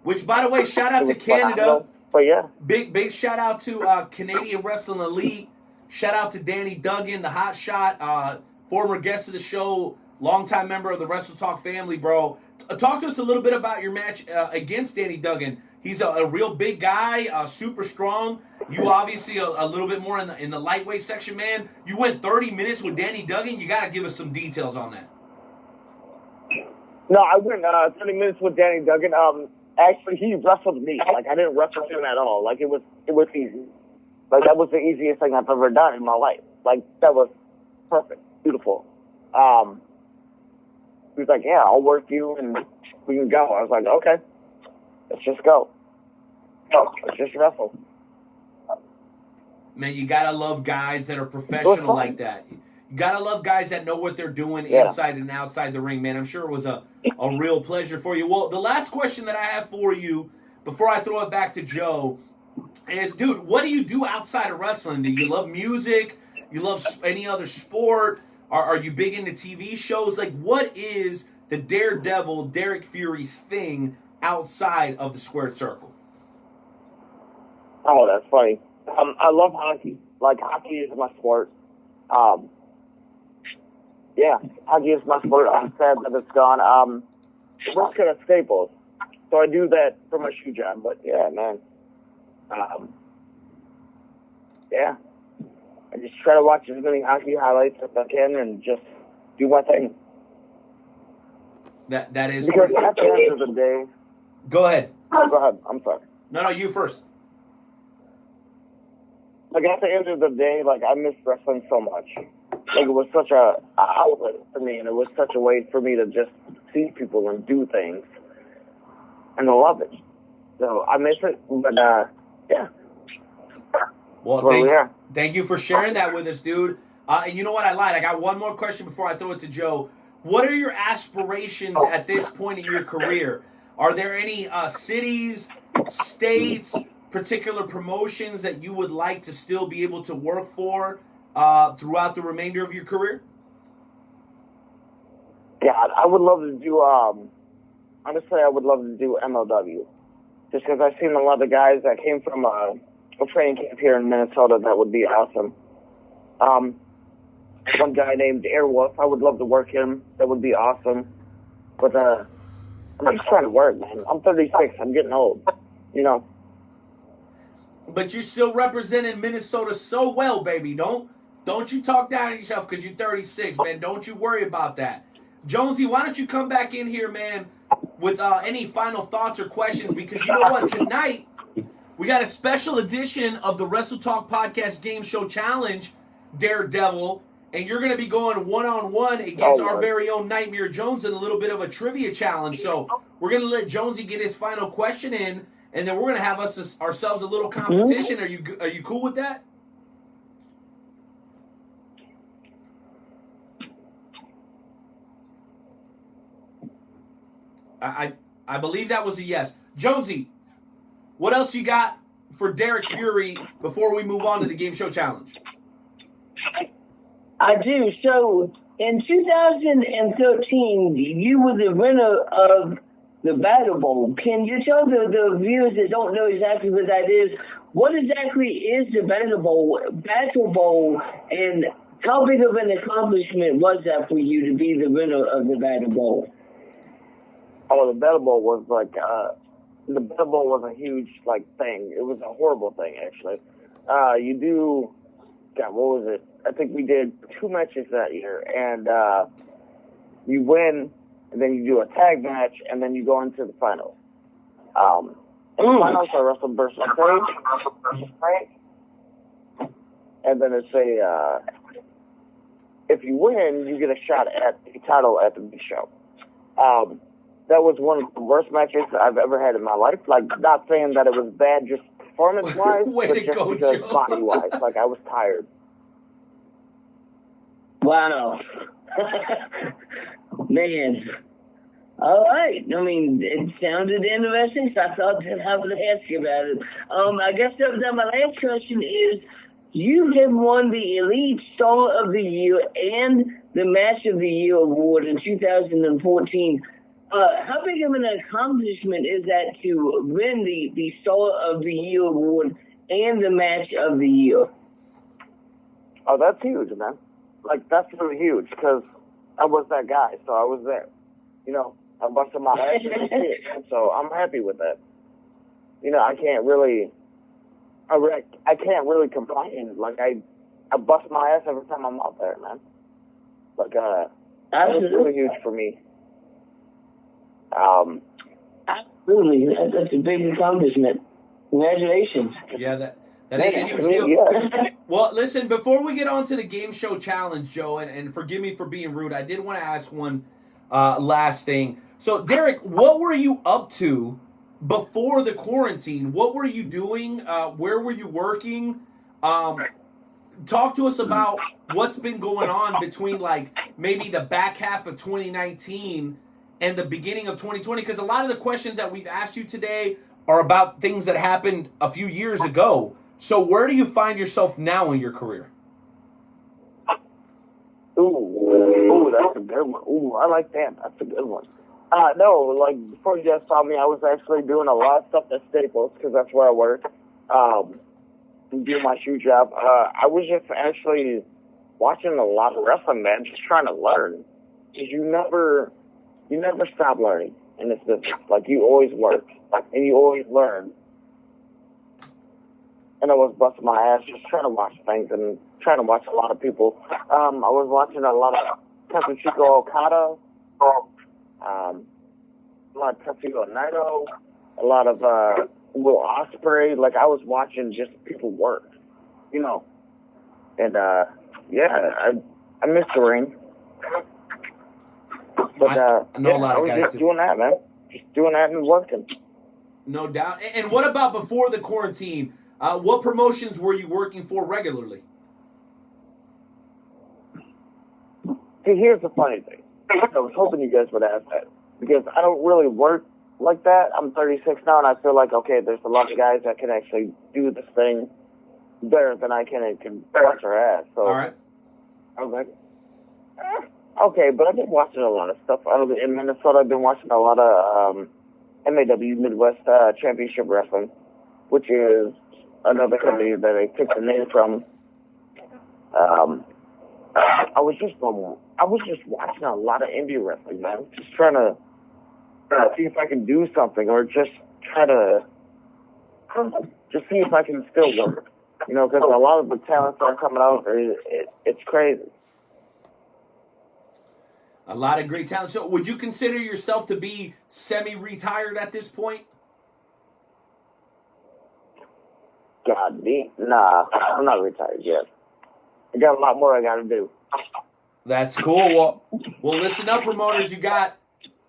Which, by the way, shout out to Canada. But yeah, big shout out to Canadian Wrestling Elite. Shout out to Danny Duggan, the hot shot, former guest of the show, longtime member of the Wrestle Talk family, bro. Talk to us a little bit about your match against Danny Duggan. He's a real big guy, super strong. You obviously a little bit more in the lightweight section, man. You went 30 minutes with Danny Duggan. You got to give us some details on that. No, I went 30 minutes with Danny Duggan. Actually, he wrestled me. Like, I didn't wrestle him at all. Like, it was easy. Like, that was the easiest thing I've ever done in my life. Like, that was perfect. Beautiful. He was like, yeah, I'll work you and we can go. I was like, okay, let's just go. Let's just wrestle. Man, you got to love guys that are professional like that. You got to love guys that know what they're doing inside and outside the ring, man. I'm sure it was a real pleasure for you. Well, the last question that I have for you before I throw it back to Joe is, dude, what do you do outside of wrestling? Do you love music? You love any other sport? Are you big into TV shows? Like, what is the Daredevil, Derrik Fury's thing outside of the squared circle? Oh, that's funny. I love hockey. Like, hockey is my sport. Yeah, hockey is my sport. I'm sad that it's gone. I work at a Staples, so I do that for my shoe job. But yeah, man. Yeah. I just try to watch as many hockey highlights as I can and just do my thing. That is because at the end of the day. Go ahead. Go ahead. I'm sorry. No, you first. Like, at the end of the day, like, I miss wrestling so much. Like, it was such a outlet for me, and it was such a way for me to just see people and do things. And I love it. So I miss it, but yeah. Well, thank you for sharing that with us, dude. And you know what I lied? I got one more question before I throw it to Joe. What are your aspirations at this point in your career? Are there any cities, states, particular promotions that you would like to still be able to work for throughout the remainder of your career? Yeah, I would love to do, honestly, I would love to do MLW. Just because I've seen a lot of guys that came from a training camp here in Minnesota that would be awesome. One guy named Airwolf, I would love to work him. That would be awesome. But I'm just trying to work, man. I'm 36. I'm getting old, you know. But you're still representing Minnesota so well, baby. Don't you talk down on yourself because you're 36, man. Don't you worry about that. Jonesy, why don't you come back in here, man, with any final thoughts or questions? Because you know what? Tonight, we got a special edition of the Wrestle Talk Podcast Game Show Challenge, Daredevil, and you're going to be going one-on-one against our very own Nightmare Jones in a little bit of a trivia challenge. So we're going to let Jonesy get his final question in, and then we're going to have ourselves a little competition. Are you cool with that? I believe that was a yes. Jonesy, what else you got for Derrik Fury before we move on to the Game Show Challenge? I do. So, in 2013, you were the winner of the Battle Bowl. Can you tell the viewers that don't know exactly what that is, what exactly is the Battle Bowl, and how big of an accomplishment was that for you to be the winner of the Battle Bowl? Oh, the Battle Bowl was like, the Battle Bowl was a huge, like, thing. It was a horrible thing, actually. You do, God, what was it? I think we did 2 matches that year, and you win, and then you do a tag match, and then you go into the finals. In the finals, I wrestled versus Frank, and then it's if you win, you get a shot at the title at the big show. That was one of the worst matches I've ever had in my life. Like, not saying that it was bad just performance-wise, but just because body-wise. Like, I was tired. Wow. Man. All right. I mean, it sounded interesting, so I thought that I would ask you about it. I guess that my last question is, you have won the Elite Star of the Year and the Match of the Year award in 2014. How big of an accomplishment is that to win the Star of the Year award and the Match of the Year? Oh, that's huge, man. Like, that's really huge, because I was that guy, so I was there. You know, I busted my ass, so I'm happy with that. You know, I can't really complain. Like, I bust my ass every time I'm out there, man. Like, it's really huge for me. Absolutely. That's a big accomplishment. Congratulations. Yeah, that is a huge deal. Yeah. Well, listen, before we get on to the game show challenge, Joe, and forgive me for being rude, I did want to ask one last thing. So, Derrik, what were you up to before the quarantine? What were you doing? Where were you working? Talk to us about what's been going on between, like, maybe the back half of 2019 and the beginning of 2020, because a lot of the questions that we've asked you today are about things that happened a few years ago. So where do you find yourself now in your career? Ooh, that's a good one. Ooh, I like that. That's a good one. No, like, before you guys saw me, I was actually doing a lot of stuff at Staples, because that's where I work, doing my shoe job. I was just actually watching a lot of wrestling, man, just trying to learn. Because you never stop learning in this business. Like, you always work, and you always learn. And I was busting my ass just trying to watch things and trying to watch a lot of people. I was watching a lot of Kazuchika Okada, a lot of Tetsuya Naito, a lot of Will Ospreay. Like, I was watching just people work, you know. And, yeah, I miss the ring. But, I know a lot of I was guys just doing that, man. Just doing that and working. No doubt. And what about before the quarantine? What promotions were you working for regularly? See, here's the funny thing. I was hoping you guys would ask that. Because I don't really work like that. I'm 36 now, and I feel like, okay, there's a lot of guys that can actually do this thing better than I can and can watch their ass. So all right. I was like, okay, but I've been watching a lot of stuff. In Minnesota, I've been watching a lot of MAW, Midwest Championship Wrestling, which is another company that I took the name from. I was just watching a lot of indie wrestling, man. Just trying to see if I can do something, or just try to just see if I can still work. You know, because a lot of the talents that are coming out, it's crazy. A lot of great talent. So would you consider yourself to be semi-retired at this point? God, nah, I'm not retired yet. I got a lot more I got to do. That's cool. Well, listen up, promoters. You got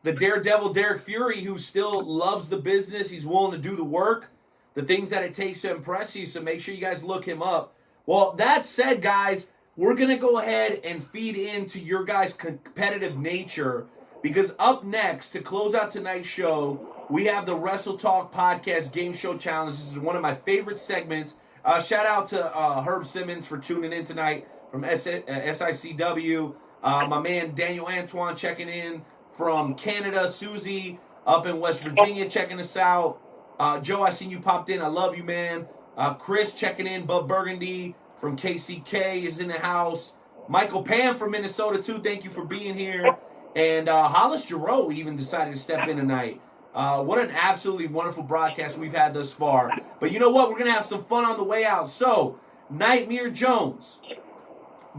the Daredevil, Derrik Fury, who still loves the business. He's willing to do the work, the things that it takes to impress you, so make sure you guys look him up. Well, that said, guys, we're going to go ahead and feed into your guys' competitive nature, because up next, to close out tonight's show, we have the Wrestle Talk Podcast Game Show Challenge. This is one of my favorite segments. Shout out to Herb Simmons for tuning in tonight from SICW. My man Daniel Antoine checking in from Canada. Susie up in West Virginia checking us out. Joe, I seen you popped in. I love you, man. Chris checking in. Bub Burgundy from KCK is in the house. Michael Pam from Minnesota, too. Thank you for being here. And Hollis Giroux even decided to step in tonight. What an absolutely wonderful broadcast we've had thus far. But you know what? We're going to have some fun on the way out. So, Nightmare Jones,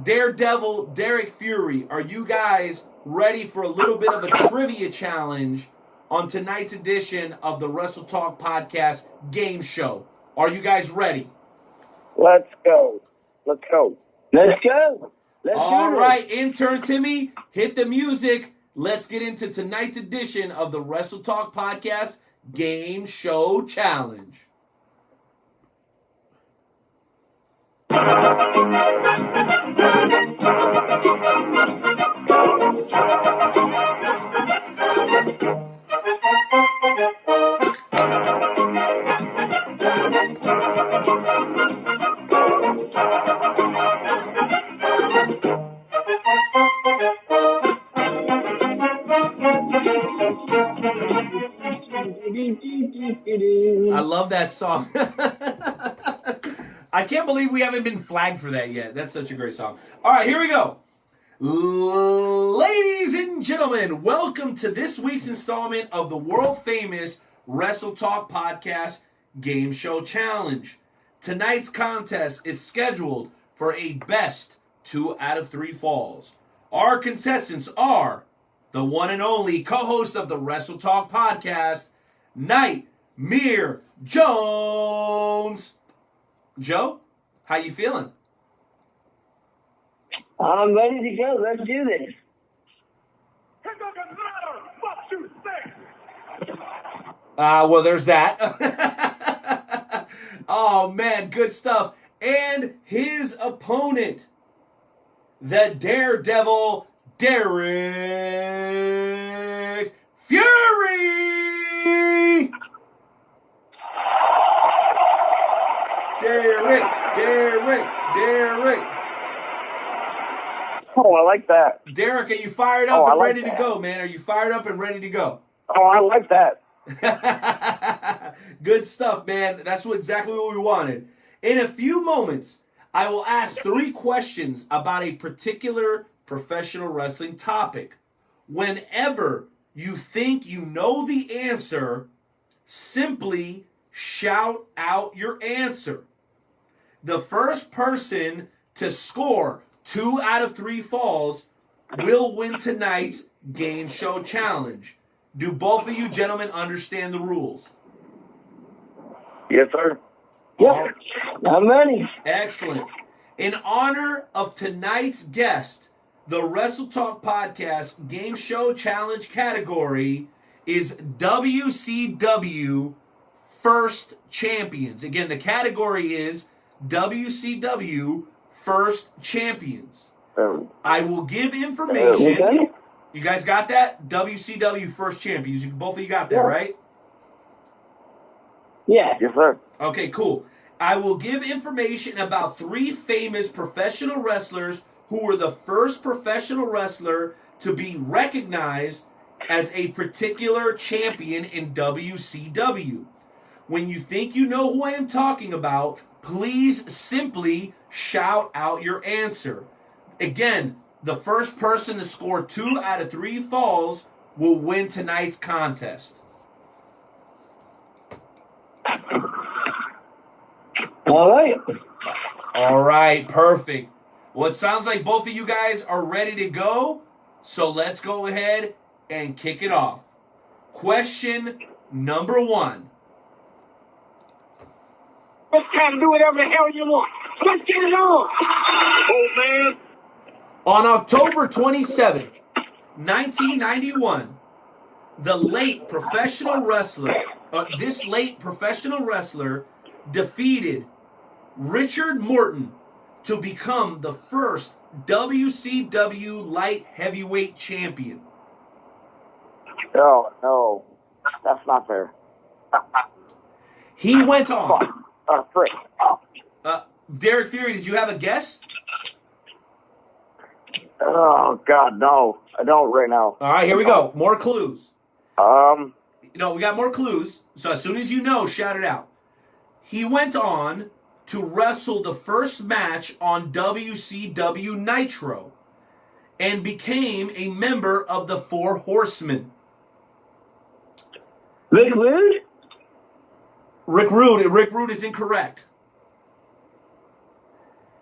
Daredevil, Derrik Fury, are you guys ready for a little bit of a trivia challenge on tonight's edition of the Wrestle Talk Podcast game show? Are you guys ready? Let's go. Let's go. Let's go. All right, intern Timmy, hit the music. Let's get into tonight's edition of the Wrestle Talk Podcast Game Show Challenge. I love that song. I can't believe we haven't been flagged for that yet. That's such a great song. All right, here we go. Ladies and gentlemen, welcome to this week's installment of the world-famous Wrestle Talk Podcast Game Show Challenge. Tonight's contest is scheduled for a best 2 out of 3 falls. Our contestants are the one and only co-host of the Wrestle Talk Podcast, Nightmare Jones. Joe, how you feeling? I'm ready to go. Let's do this. Well, there's that. Oh, man, good stuff. And his opponent, the Daredevil, Derrik Fury! Derrik. Oh, I like that. Derrik, are you fired up and ready to go, man? Are you fired up and ready to go? Oh, I like that. Good stuff, man. That's exactly what we wanted. In a few moments, I will ask 3 questions about a particular professional wrestling topic. Whenever you think you know the answer, simply shout out your answer. The first person to score 2 out of 3 falls will win tonight's game show challenge. Do both of you gentlemen understand the rules? Yes, sir. Yeah, I'm ready. Excellent. In honor of tonight's guest, the Wrestle Talk Podcast Game Show Challenge category is WCW First Champions. Again, the category is WCW First Champions. I will give information. Okay. You guys got that? WCW First Champions. Both of you got that, right? Yeah. Yes, sir. Okay, cool. I will give information about 3 famous professional wrestlers who were the first professional wrestler to be recognized as a particular champion in WCW. When you think you know who I am talking about, please simply shout out your answer. Again, the first person to score 2 out of 3 falls will win tonight's contest. All right, perfect. Well, it sounds like both of you guys are ready to go, so let's go ahead and kick it off. Question number 1. It's time to do whatever the hell you want. Let's get it on. Old man. On October 27th, 1991, this late professional wrestler defeated Richard Morton to become the first WCW light heavyweight champion. No, that's not fair. He went on. Frick. Derrik Fury, did you have a guess? Oh, God, no. I don't right now. All right, here we go. More clues. we got more clues. So as soon as you know, shout it out. He went on to wrestle the first match on WCW Nitro and became a member of the Four Horsemen. Rick Rude? Rick Rude is incorrect.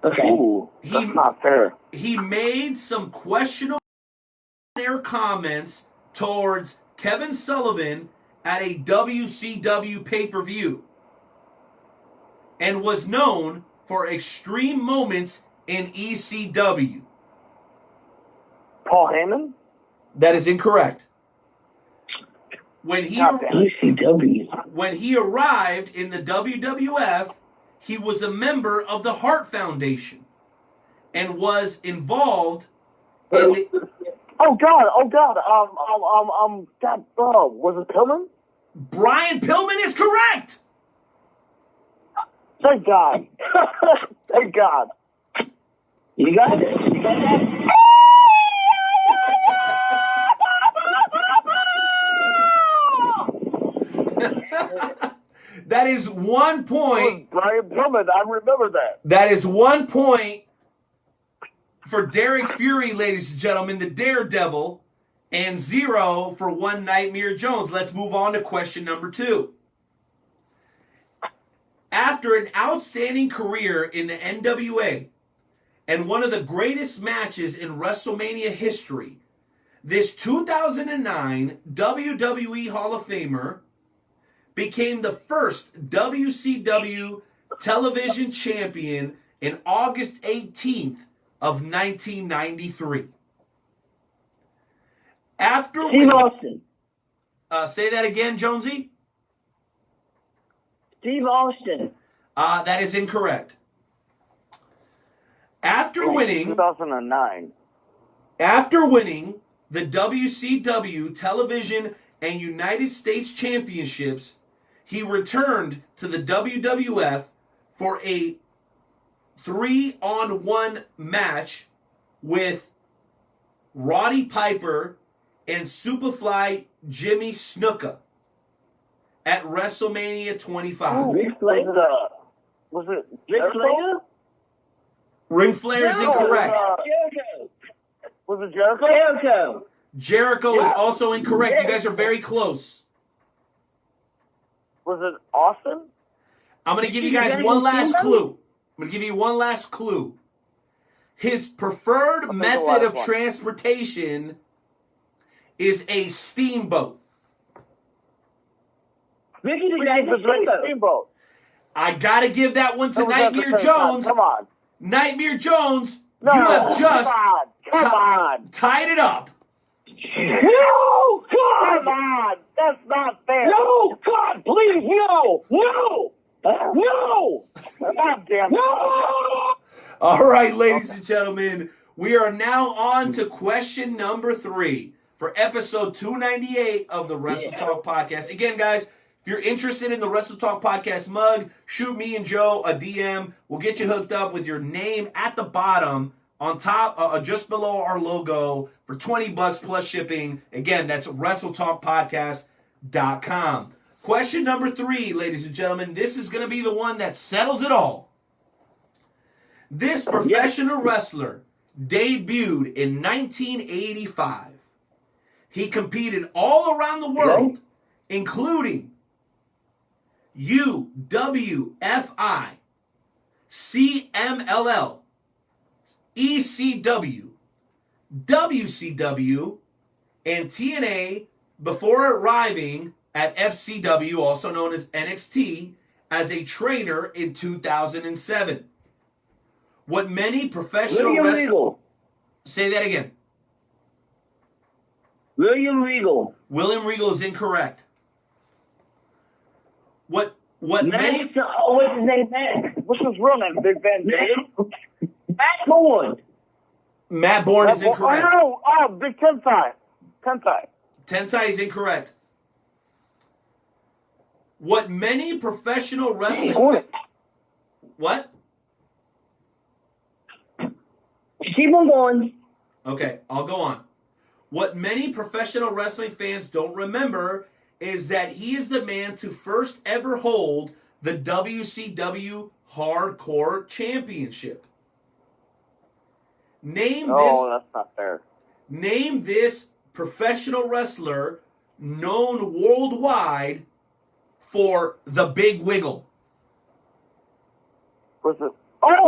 Okay. Ooh, that's not fair. He made some questionable comments towards Kevin Sullivan at a WCW pay-per-view and was known for extreme moments in ECW. Paul Heyman? That is incorrect. When he ECW. When he arrived in the WWF, he was a member of the Hart Foundation and was involved in the, Oh God! Was it Pillman? Brian Pillman is correct. Thank God! Thank God! You got it. You got that? That is 1 point. Brian Pillman, I remember that. That is 1 point for Derrik Fury, ladies and gentlemen, the Daredevil, and 0 for One Nightmare Jones. Let's move on to question number 2. After an outstanding career in the NWA and one of the greatest matches in WrestleMania history, this 2009 WWE Hall of Famer became the first WCW television champion in August 18th of 1993. After Steve Austin. Say that again, Jonesy. Steve Austin. That is incorrect. After winning 2009. After winning the WCW Television and United States Championships, he returned to the WWF for a 3-on-1 match with Roddy Piper and Superfly Jimmy Snuka at WrestleMania 25. Ric Flair? Was it Ric Flair? Ring Flair is incorrect. Jericho. Was it Jericho? Jericho. Jericho is also incorrect. You guys are very close. Was it Austin? I'm going to give you guys one last clue. His preferred method of transportation is a steamboat. Ricky the guy from Steamboat. I got to give that one to Nightmare Jones. Come on. Nightmare Jones, No, you have just come on. tied it up. No! God! Come on. That's not fair. No! God, please, no! No! No! God damn it. No! All right, ladies and gentlemen, we are now on to question number 3 for episode 298 of the Wrestle Talk Podcast. Again, guys, if you're interested in the Wrestle Talk Podcast mug, shoot me and Joe a DM. We'll get you hooked up with your name at the bottom, on top, just below our logo, for $20 plus shipping. Again, that's WrestleTalkPodcast.com. Question number 3, ladies and gentlemen. This is going to be the one that settles it all. This professional wrestler debuted in 1985. He competed all around the world, including UWFI, CMLL, ECW, WCW, and TNA before arriving at FCW, also known as NXT, as a trainer in 2007. What many professional wrestlers... Say that again. William Regal. William Regal is incorrect. What What's many... his name, Matt? What's his real name? Big Ben David? Matt Bourne. Matt Bourne is incorrect. Oh, Big Tensai. Tensai is incorrect. What many professional wrestling... What? Keep on going. Okay, I'll go on. What many professional wrestling fans don't remember is that he is the man to first ever hold the WCW Hardcore Championship. That's not fair. Name this professional wrestler known worldwide for the Big Wiggle. Was it?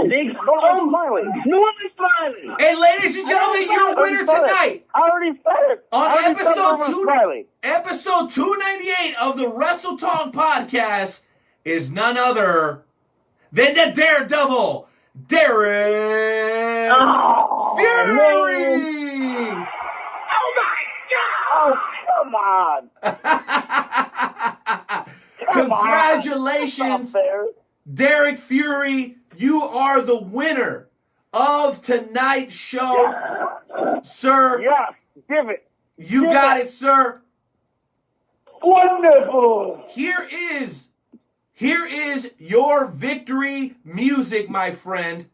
Big Smiley. Smiley. Hey, ladies and gentlemen, your winner tonight. I already said it. On Smiley. episode 298 of the Wrestle Talk podcast is none other than the Daredevil, Derrik Fury. Man. Oh, come on. Congratulations, Derrik Fury. You are the winner of tonight's show. Sir. Yes, give it. You got it, sir. Wonderful. Here is your victory music, my friend.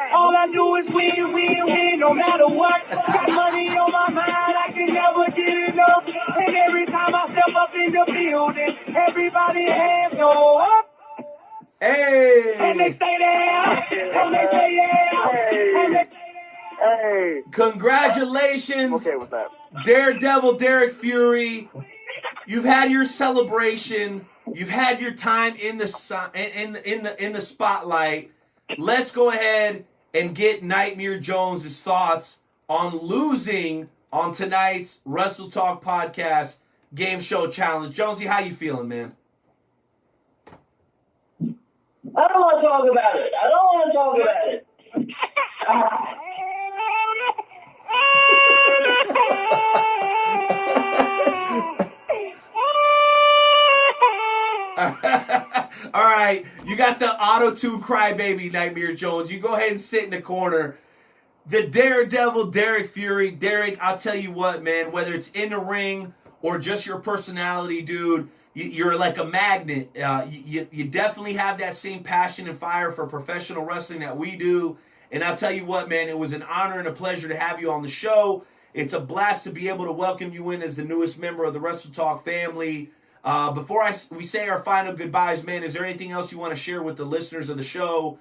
All I do is win, win, win, no matter what. Got money on my mind, I can never get enough. And every time I step up in the building, everybody hands go up. Hey! And they stay there, and they say yeah, and they Hey. Congratulations, Okay with that. Daredevil Derrik Fury. You've had your celebration. You've had your time in the spotlight. Let's go ahead and get Nightmare Jones' thoughts on losing on tonight's Wrestle Talk podcast game show challenge. Jonesy, how you feeling, man? I don't want to talk about it. All right, you got the auto-tune crybaby, Nightmare Jones. You go ahead and sit in the corner. The Daredevil, Derrik Fury. Derrik, I'll tell you what, man, whether it's in the ring or just your personality, dude, you're like a magnet. You definitely have that same passion and fire for professional wrestling that we do. And I'll tell you what, man, it was an honor and a pleasure to have you on the show. It's a blast to be able to welcome you in as the newest member of the Wrestle Talk family. Before we say our final goodbyes, man, is there anything else you want to share with the listeners of the show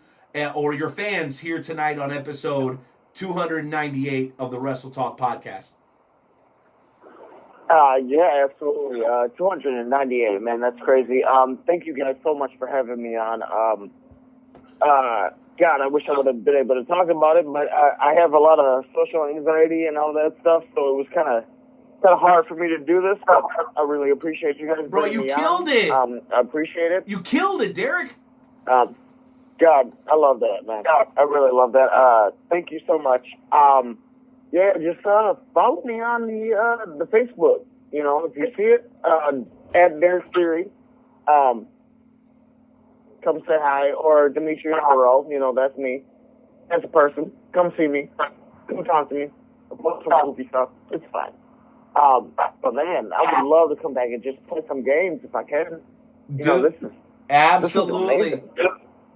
or your fans here tonight on episode 298 of the Wrestle Talk podcast? Yeah, absolutely. 298, man, that's crazy. Thank you guys so much for having me on. God, I wish I would have been able to talk about it, but I have a lot of social anxiety and all that stuff, so it was kind of hard for me to do this, but I really appreciate you guys. Bro, you killed it. I appreciate it. You killed it, Derrik. God, I love that, man. I really love that. Thank you so much. Yeah, just follow me on the Facebook. You know, if you see it, at Derrik Fury. Come say hi, or Dimitri Haro. You know, that's me. As a person, come see me. Come talk to me. What's some goofy stuff? It's fine. But man, I would love to come back and just play some games if I can. Absolutely.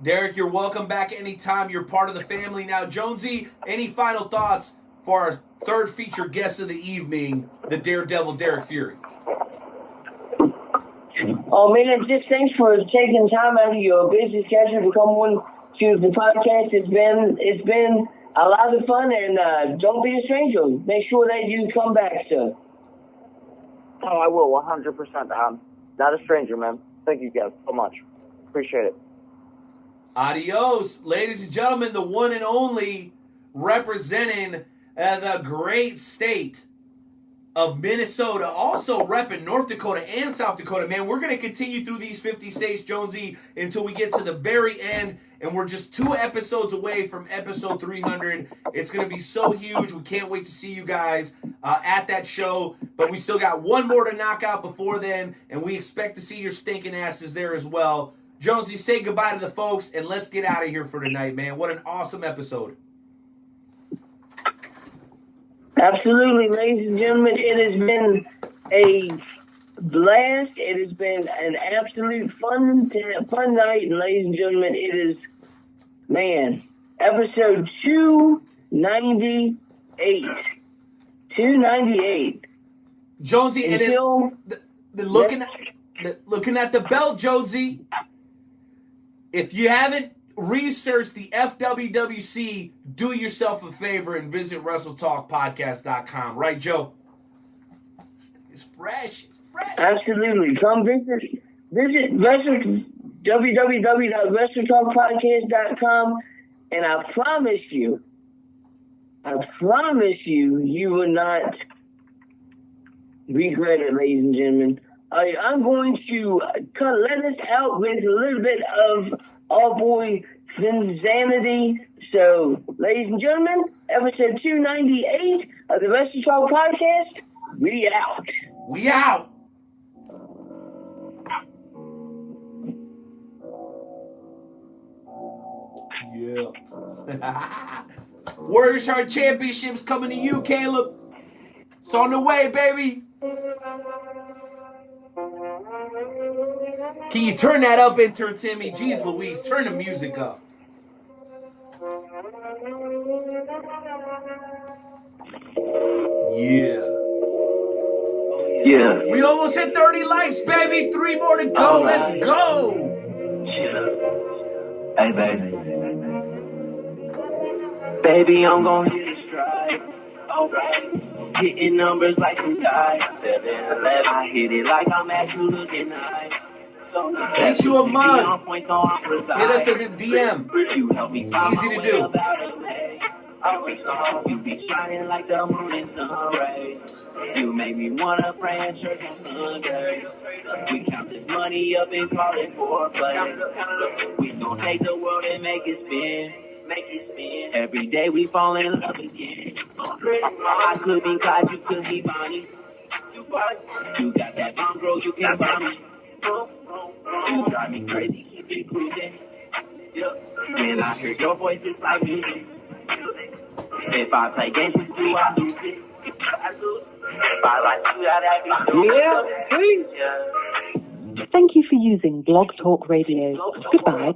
Derrik, you're welcome back anytime. You're part of the family now. Jonesy, any final thoughts for our third featured guest of the evening, the Daredevil, Derrik Fury? Oh man, just thanks for taking time out of your busy schedule to come on to the podcast. It's been a lot of fun, and don't be a stranger. Make sure that you come back, sir. Oh, I will, 100%. Not a stranger, man. Thank you guys so much. Appreciate it. Adios. Ladies and gentlemen, the one and only representing the great state of Minnesota, also repping North Dakota and South Dakota. Man, we're going to continue through these 50 states, Jonesy, until we get to the very end, and we're just 2 episodes away from episode 300. It's going to be so huge. We can't wait to see you guys at that show, but we still got one more to knock out before then, and we expect to see your stinking asses there as well. Jonesy, say goodbye to the folks, and let's get out of here for tonight, man. What an awesome episode. Absolutely, ladies and gentlemen, it has been a blast. It has been an absolute fun night, and ladies and gentlemen, it is, man, episode 2 298. 298. Jonesy, and Until looking at the belt, Jonesy. If you haven't researched the FWWC, do yourself a favor and visit WrestleTalkPodcast.com. Right, Joe? It's fresh. It's fresh. Absolutely. Come visit www.WrestleTalkPodcast.com, and I promise you, you will not regret it, ladies and gentlemen. I'm going to let us out with a little bit of our boy Insanity. So, ladies and gentlemen, episode 298 of the Wrestle Talk Podcast, we out. We out. Yeah. Warriors Heart Championships coming to you, Caleb. It's on the way, baby. Can you turn that up, intern Timmy? Jeez Louise, turn the music up. Yeah. Yeah. We almost hit 30 likes, baby. 3 more to go. Let's go. Hey, baby. Baby, I'm gonna hit a stride. Alright. Hitting numbers like some guys. 7-11. I hit it like I'm actually looking nice. Get you a mug. Hit us in the DM. You help me easy to do. You be shining like the moon and sun rays. You make me wanna pray in church on Sunday. We count this money up and call it foreplay. We gon' take the world and make it spin. Every day we fall in love again. I could be Clyde, you could be Bonnie. You got that bomb, girl, you can't buy me. You drive me crazy, keep it cruising. When I hear your voice, it's like music. If I play games with you, I lose it. If I like you, I'd have you. Yeah. Thank you for using Blog Talk Radio. Goodbye.